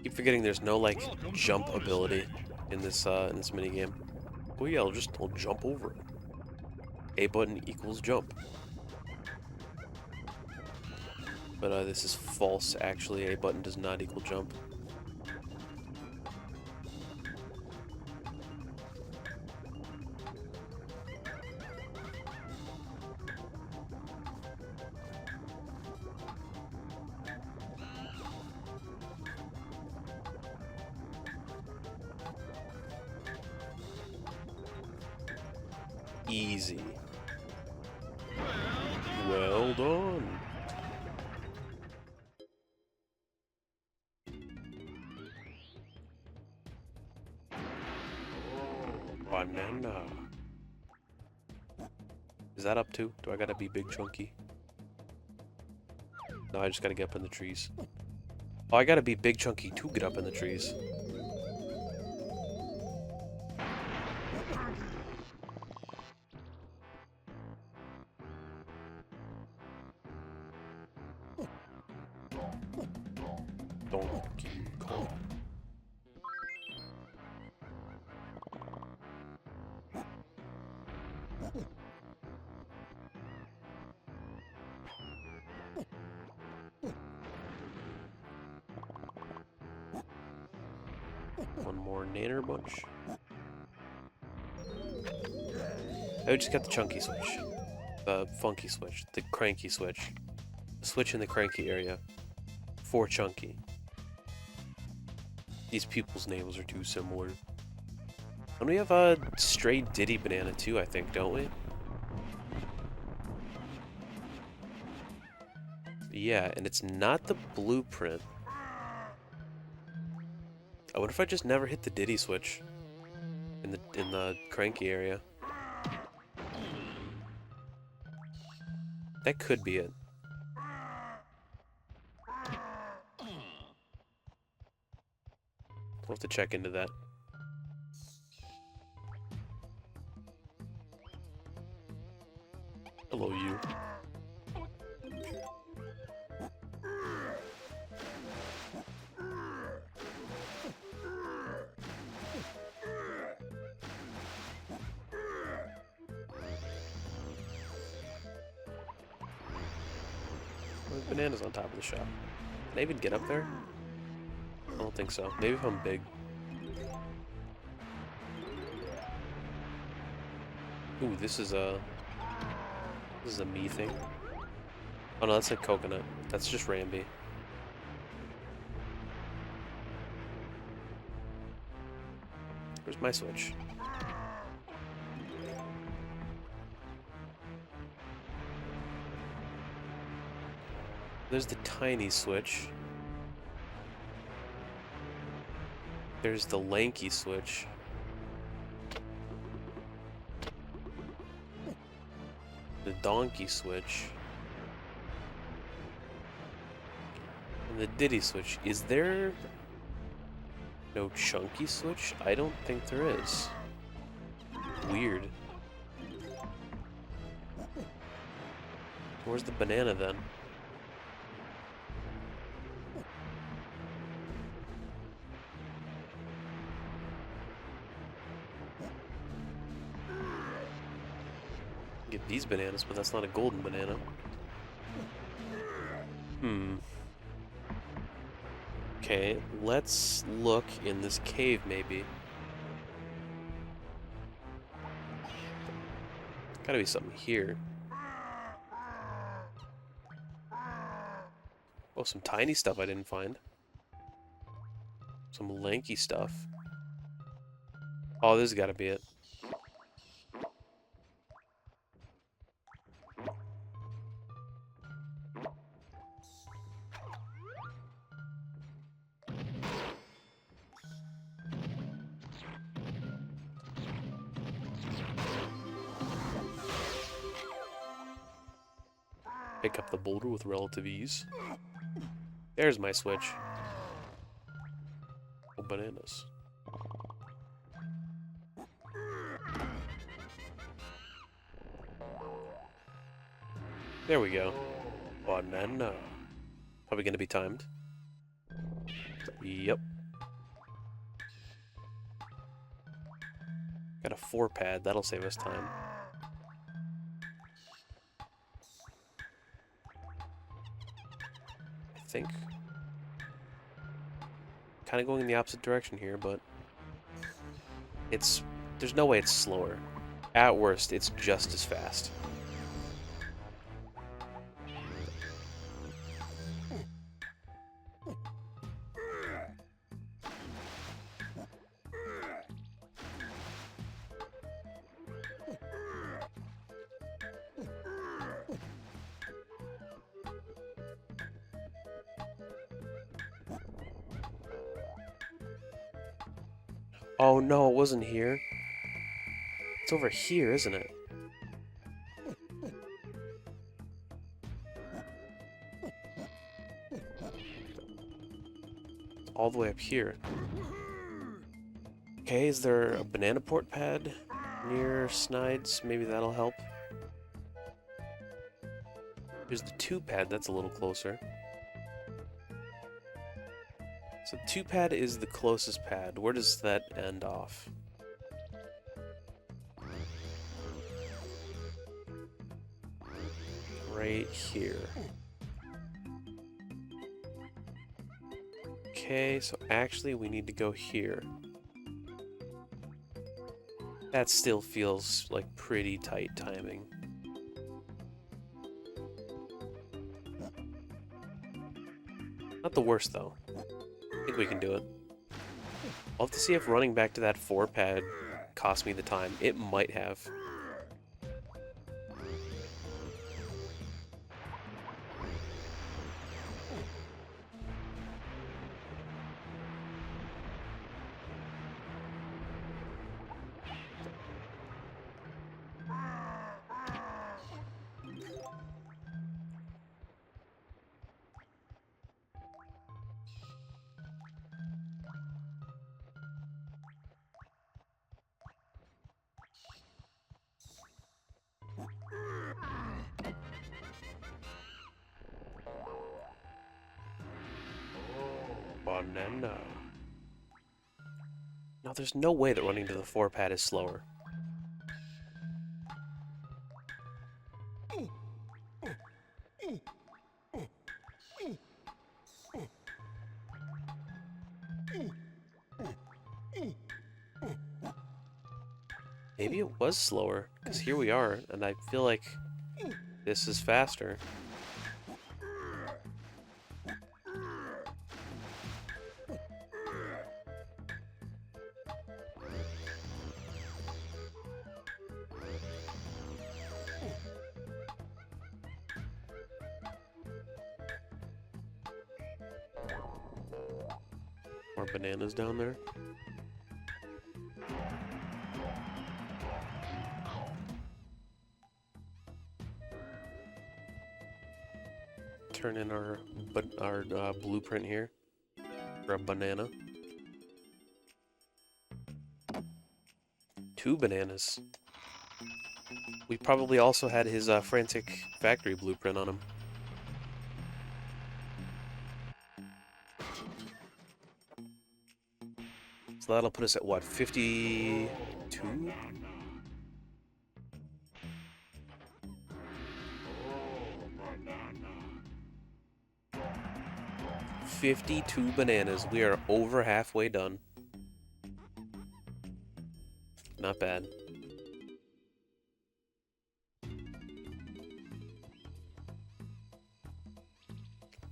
Keep forgetting there's no like jump ability in this minigame. Oh yeah, I'll jump over it. A button equals jump. But this is false actually. A button does not equal jump. Easy. Well done. Banana. Is that up too? Do I gotta be big chunky? No, I just gotta get up in the trees. Oh, I gotta be big chunky to get up in the trees. Donkey Kong. One more nanner bunch. I just got the chunky switch. The funky switch. The cranky switch. The switch in the cranky area. For chunky. These people's names are too similar. And we have a stray Diddy banana too, I think, don't we? Yeah, and it's not the blueprint. I wonder if I just never hit the Diddy switch in the cranky area. That could be it. We'll have to check into that. Hello, you. There's bananas on top of the shop. Can I even get up there? I don't think so. Maybe if I'm big. Ooh, this is a me thing. Oh no, that's a coconut. That's just Ramby. Where's my switch? There's the tiny switch. There's the lanky switch. The donkey switch. And the Diddy switch. Is there no chunky switch? I don't think there is. Weird. Where's the banana then? Get these bananas, but that's not a golden banana. Okay, let's look in this cave maybe. Gotta be something here. Oh, some tiny stuff I didn't find. Some lanky stuff. Oh, this has gotta be it. Pick up the boulder with relative ease. There's my switch. Oh, bananas. There we go. Banana. Probably gonna be timed. Yep. Got a 4-pad, that'll save us time. I think. Kind of going in the opposite direction here, but there's no way it's slower. At worst, it's just as fast. Oh no, it wasn't here. It's over here, isn't it? It's all the way up here. Okay, is there a banana port pad near Snides? Maybe that'll help. There's the 2-pad, that's a little closer. So 2-pad is the closest pad. Where does that end off? Right here. Okay, so actually we need to go here. That still feels like pretty tight timing. Not the worst though. I think we can do it. I'll have to see if running back to that 4-pad cost me the time. It might have. Banana. No, there's no way that running to the 4-pad is slower. Maybe it was slower, because here we are, and I feel like this is faster. More bananas down there. Turn in our blueprint here for a banana. 2 bananas. We probably also had his frantic factory blueprint on him. So that'll put us at what, 52? 52 bananas. We are over halfway done. Not bad.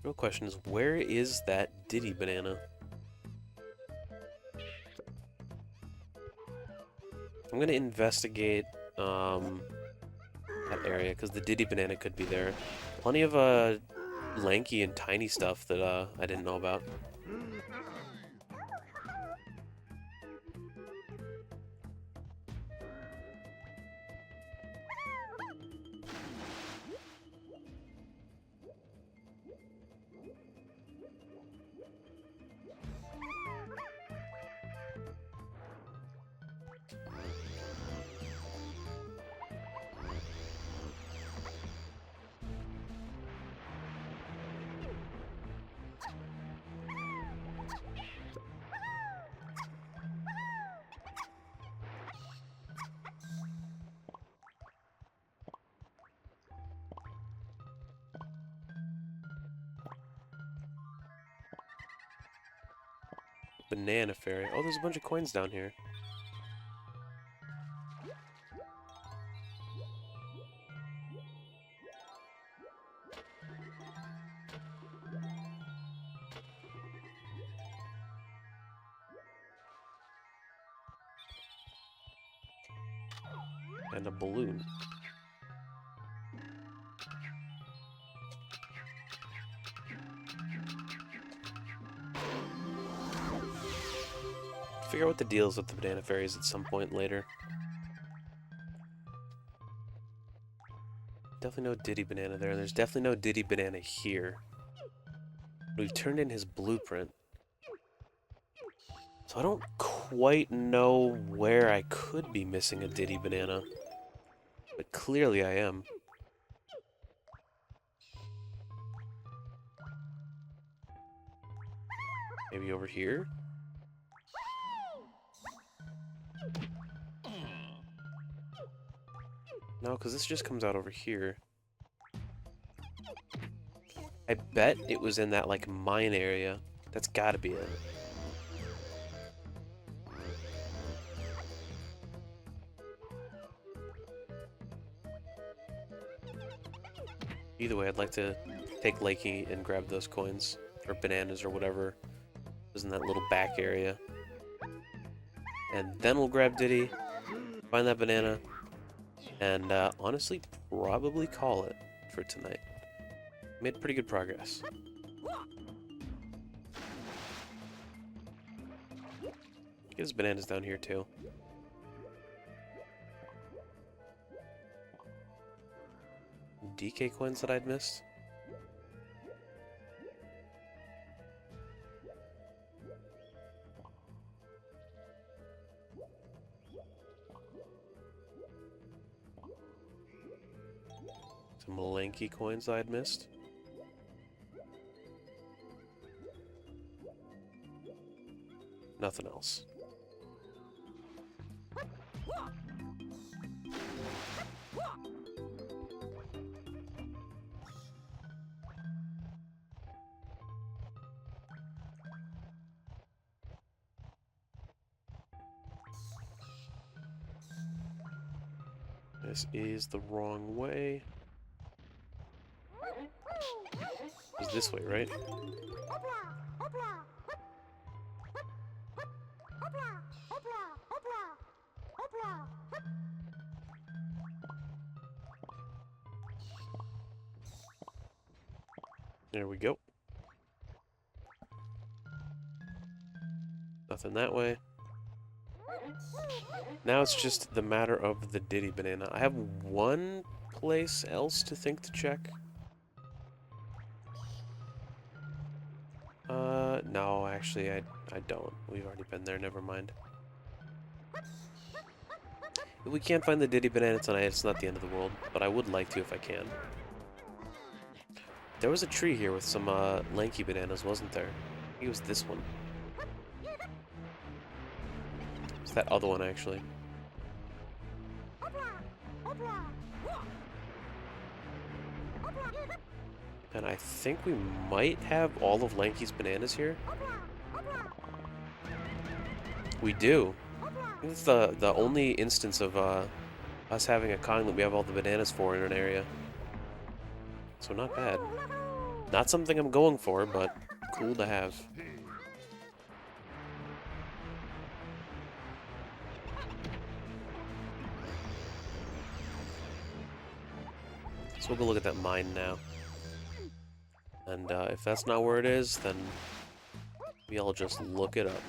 Real question is, where is that Diddy banana? I'm gonna investigate that area because the Diddy banana could be there. Plenty of lanky and tiny stuff that I didn't know about. Banana fairy. Oh, there's a bunch of coins down here. And a balloon. Figure out what the deal is with the banana fairies at some point later. Definitely no Diddy banana there, and there's definitely no Diddy banana here. We've turned in his blueprint. So I don't quite know where I could be missing a Diddy banana. But clearly I am. Maybe over here? No, because this just comes out over here. I bet it was in that, like, mine area. That's gotta be it. Either way, I'd like to take Lakey and grab those coins. Or bananas or whatever was in that little back area. And then we'll grab Diddy, find that banana, and honestly, probably call it for tonight. Made pretty good progress. There's bananas down here too. DK coins that I'd missed. Some lanky coins I had missed. Nothing else. This is the wrong way. It's this way, right? There we go. Nothing that way. Now it's just the matter of the Diddy banana. I have one place else to think to check. No, actually, I don't. We've already been there, never mind. If we can't find the Diddy banana tonight, it's not the end of the world, but I would like to if I can. There was a tree here with some lanky bananas, wasn't there? I think it was this one. It's that other one, actually. And I think we might have all of Lanky's bananas here. We do. I think it's the only instance of us having a Kong that we have all the bananas for in an area. So not bad. Not something I'm going for, but cool to have. So we'll go look at that mine now. And if that's not where it is, then maybe I'll just look it up.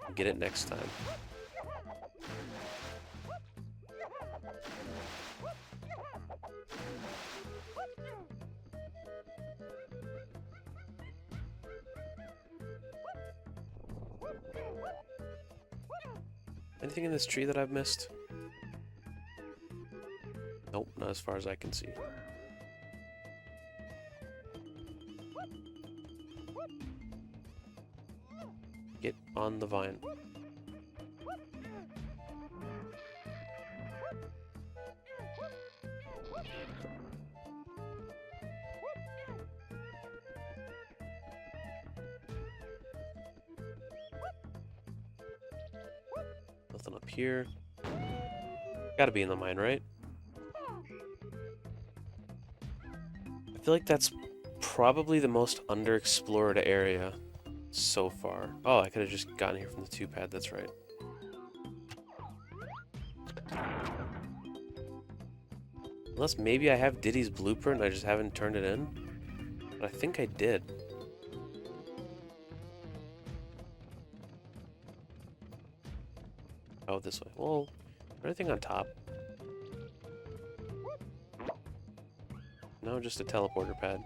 And get it next time. Anything in this tree that I've missed? Nope, not as far as I can see. Get on the vine. Nothing up here. Gotta be in the mine, right? I feel like that's probably the most underexplored area so far. Oh, I could have just gotten here from the 2-pad, that's right. Unless maybe I have Diddy's blueprint and I just haven't turned it in. But I think I did. Oh, this way. Well, anything on top? No, just a teleporter pad.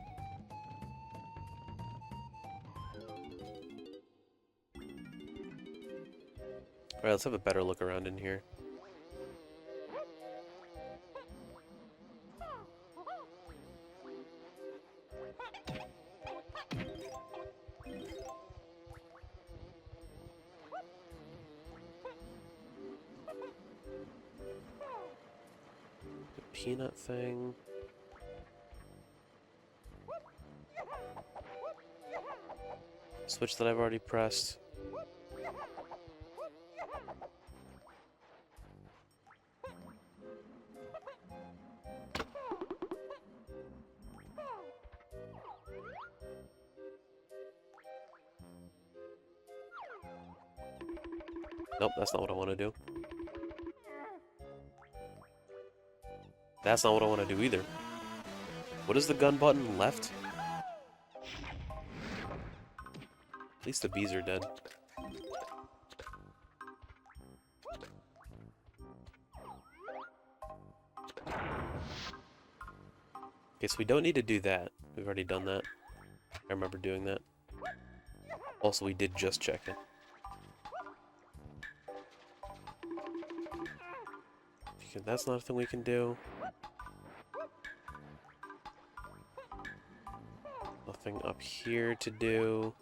Alright, let's have a better look around in here. The peanut thing. Switch that I've already pressed. Nope, that's not what I want to do. That's not what I want to do either. What is the gun button? Left? At least the bees are dead. Okay, so we don't need to do that. We've already done that. I remember doing that. Also, we did just check it. Okay, that's not a thing we can do. Nothing up here to do.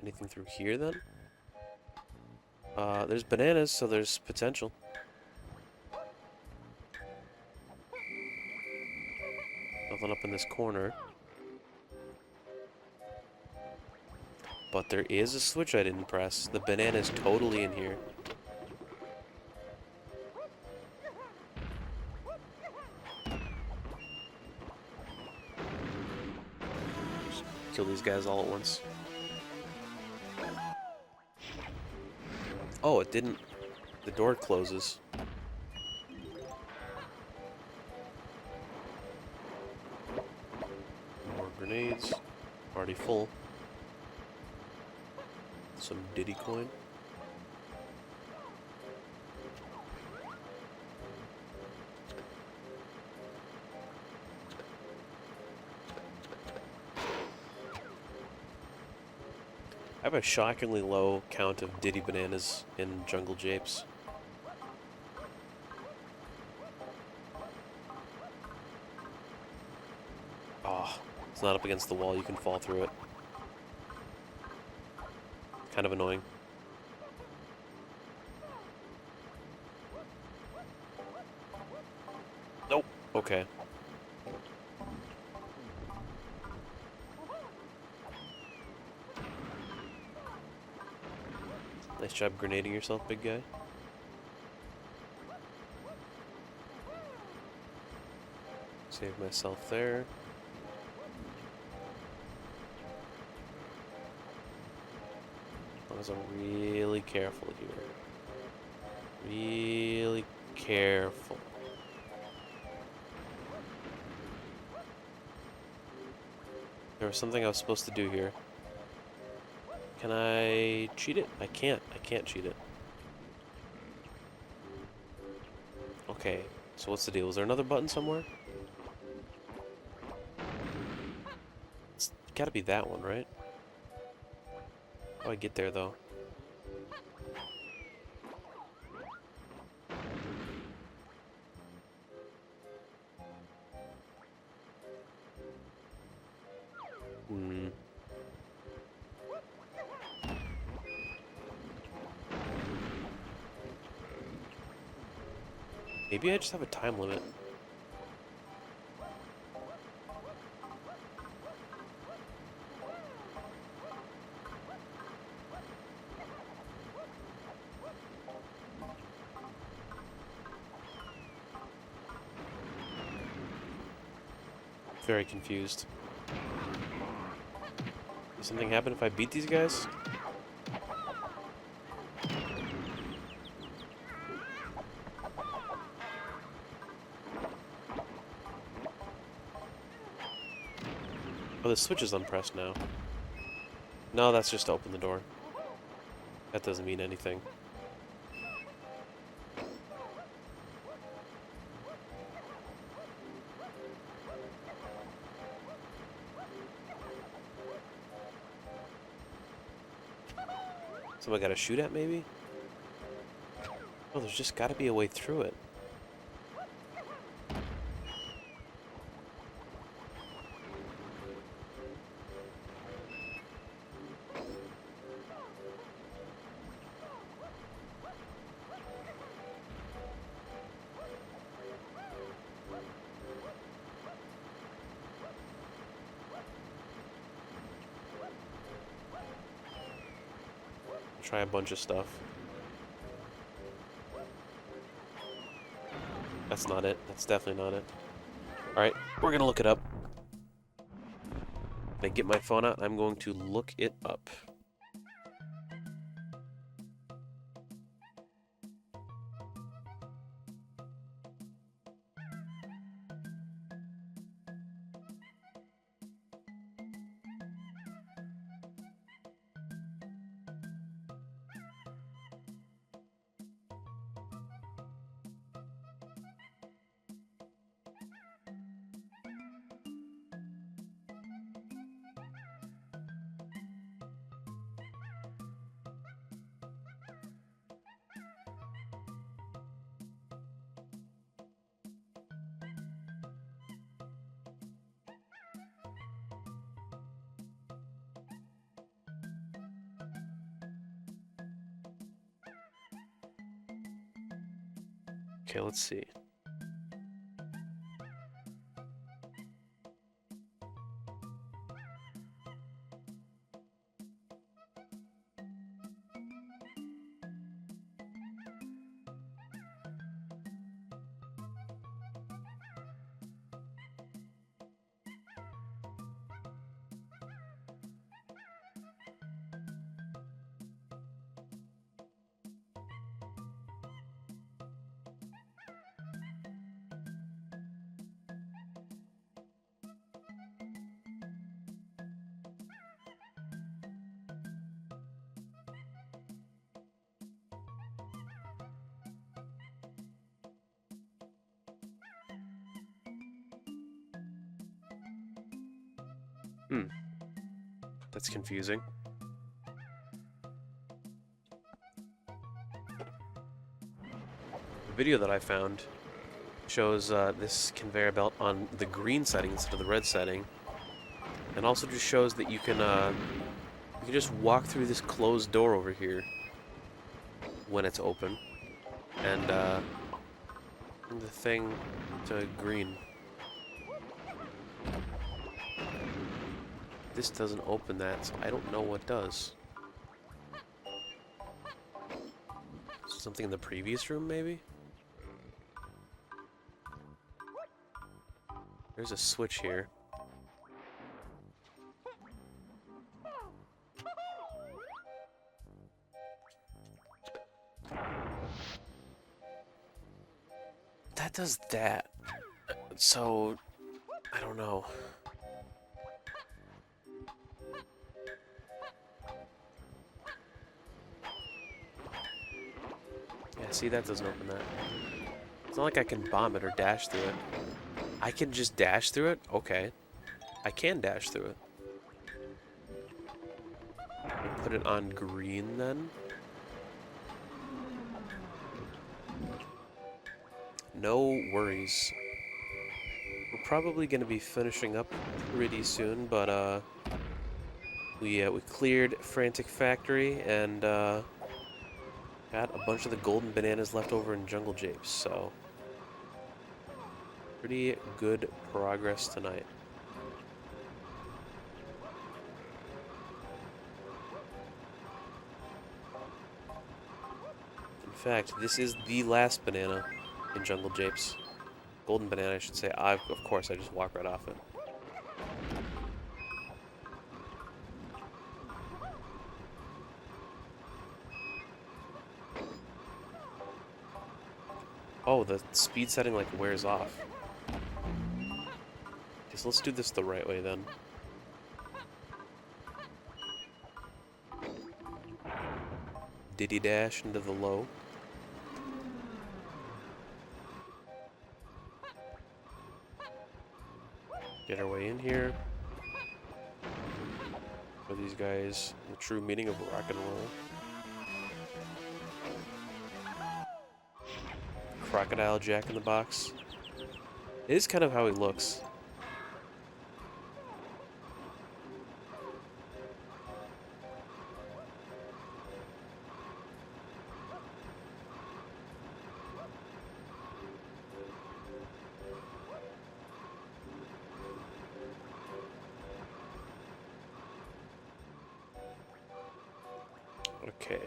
Anything through here, then? There's bananas, so there's potential. Nothing up in this corner. But there is a switch I didn't press. The banana is totally in here. Just kill these guys all at once. Oh, it didn't. The door closes. More grenades. Already full. Some Diddy coin. I have a shockingly low count of Diddy bananas in Jungle Japes. Oh, it's not up against the wall, you can fall through it. Kind of annoying. Nope. Okay. Nice job grenading yourself, big guy. Save myself there. As long as I'm really careful here. Really careful. There was something I was supposed to do here. Can I cheat it? I can't. I can't cheat it. Okay, so what's the deal? Is there another button somewhere? It's gotta be that one, right? How do I get there, though? Hmm. Maybe I just have a time limit. Very confused. Does something happen if I beat these guys? Oh, the switch is unpressed now. No, that's just to open the door. That doesn't mean anything. Something I gotta shoot at, maybe? Oh, there's just gotta be a way through it. Try a bunch of stuff. That's not it. That's definitely not it. Alright, we're gonna look it up. When I get my phone out, I'm going to look it up. Okay, let's see. That's confusing. The video that I found shows this conveyor belt on the green setting instead of the red setting, and also just shows that you can just walk through this closed door over here when it's open, and the thing to green. This doesn't open that, so I don't know what does. Something in the previous room, maybe? There's a switch here. That does that. So, I don't know. Yeah, see, that doesn't open that. It's not like I can bomb it or dash through it. I can just dash through it? Okay. I can dash through it. Put it on green then. No worries. We're probably going to be finishing up pretty soon, but we cleared Frantic Factory and got a bunch of the golden bananas left over in Jungle Japes, so pretty good progress tonight. In fact, this is the last banana in Jungle Japes. Golden banana, I should say. Of course, I just walk right off it. Oh, the speed setting like wears off. Okay, so let's do this the right way then. Diddy dash into the low. Get our way in here. For these guys, the true meaning of rock and roll. Crocodile Jack in the Box. It is kind of how he looks. Okay.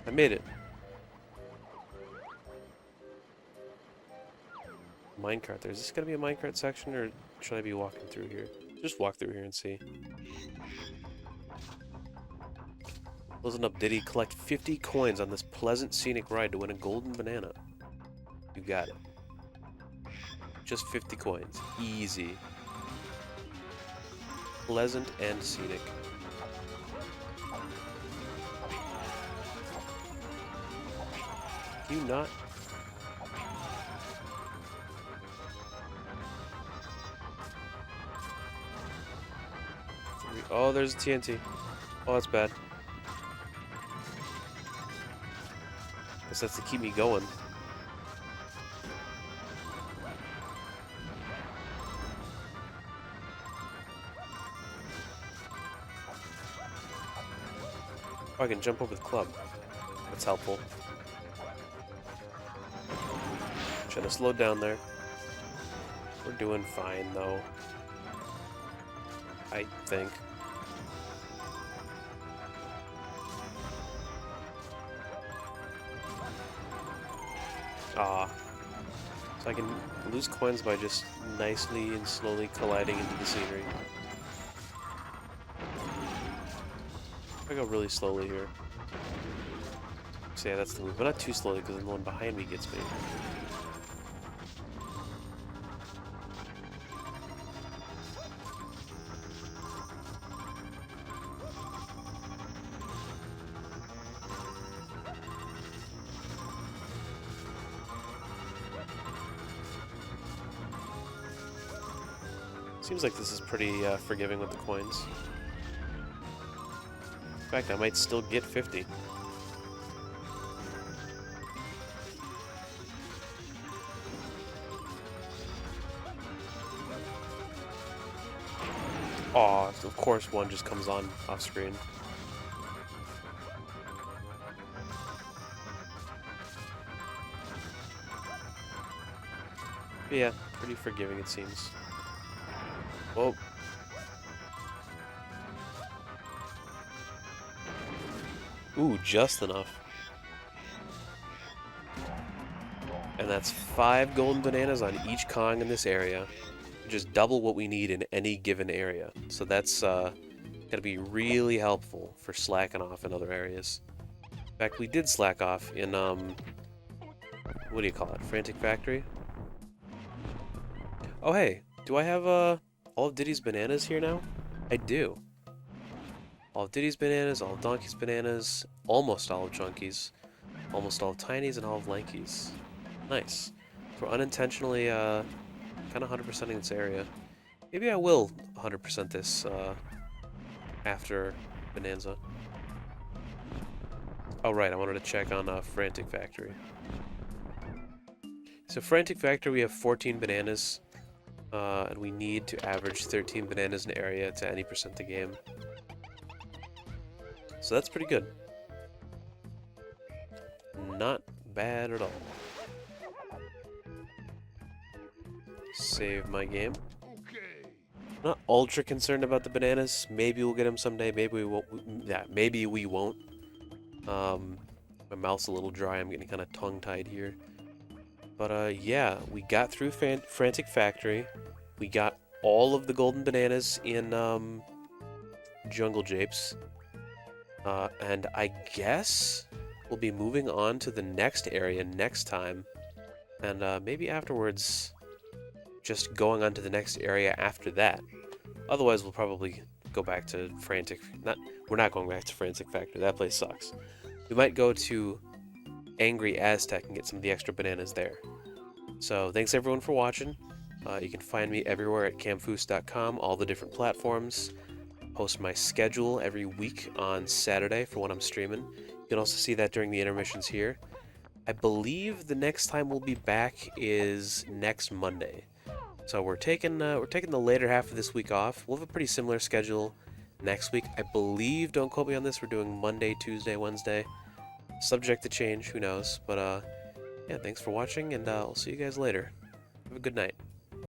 I made it. Minecart. Is this gonna be a minecart section, or should I be walking through here? Just walk through here and see. Listen up, Diddy. Collect 50 coins on this pleasant scenic ride to win a golden banana. You got it. Just 50 coins. Easy. Pleasant and scenic. You not? Oh, there's a TNT. Oh, that's bad. Guess that's to keep me going. Oh, I can jump over the club. That's helpful. Should have slowed down there. We're doing fine, though. I think. Ah. So I can lose coins by just nicely and slowly colliding into the scenery. I go really slowly here. So yeah, that's the move. But not too slowly, because then the one behind me gets me. Seems like this is pretty forgiving with the coins. In fact, I might still get 50. Aw, of course one just comes on off screen. But yeah, pretty forgiving it seems. Whoa. Ooh, just enough. And that's 5 golden bananas on each Kong in this area. Just double what we need in any given area. So that's gonna be really helpful for slacking off in other areas. In fact, we did slack off in, what do you call it? Frantic Factory? Oh, hey, do I have, all of Diddy's bananas here now? I do. All of Diddy's bananas, all of Donkey's bananas, almost all of Chunky's, almost all of Tiny's, and all of Lanky's. Nice. So we're unintentionally, kind of 100%ing this area. Maybe I will 100% this, after Bonanza. Oh, right, I wanted to check on, Frantic Factory. So Frantic Factory, we have 14 bananas, and we need to average 13 bananas in area to any percent the game. So that's pretty good. Not bad at all. Save my game. Not ultra concerned about the bananas. Maybe we'll get them someday. Maybe we won't. Yeah, maybe we won't. My mouth's a little dry. I'm getting kind of tongue-tied here. But yeah, we got through Frantic Factory. We got all of the golden bananas in Jungle Japes. And I guess we'll be moving on to the next area next time. And maybe afterwards, just going on to the next area after that. Otherwise, we'll probably go back to we're not going back to Frantic Factory. That place sucks. We might go to Angry Aztec and get some of the extra bananas there. So, thanks everyone for watching. You can find me everywhere at kamfoos.com, all the different platforms. Post my schedule every week on Saturday for when I'm streaming. You can also see that during the intermissions here. I believe the next time we'll be back is next Monday. So we're taking the later half of this week off. We'll have a pretty similar schedule next week. I believe, don't quote me on this, we're doing Monday, Tuesday, Wednesday. Subject to change, who knows. But yeah, thanks for watching, and I'll see you guys later. Have a good night.